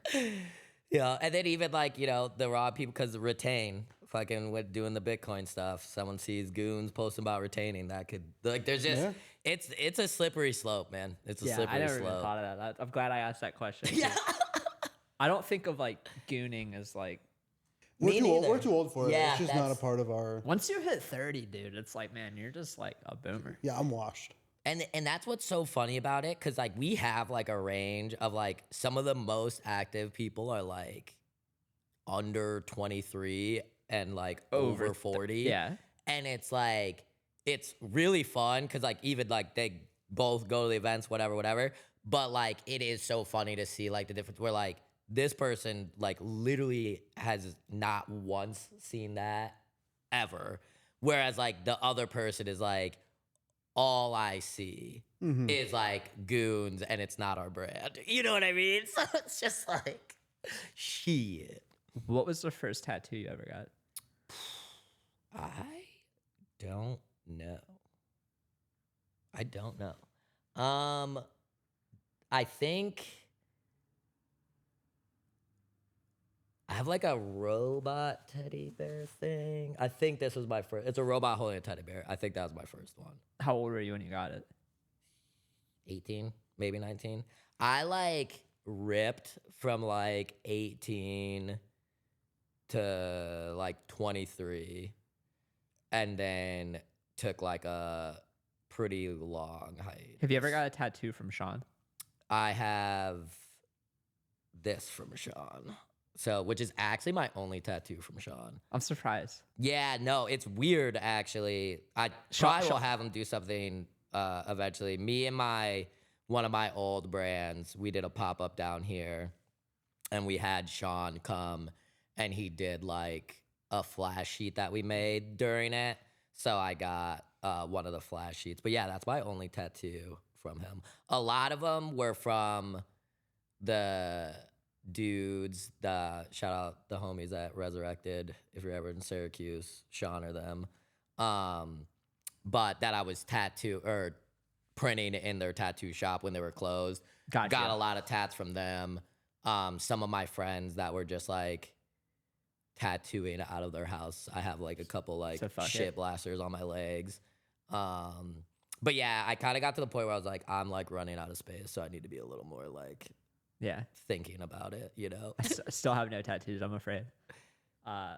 Yeah, and then even like the raw people because retain fucking with doing the Bitcoin stuff. Someone sees goons posting about retaining that could like there's just Yeah. it's a slippery slope, man. It's a Yeah, I slippery never even slope. thought of that. I'm glad I asked that question. Yeah. I don't think of like gooning as like We're Me too old. neither. We're too old for it. Yeah, It's just not a that's- part of our. once you hit 30, dude, it's like, man, you're just like a boomer. Yeah, I'm washed. And that's what's so funny about it, because like we have like a range of like some of the most active people are like under 23 and like over 40. Yeah. And it's like it's really fun because like even like they both go to the events, whatever. But like it is so funny to see like the difference where like this person like literally has not once seen that ever. Whereas like the other person is like, all I see is like goons and it's not our brand. You know what I mean? So it's just like, shit. What was the first tattoo you ever got? I don't know. I think I have like a robot teddy bear thing. I think this was my first. It's a robot holding a teddy bear. I think that was my first one. How old were you when you got it? 18, maybe 19. I like ripped from like 18 to like 23 and then took like a pretty long hike. Have you ever got a tattoo from Sean? I have this from Sean. So, which is actually my only tattoo from Sean. I'm surprised. Yeah, no, it's weird actually. I probably will have him do something eventually. Me and one of my old brands, we did a pop-up down here and we had Sean come and he did like a flash sheet that we made during it. So I got one of the flash sheets. But yeah, that's my only tattoo from him. A lot of them were from the dudes, shout out the homies that Resurrected, if you're ever in Syracuse, Sean or them. But that I was printing in their tattoo shop when they were closed. Gotcha. Got a lot of tats from them. Some of my friends that were just like tattooing out of their house. I have like a couple like So fuck shit it. blasters on my legs. But yeah, I kind of got to the point where I was like, I'm like running out of space, so I need to be a little more like Yeah. thinking about it, you know? I still have no tattoos, I'm afraid. I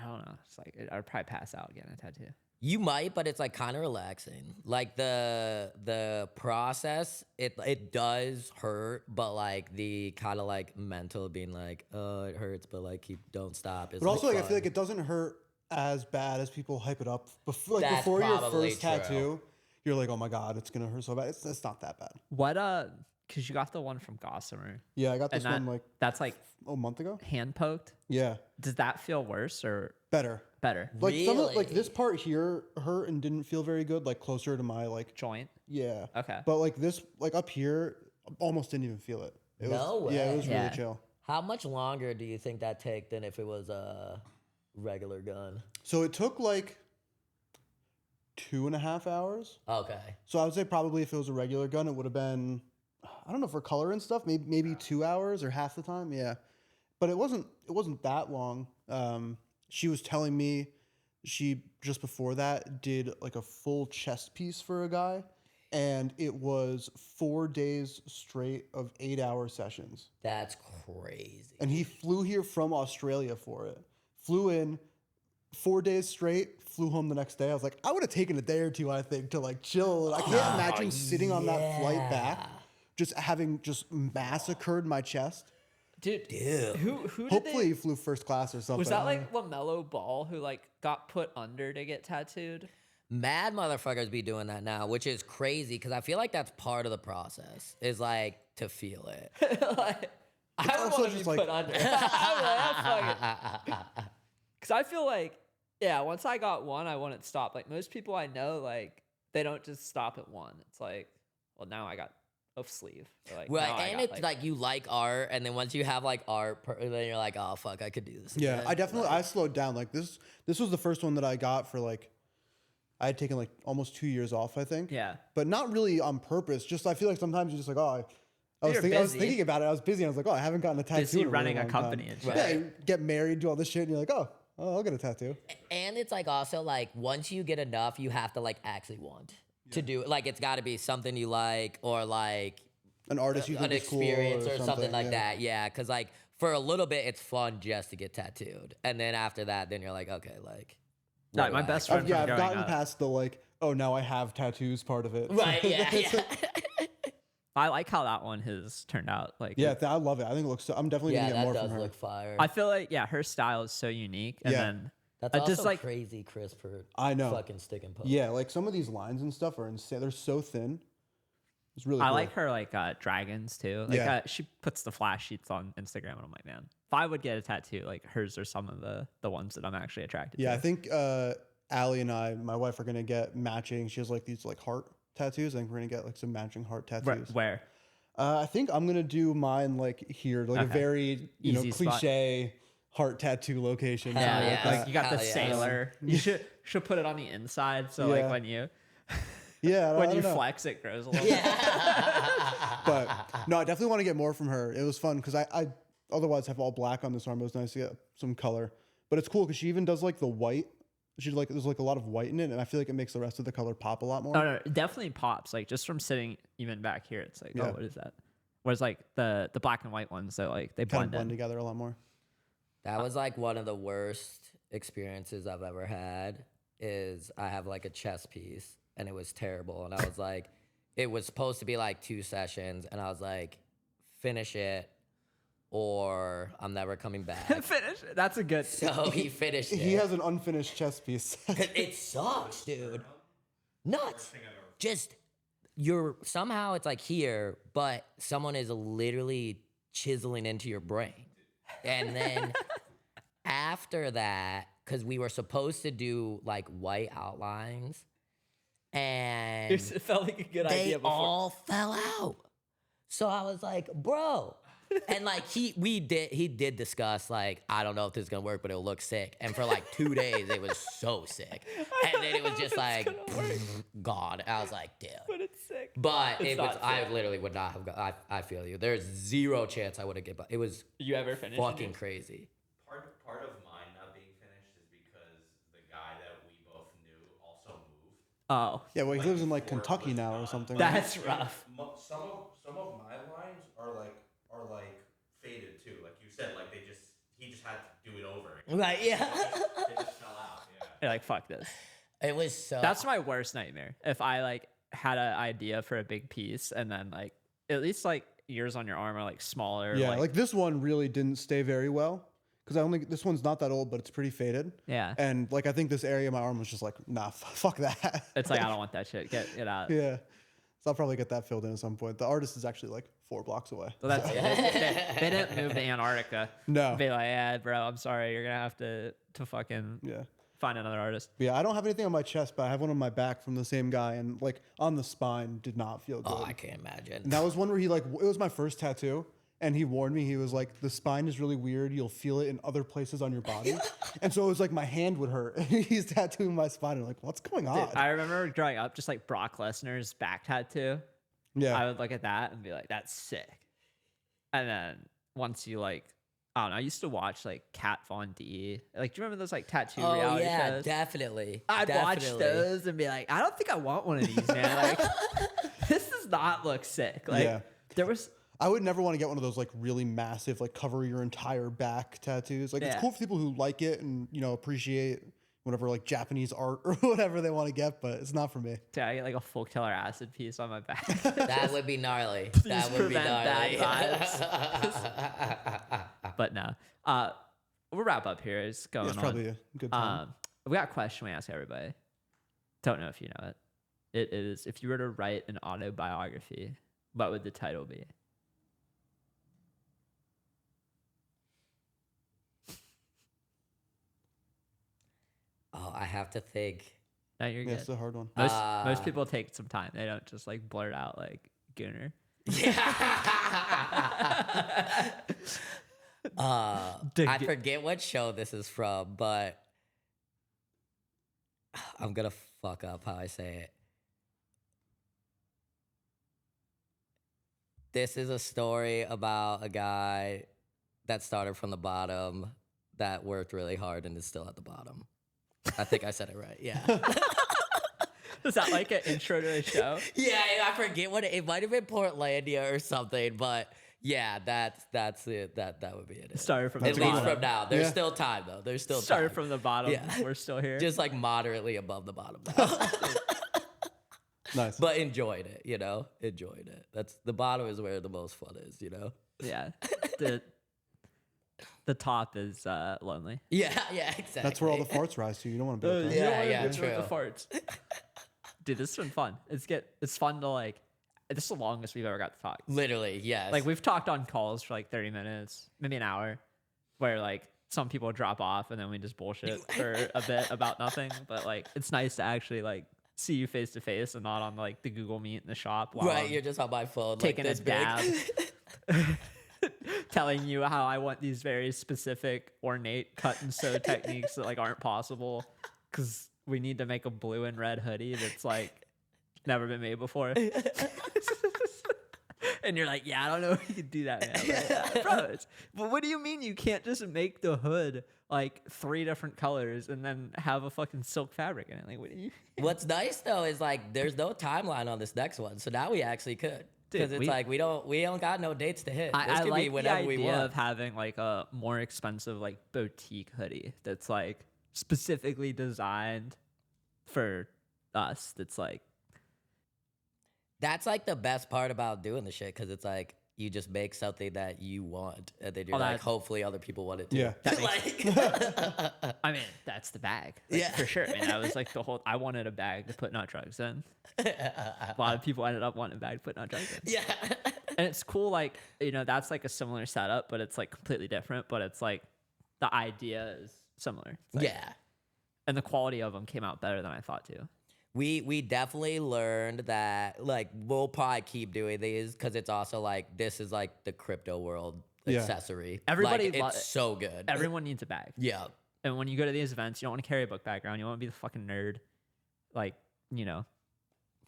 don't know. It's like I'd probably pass out getting a tattoo. You might, but it's like kind of relaxing. Like the process, it does hurt, but like the kind of like mental being like, oh, it hurts, but like don't stop. But also, like, I feel like it doesn't hurt as bad as people hype it up. Before, That's before your probably first true. tattoo, you're like, oh my god, it's gonna hurt so bad. It's not that bad. What because you got the one from Gossamer. Yeah, I got this And one like that's like a month ago. hand poked. Yeah, Does that feel worse or better. better? Like some of, like Really? this part here hurt and didn't feel very good. Like closer to my like Joint. yeah. Okay. But like this, like up here, almost didn't even feel it. It No was, Yeah, it way. was Yeah. really chill. How much longer do you think that take than if it was a regular gun? So it took like 2.5 hours. Okay. So I would say probably if it was a regular gun, it would have been, I don't know, for color and stuff, maybe 2 hours or half the time. Yeah, but it wasn't that long. She was telling me she just before that did like a full chest piece for a guy, and it was 4 days straight of 8-hour sessions. That's crazy. And he flew here from Australia for it. Flew in 4 days straight, flew home the next day. I was like, I would have taken a day or two, I think, to like chill. I can't imagine sitting on that flight back, just having just massacred my chest. Dude, Dude. who did Hopefully he flew first class or something. was that like LaMelo Ball who like got put under to get tattooed? Mad motherfuckers be doing that now, which is crazy because I feel like that's part of the process is like to feel it. Like, I don't also want to be just like- put under. Because I feel like, yeah, once I got one, I want it stopped. Like most people I know, like they don't just stop at one. It's like, well, now I got a sleeve. Or, like, Right, now I and got, it's like you like art, and then once you have like art, then you're like, oh fuck, I could do this. Yeah, again. I definitely Like, I slowed down. Like this was the first one that I got for like I had taken like almost 2 years off, I think. Yeah. But not really on purpose. Just I feel like sometimes you're just like, oh, I was You're I was busy. thinking about it. I was busy. And I was like, oh, I haven't gotten a tattoo. Busy in a really running a long company time. and shit. Yeah, you get married, do all this shit, and you're like, oh, I'll get a tattoo. And it's like also like once you get enough, you have to like actually want to do it. Like it's got to be something you like or like An artist you think an is cool experience or or something like yeah. that. Yeah, because like for a little bit, it's fun just to get tattooed, and then after that, then you're like, okay, like. what Like, do my I best actually- friend I've from gotten growing up. past the like, oh, now I have tattoos part of it. Right. Yeah. Yeah. I like how that one has turned out. Like, Yeah, I love it. I think it looks. I'm definitely Yeah, gonna get that more does from her. look fire. I feel like, yeah, her style is so unique. And Yeah. then That's I also just like, crazy, Chris, for I know. fucking stick and poke. Yeah, like some of these lines and stuff are insane. They're so thin. It's really. I cool. like her like dragons too. Like Yeah. she puts the flash sheets on Instagram, and I'm like, man, if I would get a tattoo, like hers are some of the ones that I'm actually attracted Yeah, to. I think Allie and my wife, are gonna get matching. She has like these like heart tattoos. I think we're gonna get like some matching heart tattoos. Where? I think I'm gonna do mine like here, like a Okay. very Easy spot. cliche heart tattoo location. Hell Yeah, yeah. like you got the Hell yeah. sailor. You should put it on the inside, so Yeah. like when you Yeah, when I you don't know. flex, it grows a little. But no, I definitely want to get more from her. It was fun because I otherwise have all black on this arm. It was nice to get some color, but it's cool because she even does like the white. She like there's like a lot of white in it, and I feel like it makes the rest of the color pop a lot more. No, it definitely pops. Like just from sitting even back here, it's like, Yeah. oh, what is that? Whereas like the black and white ones, so like they Kind of blend blend in. together a lot more. That was like one of the worst experiences I've ever had. Is I have like a chess piece and it was terrible, and I was like, it was supposed to be like 2 sessions, and I was like, finish it, or I'm never coming back. Finish it. That's a good. So he finished it. He has an unfinished chess piece. It sucks, dude. Nuts. Just you're somehow it's like here, but someone is literally chiseling into your brain. And then after that, because we were supposed to do like white outlines, and It felt like a good they idea before. all fell out. So I was like, bro. And like he did discuss like, I don't know if this is gonna work, but it'll look sick. And for like 2 days it was so sick. And then it was just like gone. I was like, damn. But it's sick. But It's it was not I sick. literally would not have I feel you. There's 0 chance I would have given up. It was You ever finished? fucking crazy. Part of mine not being finished is because the guy that we both knew also moved. Oh, Yeah, well, he lives in like before it Kentucky was now or done. something. right? that's rough. Some of my lines are like faded too. Like you said, like he just had to do it over. Again. Right, yeah. They just fell out. Yeah. You're like, fuck this. It was so. That's my worst nightmare. If I like had an idea for a big piece and then like at least like yours on your arm are like smaller. Yeah, like this one really didn't stay very well because this one's not that old, but it's pretty faded. Yeah. And like I think this area of my arm was just like, nah, fuck that. It's like I don't want that shit. Get it out. Yeah. So I'll probably get that filled in at some point. The artist is actually like 4 blocks away. Well, that's they didn't move to Antarctica. No. Be like, yeah, bro, I'm sorry. You're gonna have to fucking Yeah. find another artist. But yeah, I don't have anything on my chest, but I have one on my back from the same guy, and like on the spine did not feel good. Oh, I can't imagine. And that was one where he like it was my first tattoo, and he warned me. He was like, the spine is really weird. You'll feel it in other places on your body, and so it was like my hand would hurt. And he's tattooing my spine. And I'm like, what's going on? I remember growing up, just like Brock Lesnar's back tattoo. Yeah. I would look at that and be like, that's sick. And then once you like, I don't know, I used to watch like Kat Von D. Like, do you remember those like tattoo Oh reality yeah, shows? definitely. I'd watch Definitely. those and be like, I don't think I want one of these, man. Like, this does not look sick. Like, Yeah. there was. I would never want to get one of those like really massive, like cover your entire back tattoos. Like Yeah. it's cool for people who like it and appreciate whatever like Japanese art or whatever they want to get, but it's not for me. Dude, I get like a full killer acid piece on my back. That would be gnarly. That would be prevent gnarly. bad But no, we'll wrap up here. It's going It's on. probably a good time. We got a question we ask everybody. Don't know if you know it. It is, if you were to write an autobiography, what would the title be? Oh, I have to think. No, you're Yeah, good. it's a hard one. Most people take some time. They don't just like blurt out like Gooner. I forget what show this is from, but I'm gonna fuck up how I say it. This is a story about a guy that started from the bottom, that worked really hard and is still at the bottom. I think I said it right. Yeah. Is that like an intro to a show? Yeah, I forget what it might have been Portlandia or something, but yeah, that's it. That would be it. Started from At the least bottom. from now. There's Yeah. still time though. There's still Started time. from the bottom. Yeah. We're still here. Just like moderately above the bottom now. Nice. But enjoyed it, enjoyed it. That's the bottom is where the most fun is, Yeah. The top is lonely. Yeah, exactly. That's where all the farts rise to. You don't want to be like that. Yeah, You don't wanna yeah, be with the true. farts. Dude, this has been fun. It's fun to like. This is the longest we've ever got to talk. Literally, yes. Like we've talked on calls for like 30 minutes, maybe an hour, where like some people drop off and then we just bullshit for a bit about nothing. But like it's nice to actually like see you face to face and not on like the Google Meet in the shop while right, I'm you're just on my phone, taking like a this big. dab, telling you how I want these very specific ornate cut and sew techniques that like aren't possible because we need to make a blue and red hoodie that's like never been made before. And you're like, yeah, I don't know if you can do that, man. Like, bro, but what do you mean you can't just make the hood like 3 different colors and then have a fucking silk fabric in it? Like, what do you? What's nice though is like there's no timeline on this next one, so now we actually could. Because Dude, it's like we don't got no dates to hit. This I could like be the whenever we idea want. of having like a more expensive like boutique hoodie that's like specifically designed for us. That's like, That's like the best part about doing the shit, because it's like you just make something that you want, and then you're Oh, like, that- hopefully other people want it too. Yeah. Like, I mean, that's the bag. Like, Yeah. for sure. I mean, that was like the whole. I wanted a bag to put nut drugs in. A lot of people ended up wanting a bag to put nut drugs in. yeah. And it's cool, like, that's like a similar setup, but it's like completely different. But it's like the idea is similar. It's like- Yeah. And the quality of them came out better than I thought too. We definitely learned that, like, we'll probably keep doing these because it's also like this is like the crypto world Yeah. accessory. Everybody like, lo- it's so good. Everyone needs a bag. Yeah. And when you go to these events, you don't want to carry a book bag around. You want to be the fucking nerd. Like,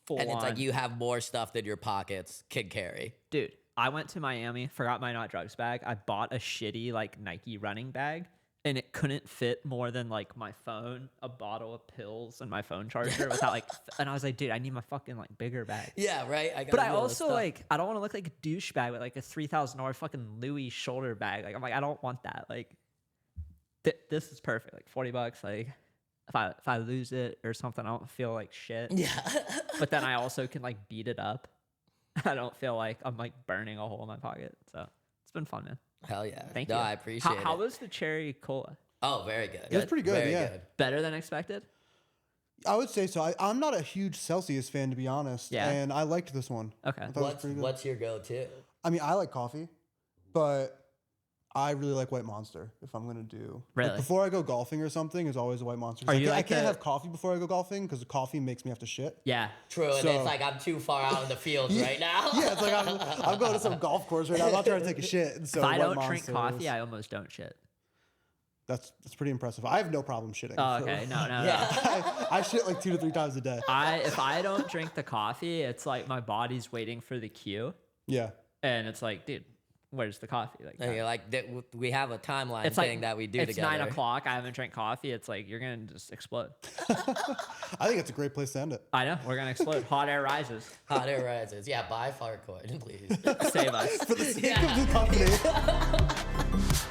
full And it's on. like you have more stuff than your pockets can carry. Dude, I went to Miami, forgot my not drugs bag. I bought a shitty like Nike running bag, and it couldn't fit more than like my phone, a bottle of pills, and my phone charger without like. And I was like, dude, I need my fucking like bigger bag. Yeah, right. But I also like, I don't want to look like a douchebag with like a $3,000 fucking Louis shoulder bag. Like, I'm like, I don't want that. Like, this is perfect. Like $40. Like, if I lose it or something, I don't feel like shit. Yeah. But then I also can like beat it up. I don't feel like I'm like burning a hole in my pocket. So it's been fun, man. Hell yeah. Thank no, you. I appreciate it. How was the cherry cola? Oh, very good. It was pretty good, Very yeah. good. Better than expected? I would say so. I'm not a huge Celsius fan, to be honest. Yeah. And I liked this one. Okay. I thought it was pretty good. What's your go-to? I mean, I like coffee, but I really like White Monster if I'm going to do. Really? Like before I go golfing or something, is always a White Monster. Are you I like can't the- have coffee before I go golfing because coffee makes me have to shit. Yeah. True, and So- it's like I'm too far out in the fields right now. Yeah, it's like I'm going to some golf course right now. I'm not trying to take a shit. And so If I White don't drink Monster coffee, is- I almost don't shit. That's pretty impressive. I have no problem shitting. Oh, okay. No. I shit like 2 to 3 times a day. If I don't drink the coffee, it's like my body's waiting for the cue, Yeah. and it's like, dude, where's the coffee? Like, And you're like, we have a timeline it's thing like that we do it's together. 9 o'clock. I haven't drank coffee. It's like you're gonna just explode. I think it's a great place to end it. I know we're gonna explode. Hot air rises. Hot air rises. Yeah, buy Farcoin, please. Save us. For the sake of the company.